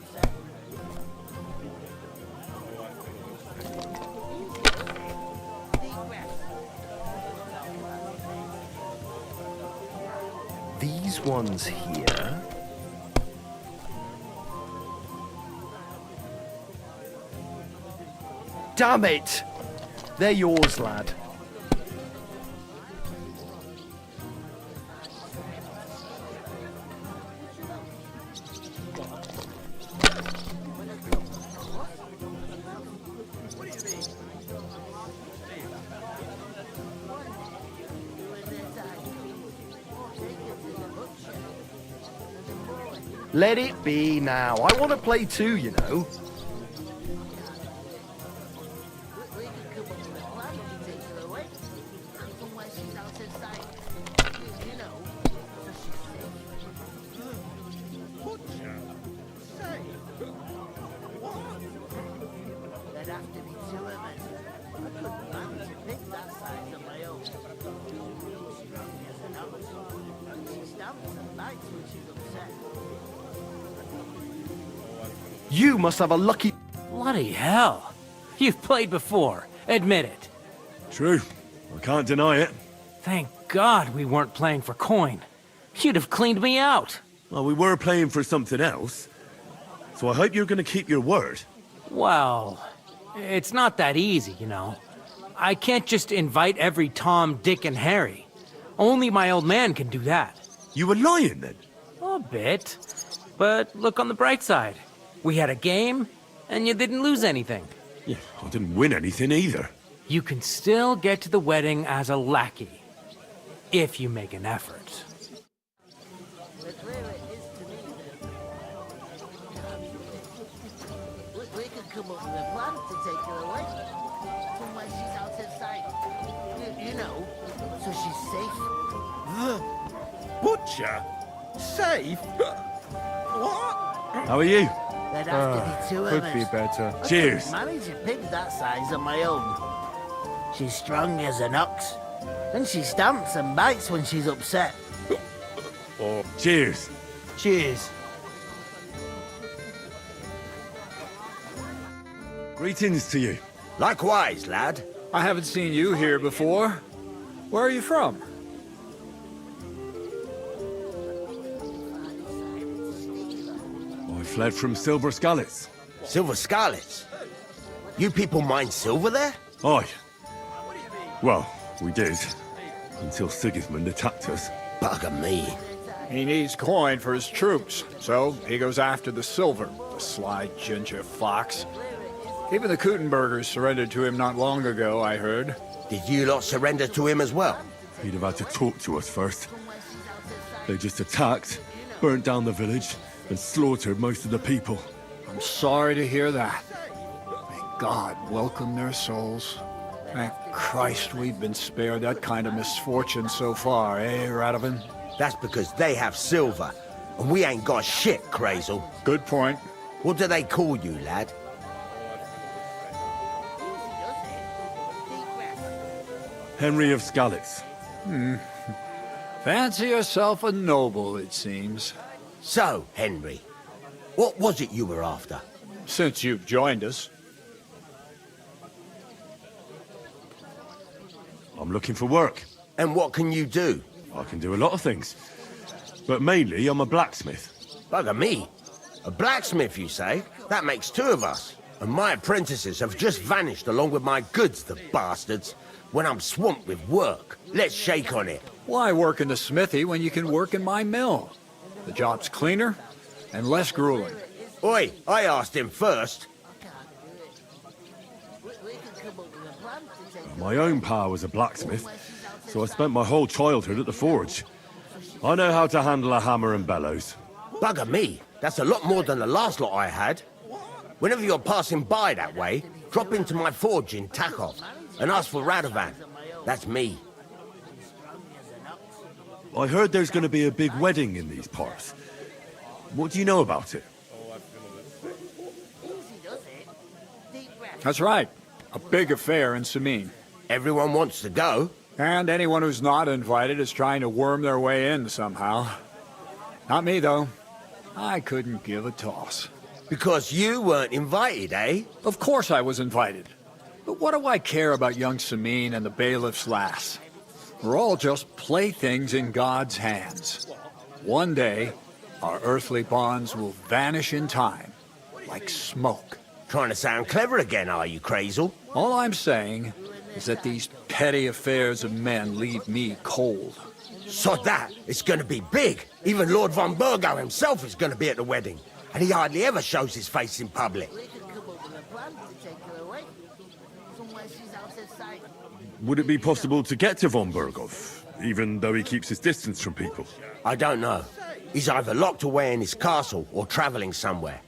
These ones here. Damn it! They're yours, lad. Let it be now. I want to play too, you know. We can come up with a plan to take her away. From where she's out of sight. You know, so she's safe. There'd have to be two of us. I couldn't manage to pick that size on my own. Strong as an ox. She stamps and bites when she's upset. You must have a lucky... Bloody hell. You've played before. Admit it. True. I can't deny it. Thank God we weren't playing for coin. You'd have cleaned me out. Well, we were playing for something else. So I hope you're going to keep your word. Well, it's not that easy, you know. I can't just invite every Tom, Dick, and Harry. Only my old man can do that. You were lying, then? A bit. But look on the bright side. We had a game, and you didn't lose anything. Yeah, I didn't win anything either. You can still get to the wedding as a lackey. If you make an effort. The clearer it is to me, we could come up with a plan to take her away. From where she's out of sight. You know, so she's safe. Butcher? Safe? What? How are you? There'd have to be two of us. Could be better. I Cheers. couldn't manage to pick that size on my own. She's strong as an ox. And she stamps and bites when she's upset. Oh. Cheers. Cheers. Greetings to you. Likewise, lad. I haven't seen you here before. Where are you from? I fled from Silver Scarlets. Silver Scarlets? You people mine silver there? Aye. Well, we did. Until Sigismund attacked us. Bugger me. He needs coin for his troops, so he goes after the silver, the sly ginger fox. Even the Kuttenbergers surrendered to him not long ago, I heard. Did you lot surrender to him as well? He'd have had to talk to us first. They just attacked, burnt down the village, and slaughtered most of the people. I'm sorry to hear that. May God welcome their souls. Thank Christ we've been spared that kind of misfortune so far, eh, Radovan? That's because they have silver, and we ain't got shit, Crazel. Good point. What do they call you, lad? Henry of Skalitz. Fancy yourself a noble, it seems. So, Henry, what was it you were after? Since you've joined us. I'm looking for work. And what can you do? I can do a lot of things. But mainly, I'm a blacksmith. Bugger me. A blacksmith, you say? That makes two of us. And my apprentices have just vanished along with my goods, the bastards. When I'm swamped with work. Let's shake on it. Why work in the smithy when you can work in my mill? The job's cleaner and less grueling. Oi, I asked him first. My own pa was a blacksmith, so I spent my whole childhood at the forge. I know how to handle a hammer and bellows. Bugger me. That's a lot more than the last lot I had. Whenever you're passing by that way, drop into my forge in Takov and ask for Radovan. That's me. I heard there's going to be a big wedding in these parts. What do you know about it? That's right. A big affair in Samine. Everyone wants to go. And anyone who's not invited is trying to worm their way in somehow. Not me, though. I couldn't give a toss. Because you weren't invited, eh? Of course I was invited. But what do I care about young Samine and the bailiff's lass? We're all just playthings in God's hands. One day, our earthly bonds will vanish in time, like smoke. Trying to sound clever again, are you, Crazel? All I'm saying is that these petty affairs of men leave me cold. Sod that, it's going to be big. Even Lord von Burgo himself is going to be at the wedding. And he hardly ever shows his face in public. Would it be possible to get to von Burgov, even though he keeps his distance from people? I don't know. He's either locked away in his castle or traveling somewhere.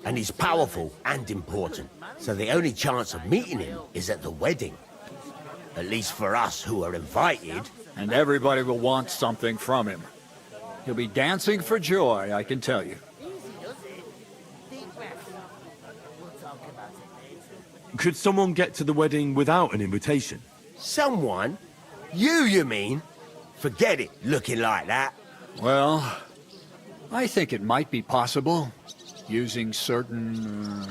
And he's powerful and important. So the only chance of meeting him is at the wedding. At least for us who are invited. And everybody will want something from him. He'll be dancing for joy, I can tell you. Could someone get to the wedding without an invitation? Someone? You mean? Forget it, looking like that. Well, I think it might be possible, using certain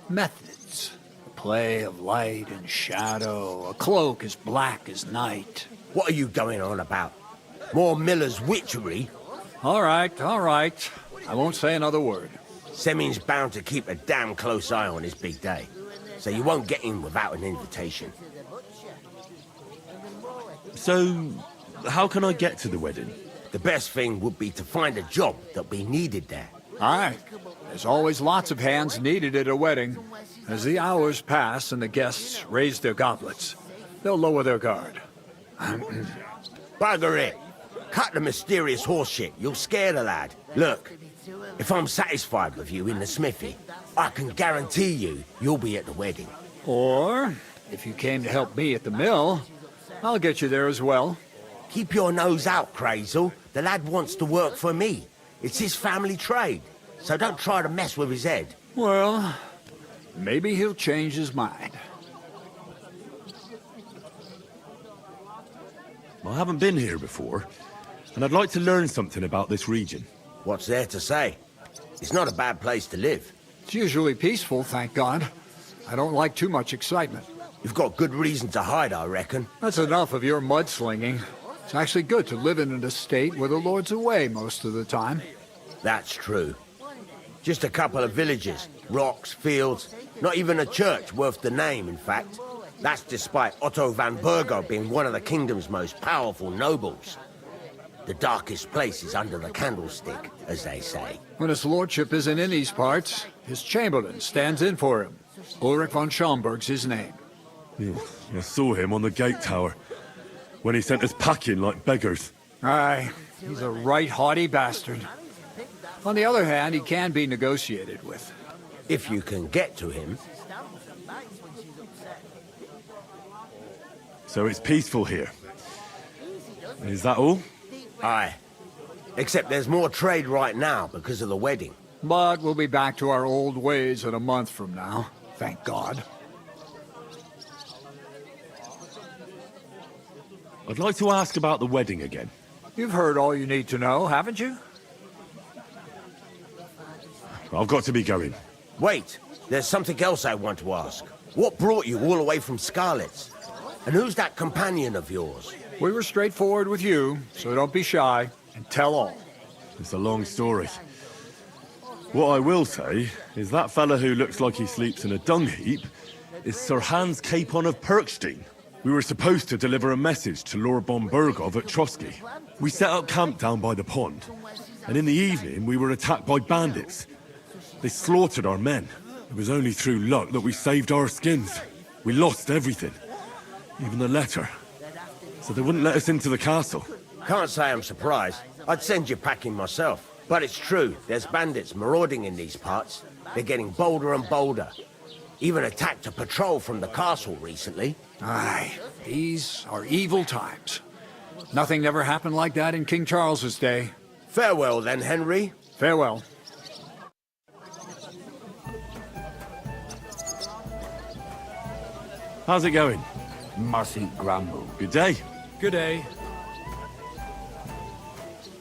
methods. A play of light and shadow, a cloak as black as night. What are you going on about? More Miller's witchery? All right. I won't say another word. Semin's bound to keep a damn close eye on his big day. So you won't get in without an invitation. So, how can I get to the wedding? The best thing would be to find a job that we needed there. Aye. There's always lots of hands needed at a wedding. As the hours pass and the guests raise their goblets, they'll lower their guard. Bugger it. Cut the mysterious horse shit. You'll scare the lad. Look, if I'm satisfied with you in the smithy, I can guarantee you'll be at the wedding. Or, if you came to help me at the mill, I'll get you there as well. Keep your nose out, Crazel. The lad wants to work for me. It's his family trade, so don't try to mess with his head. Well, maybe he'll change his mind. I haven't been here before, and I'd like to learn something about this region. What's there to say? It's not a bad place to live. It's usually peaceful, thank God. I don't like too much excitement. You've got good reason to hide, I reckon. That's enough of your mudslinging. It's actually good to live in an estate where the Lord's away most of the time. That's true. Just a couple of villages, rocks, fields, not even a church worth the name, in fact. That's despite Otto van Burgo being one of the kingdom's most powerful nobles. The darkest place is under the candlestick, as they say. When his lordship isn't in these parts, his chamberlain stands in for him. Ulrich von Schomberg's his name. Yeah, I saw him on the gate tower, when he sent us packing like beggars. Aye, he's a right haughty bastard. On the other hand, he can be negotiated with. If you can get to him. So it's peaceful here. Is that all? Aye. Except there's more trade right now because of the wedding. But we'll be back to our old ways in a month from now. Thank God. I'd like to ask about the wedding again. You've heard all you need to know, haven't you? I've got to be going. Wait, there's something else I want to ask. What brought you all the way from Scarlet's? And who's that companion of yours? We were straightforward with you, so don't be shy, and tell all. It's a long story. What I will say is that fella who looks like he sleeps in a dung heap is Sir Hans Capon of Perkstein. We were supposed to deliver a message to Lord von Burgov at Trotsky. We set up camp down by the pond, and in the evening we were attacked by bandits. They slaughtered our men. It was only through luck that we saved our skins. We lost everything, even the letter. So they wouldn't let us into the castle. Can't say I'm surprised. I'd send you packing myself. But it's true, there's bandits marauding in these parts. They're getting bolder and bolder. Even attacked a patrol from the castle recently. Aye, these are evil times. Nothing never happened like that in King Charles's day. Farewell then, Henry. Farewell. How's it going? Mustn't grumble. Good day. Good day.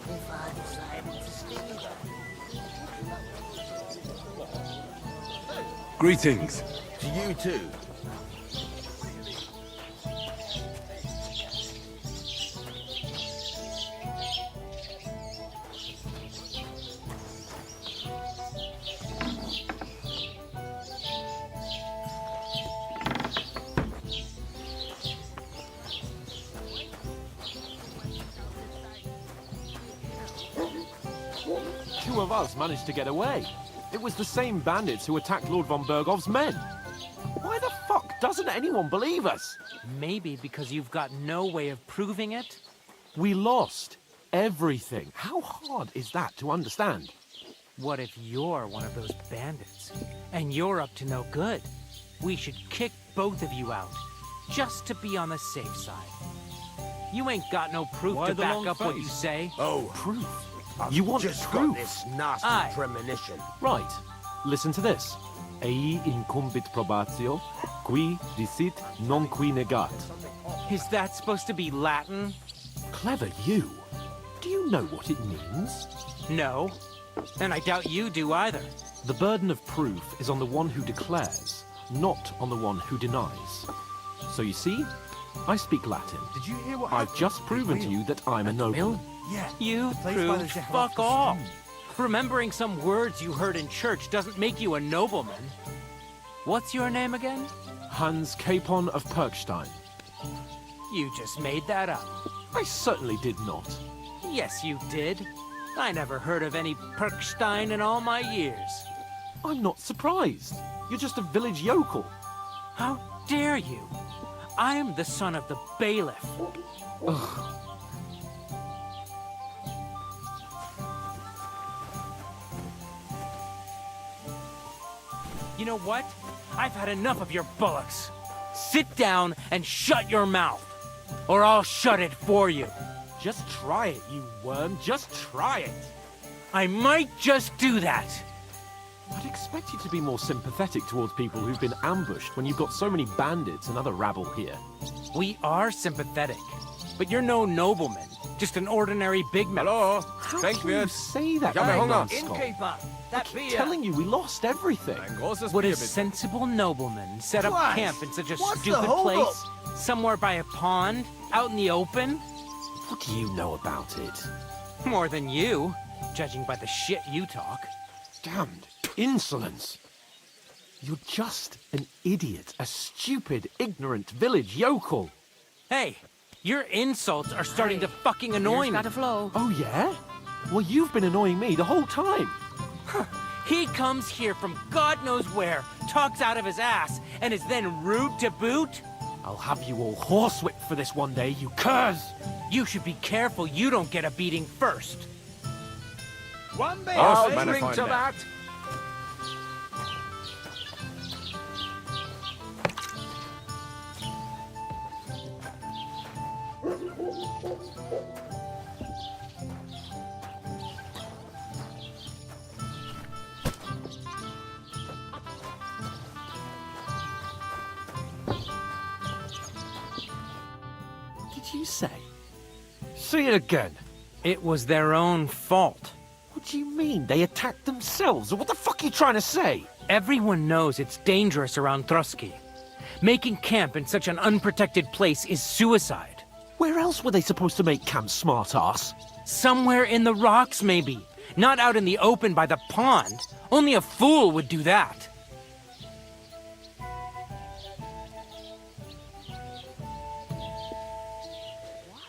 If I decided to stay there. Greetings. To you too. Two of us managed to get away. It was the same bandits who attacked Lord von Bergov's men. Why the fuck doesn't anyone believe us? Maybe because you've got no way of proving it? We lost everything. How hard is that to understand? What if you're one of those bandits, and you're up to no good? We should kick both of you out, just to be on the safe side. You ain't got no proof Why to the back long up what you face? say. Oh, Proof? I've You want just proof? got this nasty Aye. premonition. Right. Listen to this. Ei incumbit probatio, qui dicit non qui negat. Is that supposed to be Latin? Clever you. Do you know what it means? No. And I doubt you do either. The burden of proof is on the one who declares, not on the one who denies. So you see, I speak Latin. Did you hear what I've just proven to you that I'm a nobleman. Yeah. You Placed by the proved Zehar fuck the off. stone. Remembering some words you heard in church doesn't make you a nobleman. What's your name again? Hans Capon of Perkstein. You just made that up. I certainly did not. Yes, you did. I never heard of any Perkstein in all my years. I'm not surprised. You're just a village yokel. How dare you? I am the son of the bailiff. Ugh. You know what? I've had enough of your bullocks. Sit down and shut your mouth, or I'll shut it for you. Just try it, you worm. Just try it. I might just do that. I'd expect you to be more sympathetic towards people who've been ambushed when you've got so many bandits and other rabble here. We are sympathetic, but you're no nobleman, just an ordinary big man. How can you say that? Hey, numbskull? innkeeper, I keep telling you, we lost everything. Would a sensible nobleman set up Christ, camp in such a what's the stupid hold-up? place? Somewhere by a pond? Out in the open? What do you know about it? More than you, judging by the shit you talk. Damned insolence. You're just an idiot, a stupid, ignorant village yokel. Hey, your insults are starting to fucking annoy me. Gotta flow. Oh, yeah? Well, you've been annoying me the whole time. He comes here from God knows where, talks out of his ass, and is then rude to boot? I'll have you all horsewhipped for this one day, you curs! You should be careful you don't get a beating first. One bit. I'll drink to that. Did you say? Say it again. It was their own fault. What do you mean? They attacked themselves? What the fuck are you trying to say? Everyone knows it's dangerous around Trotsky. Making camp in such an unprotected place is suicide. Where else were they supposed to make camp, smart-ass? Somewhere in the rocks, maybe. Not out in the open by the pond. Only a fool would do that.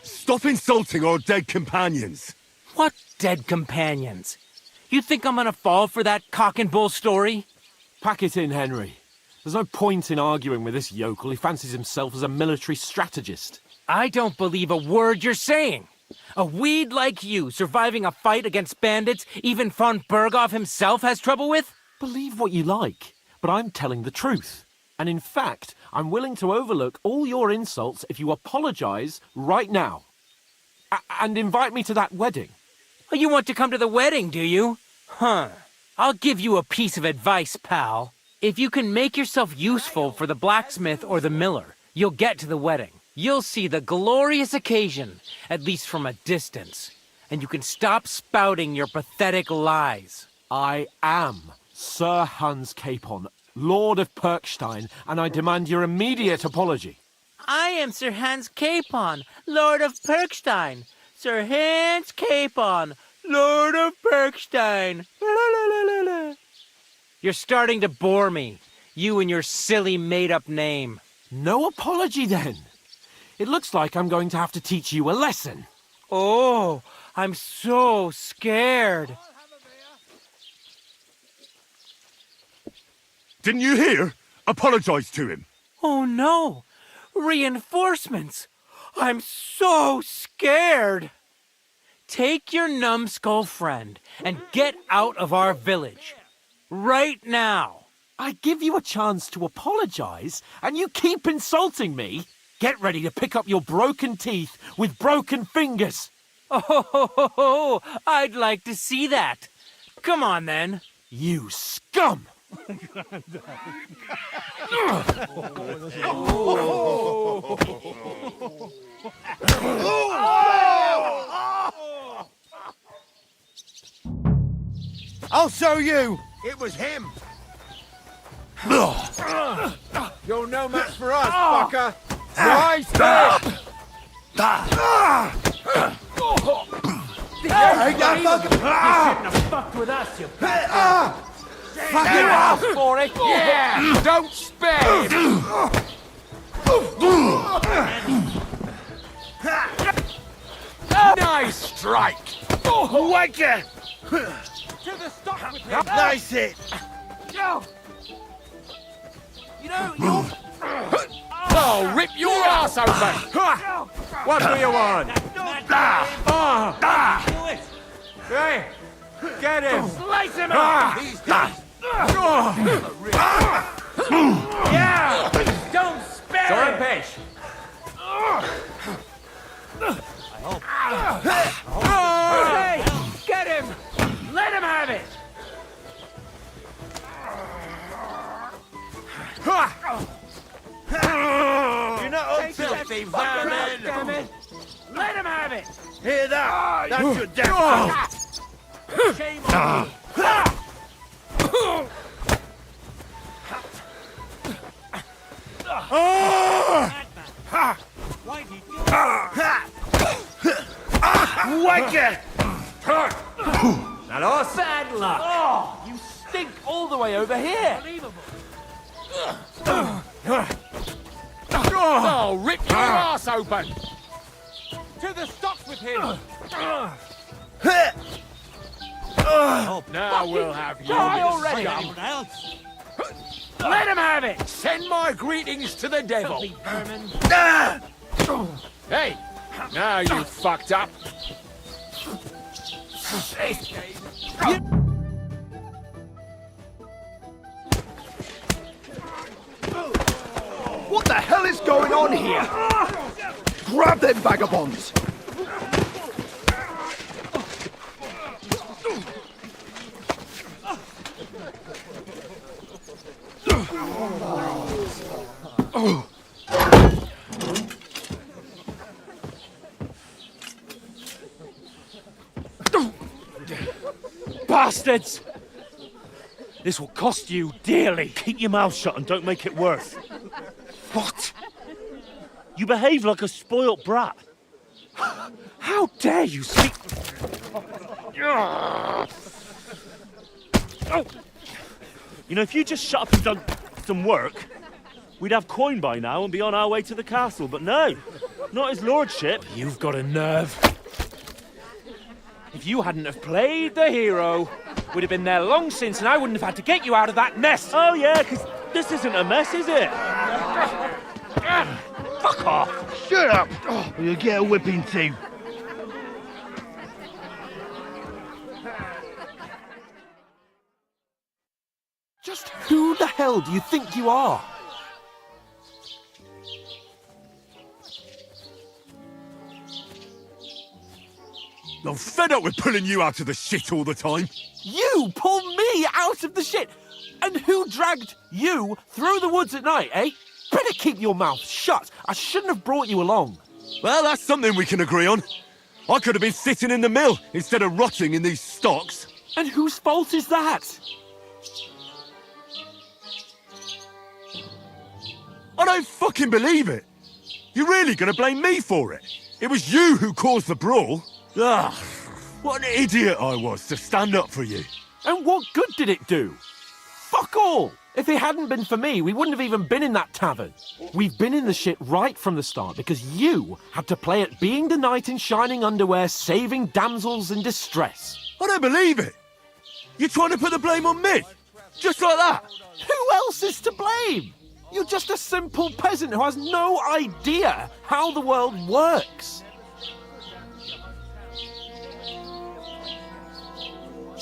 Stop insulting our dead companions. What dead companions? You think I'm gonna fall for that cock and bull story? Pack it in, Henry. There's no point in arguing with this yokel. He fancies himself as a military strategist. I don't believe a word you're saying. A weed like you surviving a fight against bandits even von Berghoff himself has trouble with? Believe what you like, but I'm telling the truth. And in fact, I'm willing to overlook all your insults if you apologize right now. And invite me to that wedding. Oh, you want to come to the wedding, do you? Huh. I'll give you a piece of advice, pal. If you can make yourself useful for the blacksmith or the miller, you'll get to the wedding. You'll see the glorious occasion, at least from a distance. And you can stop spouting your pathetic lies. I am Sir Hans Capon, Lord of Perkstein, and I demand your immediate apology. I am Sir Hans Capon, Lord of Perkstein. Sir Hans Capon, Lord of Perkstein. You're starting to bore me, you and your silly made-up name. No apology, then. It looks like I'm going to have to teach you a lesson. Oh, I'm so scared. Didn't you hear? Apologise to him. Oh no! Reinforcements! I'm so scared! Take your numbskull friend and get out of our village. Right now! I give you a chance to apologise, and you keep insulting me? Get ready to pick up your broken teeth with broken fingers. Oh, I'd like to see that. Come on, then. You scum! I'll show you! It was him! You're no match for us, fucker! Nice hit! You shouldn't have fucked with us, you bastard! Fuck it off for it! Yeah! Don't spare him! Nice strike! Waker! To the stock with him! Nice hit! You know, you're... Oh, rip your ass open! What do you want? Hey, get him! Slice him up! Yeah! Don't spare him! Pesh! Hey! Get him! Let him have it! You're not up to Filthy vermin! Damn it! Let him have it! Hear that? That's your death! Shame on you! Why'd he do Waker! That horse? Bad luck! Oh, you stink all the way over here! Oh, rip your ass open! To the stocks with him! Now we'll have you, Die you already! scum. Let him have it! Send my greetings to the devil! Filthy vermin! Hey, now you fucked up. What the hell is going on here? Grab them vagabonds! Bastards! This will cost you dearly. Keep your mouth shut and don't make it worse. What? You behave like a spoilt brat. How dare you speak... You know, if you just shut up and done some work, we'd have coin by now and be on our way to the castle, but no, not his lordship. You've got a nerve. If you hadn't have played the hero, we'd have been there long since and I wouldn't have had to get you out of that mess. Oh yeah, because this isn't a mess, is it? Fuck off. Shut up! Or you'll get a whipping too. Just who the hell do you think you are? I'm fed up with pulling you out of the shit all the time. You pull me out of the shit? And who dragged you through the woods at night, eh? Better keep your mouth shut. I shouldn't have brought you along. Well, that's something we can agree on. I could have been sitting in the mill instead of rotting in these stocks. And whose fault is that? I don't fucking believe it. You're really going to blame me for it? It was you who caused the brawl. Ah, what an idiot I was to stand up for you. And what good did it do? Fuck all! If it hadn't been for me, we wouldn't have even been in that tavern. We've been in the shit right from the start because you had to play at being the knight in shining underwear, saving damsels in distress. I don't believe it. You're trying to put the blame on me? Just like that? Who else is to blame? You're just a simple peasant who has no idea how the world works.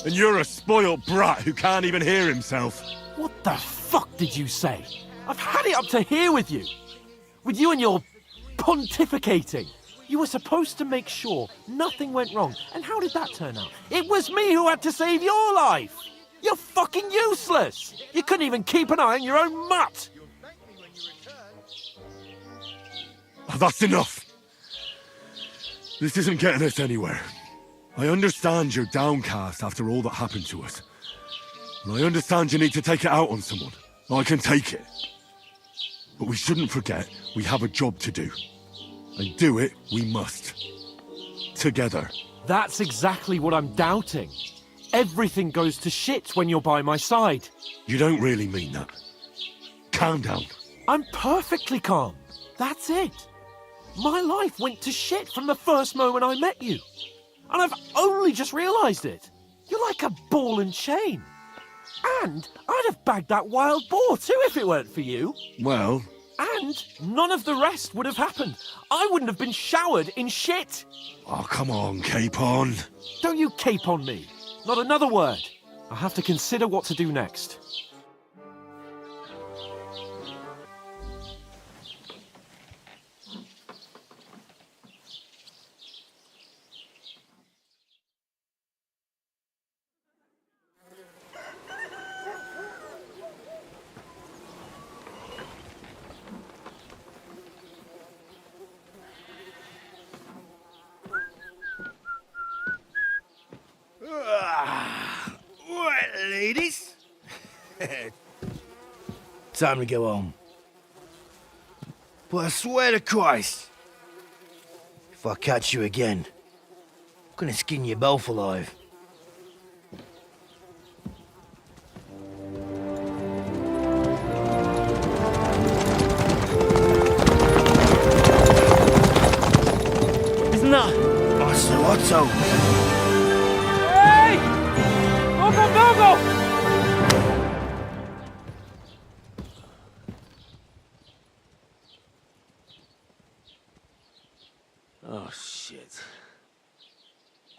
And you're a spoilt brat who can't even hear himself. What the fuck did you say? I've had it up to here with you. With you and your pontificating. You were supposed to make sure nothing went wrong. And how did that turn out? It was me who had to save your life. You're fucking useless. You couldn't even keep an eye on your own mutt. Oh, that's enough. This isn't getting us anywhere. I understand you're downcast after all that happened to us. And I understand you need to take it out on someone. I can take it. But we shouldn't forget we have a job to do. And do it we must. Together. That's exactly what I'm doubting. Everything goes to shit when you're by my side. You don't really mean that. Calm down. I'm perfectly calm. That's it. My life went to shit from the first moment I met you. And I've only just realised it. You're like a ball and chain. And I'd have bagged that wild boar too if it weren't for you. Well... And none of the rest would have happened. I wouldn't have been showered in shit. Oh, come on, Capon. Don't you cape on me. Not another word. I have to consider what to do next. Right, ladies. Time to go home. But I swear to Christ, if I catch you again, I'm gonna skin you both alive. Isn't that Otto? Hey! Go! Oh, shit.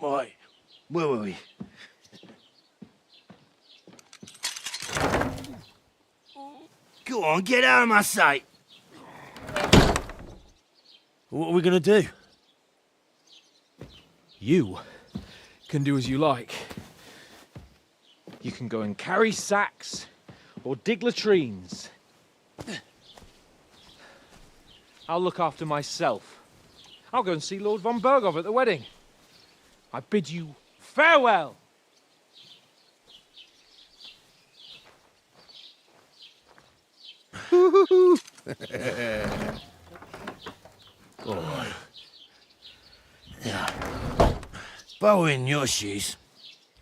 Right, where were we? Go on, get out of my sight. What are we gonna do? You can do as you like. You can go and carry sacks or dig latrines. I'll look after myself. I'll go and see Lord von Berghoff at the wedding. I bid you farewell. Oh. Yeah. If I were in your shoes,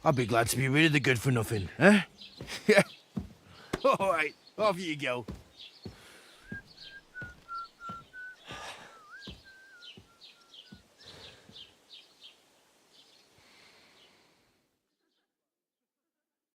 I'd be glad to be rid of the good for nothing, eh? Yeah. All right, off you go.